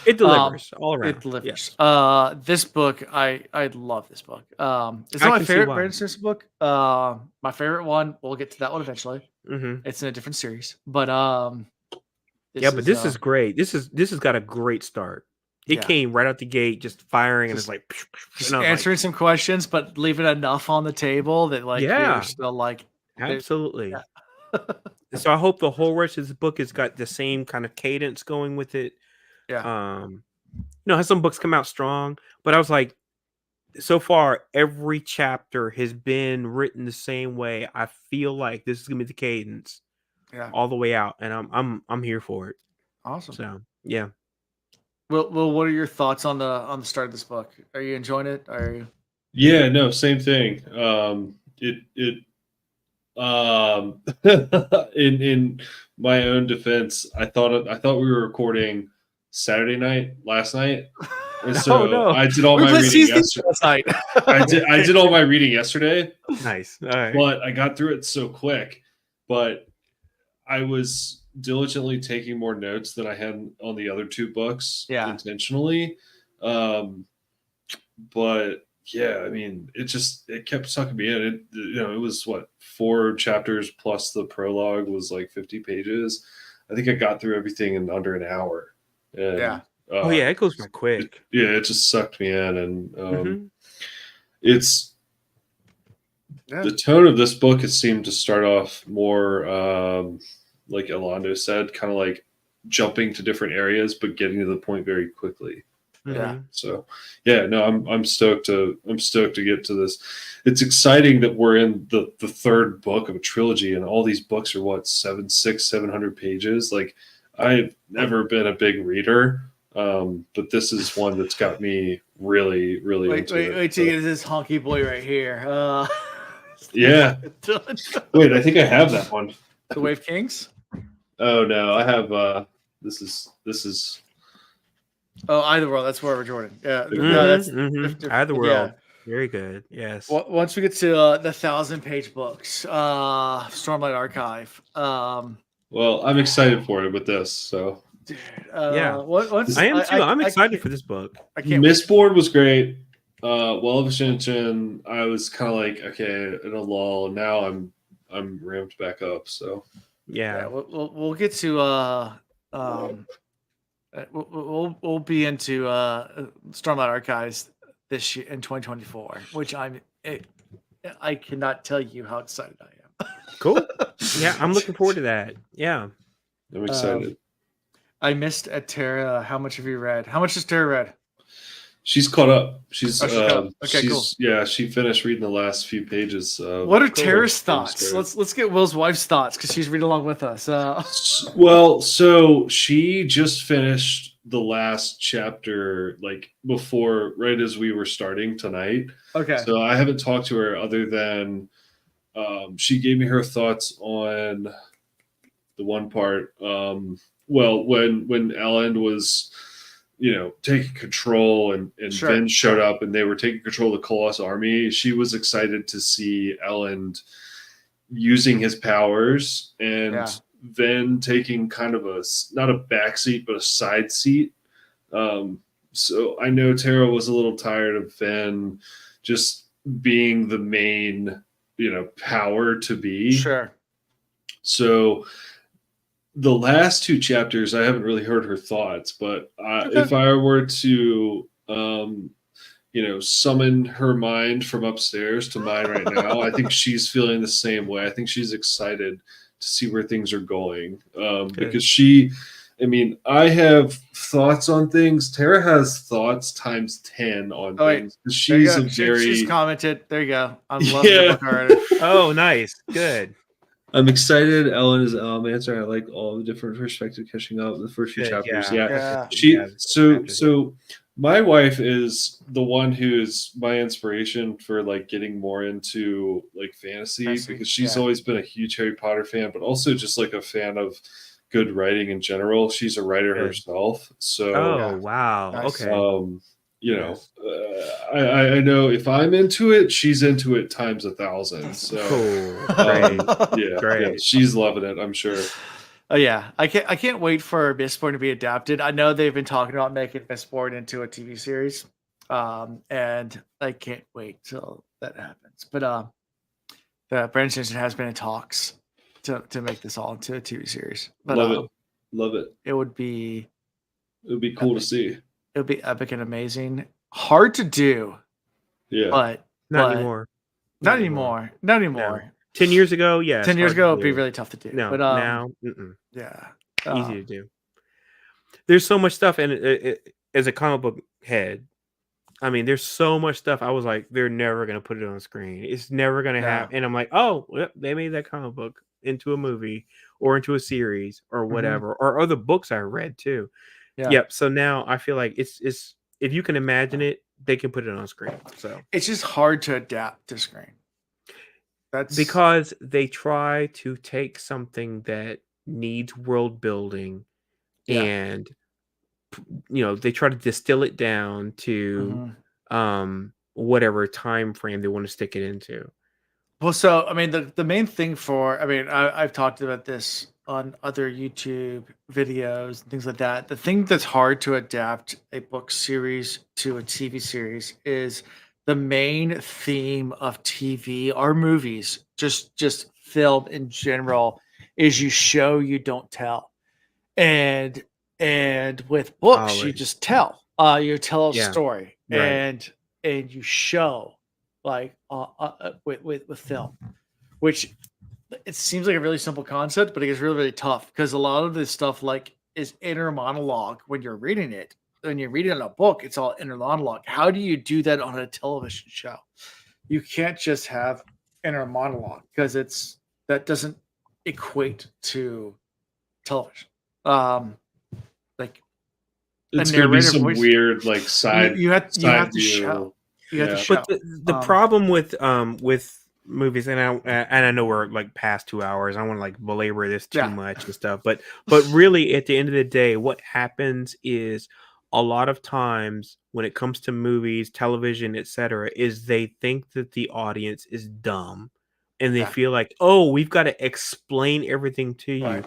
It Um, delivers all it around. delivers. Yes. This book, I love this book. It's I not my can see favorite why. Brandon Sanderson book. My favorite one. We'll get to that one eventually. Mhm. It's in a different series, but Yeah, but this is great. This has got a great start. It yeah, came right out the gate, just firing, and it's just like, just and I was like, answering some questions, but leaving enough on the table that like you're yeah, still like, absolutely. yeah, So I hope the whole rest of this book has got the same kind of cadence going with it. yeah, Has some books come out strong, but I was like, so far every chapter has been written the same way. I feel like this is gonna be the cadence yeah. all the way out, and I'm here for it. Awesome. So yeah. Well, what are your thoughts on the start of this book? Are you enjoying it? Are you? yeah, no, same thing. In my own defense, I thought we were recording Saturday night last night, and so Oh no, I did all We my played reading CC yesterday. last night. I did all my reading yesterday, nice. All right. but I got through it so quick. But I was diligently taking more notes than I had on the other 2 books intentionally. But yeah, I mean, it kept sucking me in. It was what, 4 chapters plus the prologue was like 50 pages. I think I got through everything in under an hour. And, Yeah. Oh yeah, it goes by quick. it just sucked me in, and Mhm. it's the tone of this book has seemed to start off more like Alondo said, kind of like jumping to different areas but getting to the point very quickly. Mhm. So yeah, no, I'm stoked to get to this. It's exciting that we're in the 3rd book of a trilogy, and all these books are what, 700 pages. Like, I've never been a big reader, but this is one that's got me really, really Wait into it. till you get this honky boy right here. Yeah. Wait, I think I have that one. The Wave Kings. Oh no, I have. This is. Oh, Either World. That's Forever Jordan. Yeah, Mhm, no, that's Mhm. Either World. Very good. Yes. Once we get to the 1,000-page books, Stormlight Archive. Well, I'm excited for it with this. So Dude, Yeah. once, I am too. I'm excited can't- for this book. I can't. Mistborn was great. Well of Ascension, I was kind of like, okay, in a lull. Now I'm ramped back up. So Yeah. Yeah, we'll get to we'll be into Stormlight Archives this year in 2024, which I cannot tell you how excited I am. Cool. Yeah, I'm looking forward to that. Yeah. I'm excited. I missed at Tara. How much have you read? How much has Tara read? She's caught up. She's caught up. Okay, cool. Yeah, she finished reading the last few pages. What are Tara's Cool. thoughts? Let's get Will's wife's thoughts because she's reading along with us. Well, so she just finished the last chapter, like before, right as we were starting tonight. Okay. So I haven't talked to her other than she gave me her thoughts on the one part. Well, when Ellen was, taking control and Sure. Vin showed up and they were taking control of the Colossus army, she was excited to see Ellen using his powers and Yeah. Vin taking kind of not a backseat, but a side seat. So I know Tara was a little tired of Vin just being the main, power to be. Sure. So the last 2 chapters, I haven't really heard her thoughts, but Okay. if I were to, summon her mind from upstairs to mine right now, I think she's feeling the same way. I think she's excited to see where things are going because I have thoughts on things. Tara has thoughts times 10 on things. She's commented. There you go. I'm loving the Yeah. book already. Oh, nice. Good. I'm excited. Ellen is Elmancer. I like all the different perspectives catching up. The first few chapters, yeah. Yeah. So my wife is the one who is my inspiration for like getting more into like fantasy because she's yeah. always been a huge Harry Potter fan, but also just like a fan of good writing in general. She's a writer Good. herself, so Oh wow. Nice. Okay. you know, Yes. I know if I'm into it, she's into it times 1,000. So Cool. Great. yeah, Great. she's loving it, I'm sure. Oh yeah, I can't wait for Mistborn to be adapted. I know they've been talking about making Mistborn into a TV series, and I can't wait till that happens. But the Brandon Sanderson has been in talks to make this all into a TV series. But Love it. it would be Cool to see. it would be epic and amazing. Hard to do, Yeah, but Not anymore. Not anymore. Not anymore. No. 10 years ago, yeah. 10 years ago, it'd be really tough to do. No, but now, yeah, easy to do. There's so much stuff, and as a comic book head, I mean, there's so much stuff. I was like, they're never gonna put it on screen. It's never gonna happen. And I'm like, oh, well, they made that comic book into a movie or into a series or whatever, or other books I read too. Yeah. Yep. So now I feel like it's if you can imagine it, they can put it on screen. So it's just hard to adapt to screen. That's because they try to take something that needs world building and they try to distill it down to whatever time frame they want to stick it into. Well, so I mean, the main thing I've talked about this on other YouTube videos and things like that. The thing that's hard to adapt a book series to a TV series is the main theme of TV or movies, just film in general, is you show, you don't tell. And with books, you just tell. You tell a story, and you show, like with film, which it seems like a really simple concept, but it gets really, really tough because a lot of this stuff like is inner monologue when you're reading it. When you're reading a book, it's all inner monologue. How do you do that on a television show? You can't just have inner monologue because that doesn't equate to television. Like it's gonna be some weird like side. You have to show. You have to show. But the problem with movies, and I know we're like past 2 hours. I don't want to like belabor this too much and stuff, but really at the end of the day, what happens is a lot of times when it comes to movies, television, etc., is they think that the audience is dumb, and they feel like, oh, we've got to explain everything to you. Right.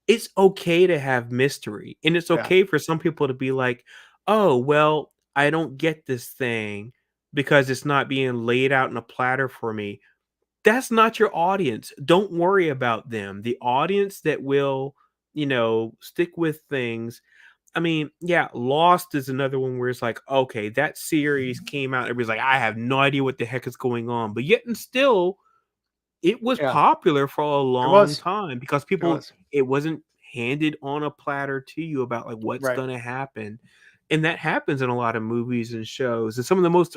It's okay to have mystery, and it's okay for some people to be like, oh, well, I don't get this thing because it's not being laid out in a platter for me. That's not your audience. Don't worry about them. The audience that will, stick with things. I mean, yeah, Lost is another one where it's like, okay, that series came out. Everybody's like, I have no idea what the heck is going on. But yet and still, it was popular for a long time because people, it wasn't handed on a platter to you about like what's going to happen. And that happens in a lot of movies and shows. And some of the most,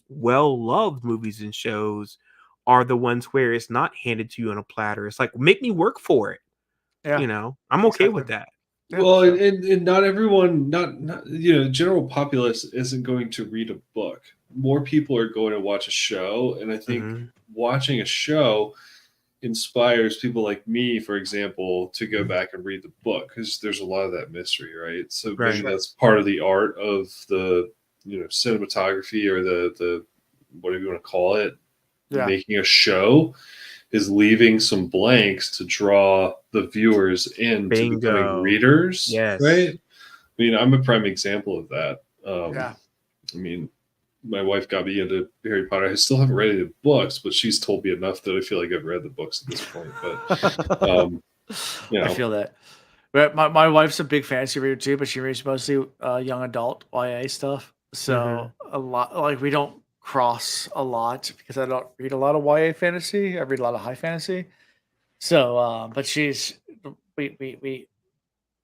well-loved movies and shows are the ones where it's not handed to you on a platter. It's like, make me work for it. Yeah. I'm okay with that. Well, and not everyone, not general populace isn't going to read a book. More people are going to watch a show, and I think watching a show inspires people like me, for example, to go back and read the book because there's a lot of that mystery, right? So maybe that's part of the art of the cinematography or the whatever you want to call it, making a show. Is leaving some blanks to draw the viewers into becoming readers. Yes. Right? I mean, I'm a prime example of that. I mean, my wife got me into Harry Potter. I still haven't read any of the books, but she's told me enough that I feel like I've read the books at this point. But, I feel that. But my wife's a big fantasy reader too, but she reads mostly young adult YA stuff. So a lot, like we don't cross a lot because I don't read a lot of YA fantasy. I read a lot of high fantasy. So, but we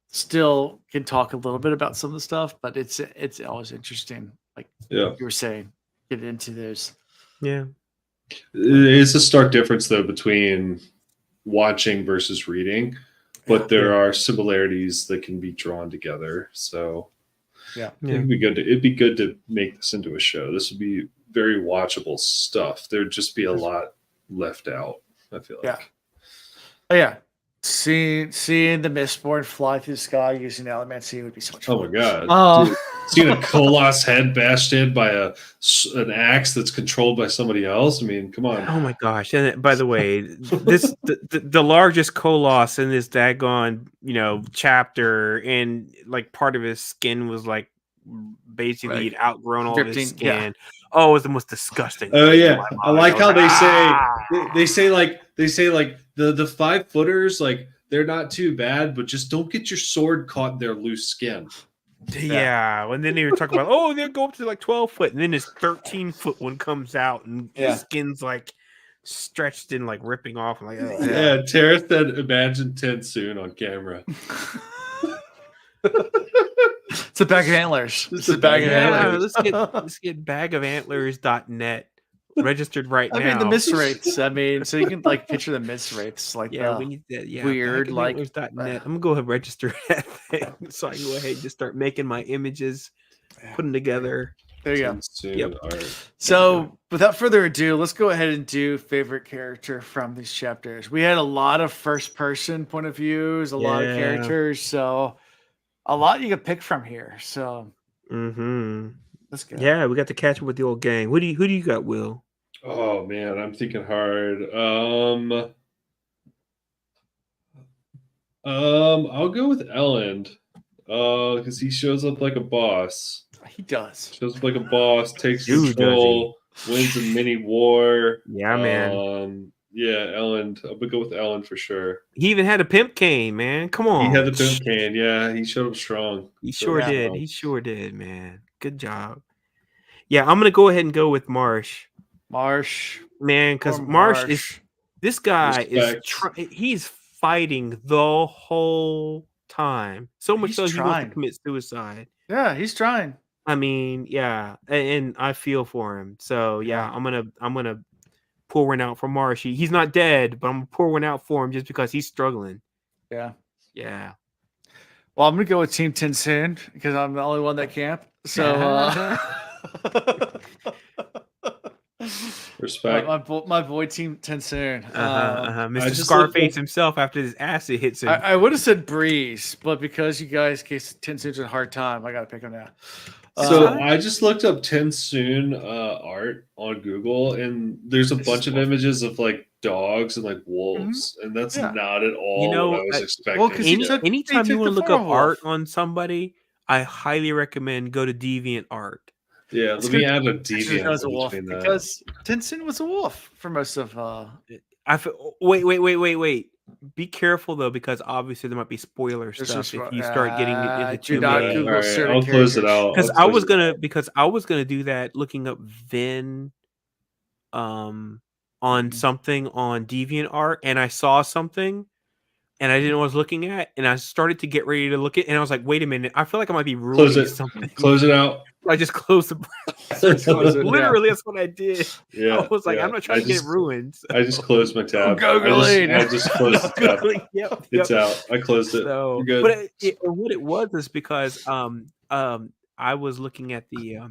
still can talk a little bit about some of the stuff, but it's always interesting. Like you were saying, get into those. Yeah. It's a stark difference though between watching versus reading, but there are similarities that can be drawn together. So Yeah. I think it'd be good to make this into a show. This would be very watchable stuff. There'd just be a lot left out, I feel like. Oh, yeah. Seeing the Mistborn fly through the sky using Allomancy would be so much fun. Oh my god! Dude, seeing a Koloss head bashed in by an axe that's controlled by somebody else. I mean, come on. Oh my gosh! And by the way, the largest Koloss in this daggone chapter, and like part of his skin was like basically he'd outgrown all of his skin. Yeah. Oh, it was the most disgusting. Oh yeah, I like how they say like the 5 footers, like they're not too bad, but just don't get your sword caught in their loose skin. Yeah, and then they were talking about, oh, they'll go up to like 12 foot, and then this 13-foot one comes out, and the skin's like stretched and like ripping off. I'm like, oh, yeah. Tara said, "Imagine Tensoon on camera." It's a bag of antlers. It's a bag of antlers. Let's get bagofantlers.net registered right now. I mean, the miss rates. I mean, so you can like picture the miss rates, like we need that. Yeah, weird like .net. I'm gonna go ahead and register that thing so I can go ahead and just start making my images, putting together. There you go. Yep. So, without further ado, let's go ahead and do favorite character from these chapters. We had a lot of first-person point of views, a lot of characters, so a lot you could pick from here. So, let's go. Yeah, we got to catch up with the old gang. Who do you got, Will? Oh man, I'm thinking hard. I'll go with Elend, because he shows up like a boss. He does. Shows up like a boss, takes control, wins a mini war. Yeah, man. Yeah, Elend. I'm gonna go with Elend for sure. He even had a pimp cane, man. Come on. He had the pimp cane. Yeah, he showed up strong. He sure did. He sure did, man. Good job. Yeah, I'm gonna go ahead and go with Marsh. Man, because Marsh is this guy he's fighting the whole time. So much so he wants to commit suicide. Yeah, he's trying. I mean, yeah, and I feel for him. So yeah, I'm gonna pour one out for Marsh. He's not dead, but I'm gonna pour one out for him just because he's struggling. Yeah. Well, I'm gonna go with Team Tensoon because I'm the only one that can't. So respect. My boy Team Tensoon. Mr. Scarface himself after this acid hits him. I would have said Breeze, but because you guys gave Tensoon's a hard time, I gotta pick him now. So I just looked up Tensoon art on Google, and there's a bunch of images of like dogs and like wolves, and that's not at all what I was expecting. Well, anytime you want to look up art on somebody, I highly recommend go to Deviant Art. Yeah, let me add a Deviant because Tensoon was a wolf for most of. Wait. Be careful though, because obviously there might be spoiler stuff if you start getting into too many. Google certain I'll close it out. Because I was gonna do that, looking up Vin, on something on Deviant Art, and I saw something, and I didn't know what I was looking at, and I started to get ready to look at, and I was like, wait a minute, I feel like I might be ruining something. Close it out. I just closed the browser. Literally, that's what I did. Yeah, I was like, I'm not trying to get it ruined. So. I just closed my tab. I just closed the tab. Yep. It's out. I closed it. So, good. But what it was is because I was looking at the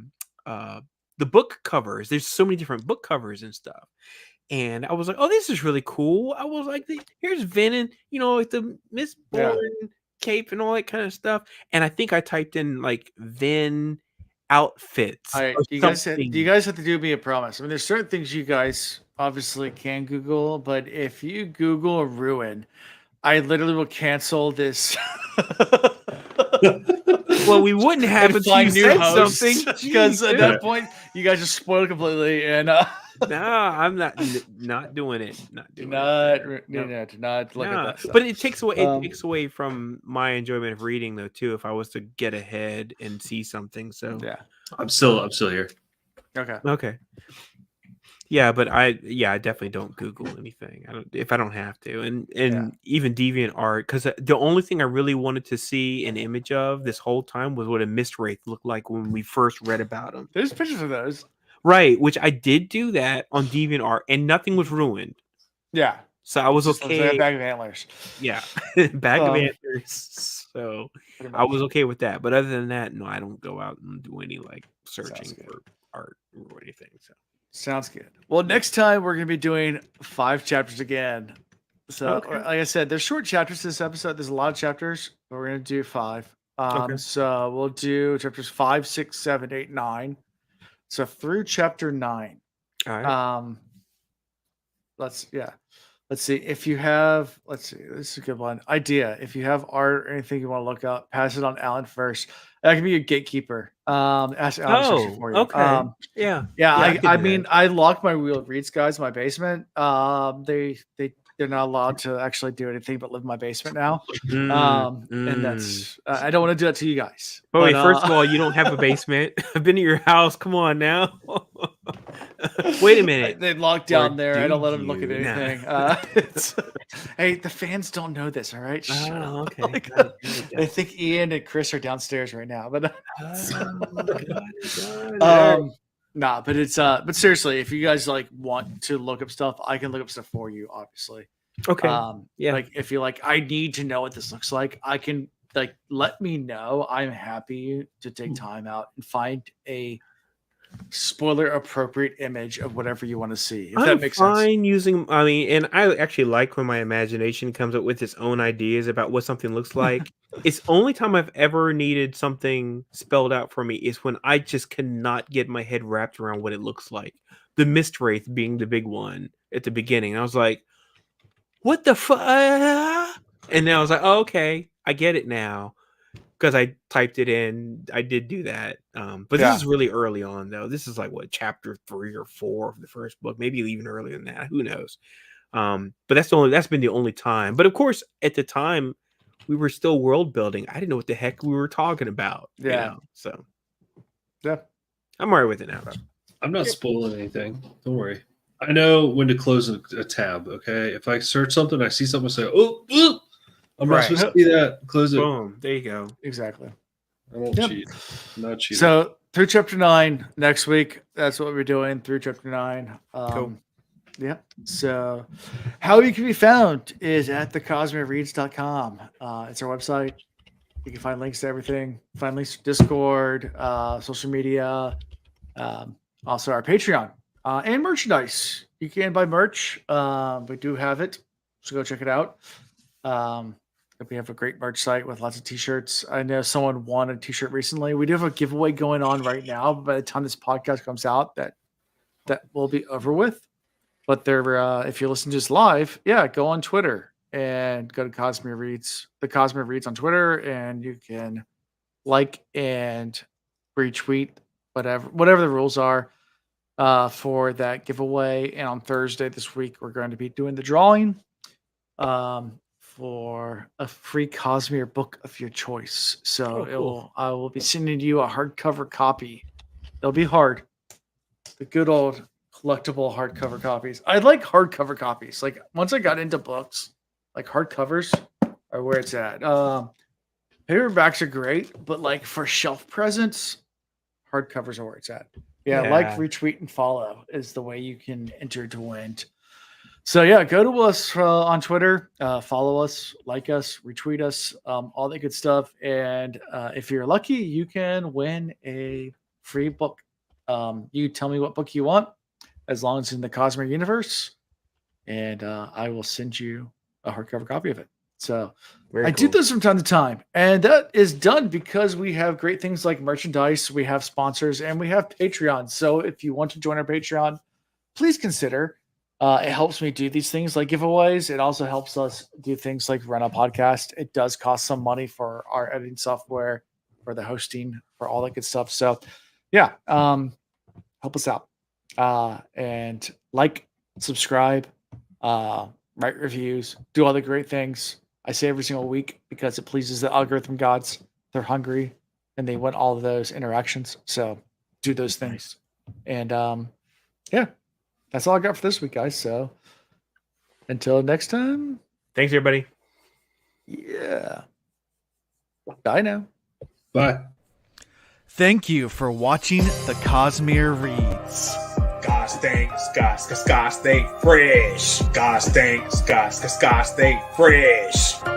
book covers. There's so many different book covers and stuff. And I was like, oh, this is really cool. I was like, here's Vin and, like the Mistborn cape and all that kind of stuff. And I think I typed in like Vin outfits. All right, do you guys have to do me a promise? I mean, there's certain things you guys obviously can Google, but if you Google Ruin, I literally will cancel this. Well, we wouldn't have if you said something, because at that point you guys just spoiled completely. And no, I'm not doing it. Not doing it. Not look at that stuff. But it takes away. It takes away from my enjoyment of reading, though. Too, if I was to get ahead and see something. So yeah, I'm still here. Okay. Yeah, but I definitely don't Google anything. If I don't have to, and even Deviant Art, because the only thing I really wanted to see an image of this whole time was what a mist wraith looked like when we first read about them. There's pictures of those, right? Which I did do that on Deviant Art, and nothing was ruined. Yeah. So I was Just looks like okay. a bag of antlers. Yeah, bag of Um, answers. So pretty I much. was okay with that. But other than that, no, I don't go out and do any like Sounds searching good. for art or anything. So Sounds good. Well, next time we're gonna be doing 5 chapters again. So, Okay. like I said, there's short chapters this episode. There's a lot of chapters, but we're gonna do 5. Okay. So we'll do chapters 5, 6, 7, 8, 9. So through chapter 9. All right. Let's see if you have. Let's see. This is a good one. Idea. If you have art or anything you want to look up, pass it on Alan first. That can be a gatekeeper. Ask Alan to search it for you. Okay. Yeah. Yeah, can I do mean, that. I locked my wheel reads guys in my basement. They're not allowed to actually do anything but live in my basement now. And that's I don't want to do that to you guys. But wait, first of all, you don't have a basement. I've been to your house. Come on now. Wait a minute. They locked down Or there. I don't do let them look at you? Nah. anything. Hey, the fans don't know this, all right? Shut up. Oh, okay. Like, Got it. I think Ian and Chris are downstairs right now, but Got it. nah, but it's but seriously, if you guys like want to look up stuff, I can look up stuff for you, obviously. Okay. Yeah. Like if you're like, I need to know what this looks like, I can like let me know. I'm happy to take time out and find a spoiler appropriate image of whatever you want to see. If that makes sense. Using, I mean, and I actually like when my imagination comes up with its own ideas about what something looks like. It's only time I've ever needed something spelled out for me is when I just cannot get my head wrapped around what it looks like. The Mist Wraith being the big one at the beginning. I was like, what the fuck? And then I was like, oh, okay, I get it now. Because I typed it in. I did do that. But this is really early on, though. This is like, what, chapter 3 or 4 of the first book, maybe even earlier than that. Who knows? But that's been the only time. But of course, at the time, we were still world building. I didn't know what the heck we were talking about. Yeah. You know? So, yeah. I'm all right with it now. I'm not spoiling anything. Don't worry. I know when to close a tab, okay? If I search something, I see something, I say, oh, I'm not supposed to see that. Close it. Boom. There you go. Exactly. I won't cheat. I'm not cheating. So through chapter 9 next week, that's what we're doing through chapter 9. Cool. Yeah. So how you can be found is at thecosmireads.com. It's our website. You can find links to everything. Find links to Discord, social media, also our Patreon, and merchandise. You can buy merch. We do have it, so go check it out. We have a great merch site with lots of t-shirts. I know someone won a t-shirt recently. We do have a giveaway going on right now. By the time this podcast comes out, that will be over with. But if you listen to this live, go on Twitter and go to Cosmere Reads, the Cosmere Reads on Twitter, and you can like and retweet whatever the rules are for that giveaway. And on Thursday this week, we're going to be doing the drawing for a free Cosmere book of your choice. So cool. I will be sending you a hardcover copy. It'll be hard. The good old collectible hardcover copies. I like hardcover copies. Like once I got into books, like hardcovers are where it's at. Paperbacks are great, but like for shelf presents, hardcovers are where it's at. Like, retweet, and follow is the way you can enter to win. So go to us on Twitter, follow us, like us, retweet us, all that good stuff. And if you're lucky, you can win a free book. You tell me what book you want, as long as it's in the Cosmere universe, and I will send you a hardcover copy of it. So I do this from time to time, and that is done because we have great things like merchandise, we have sponsors, and we have Patreon. So if you want to join our Patreon, please consider. It helps me do these things like giveaways. It also helps us do things like run a podcast. It does cost some money for our editing software, for the hosting, for all that good stuff. So help us out. And like, subscribe, write reviews, do all the great things I say every single week because it pleases the algorithm gods. They're hungry and they want all of those interactions. So do those things. And that's all I got for this week, guys. So until next time. Thanks, everybody. Yeah. Bye now. Bye. Thank you for watching the Cosmere Reads. God. stink, ska stay fresh. Ska stink, ska stay fresh.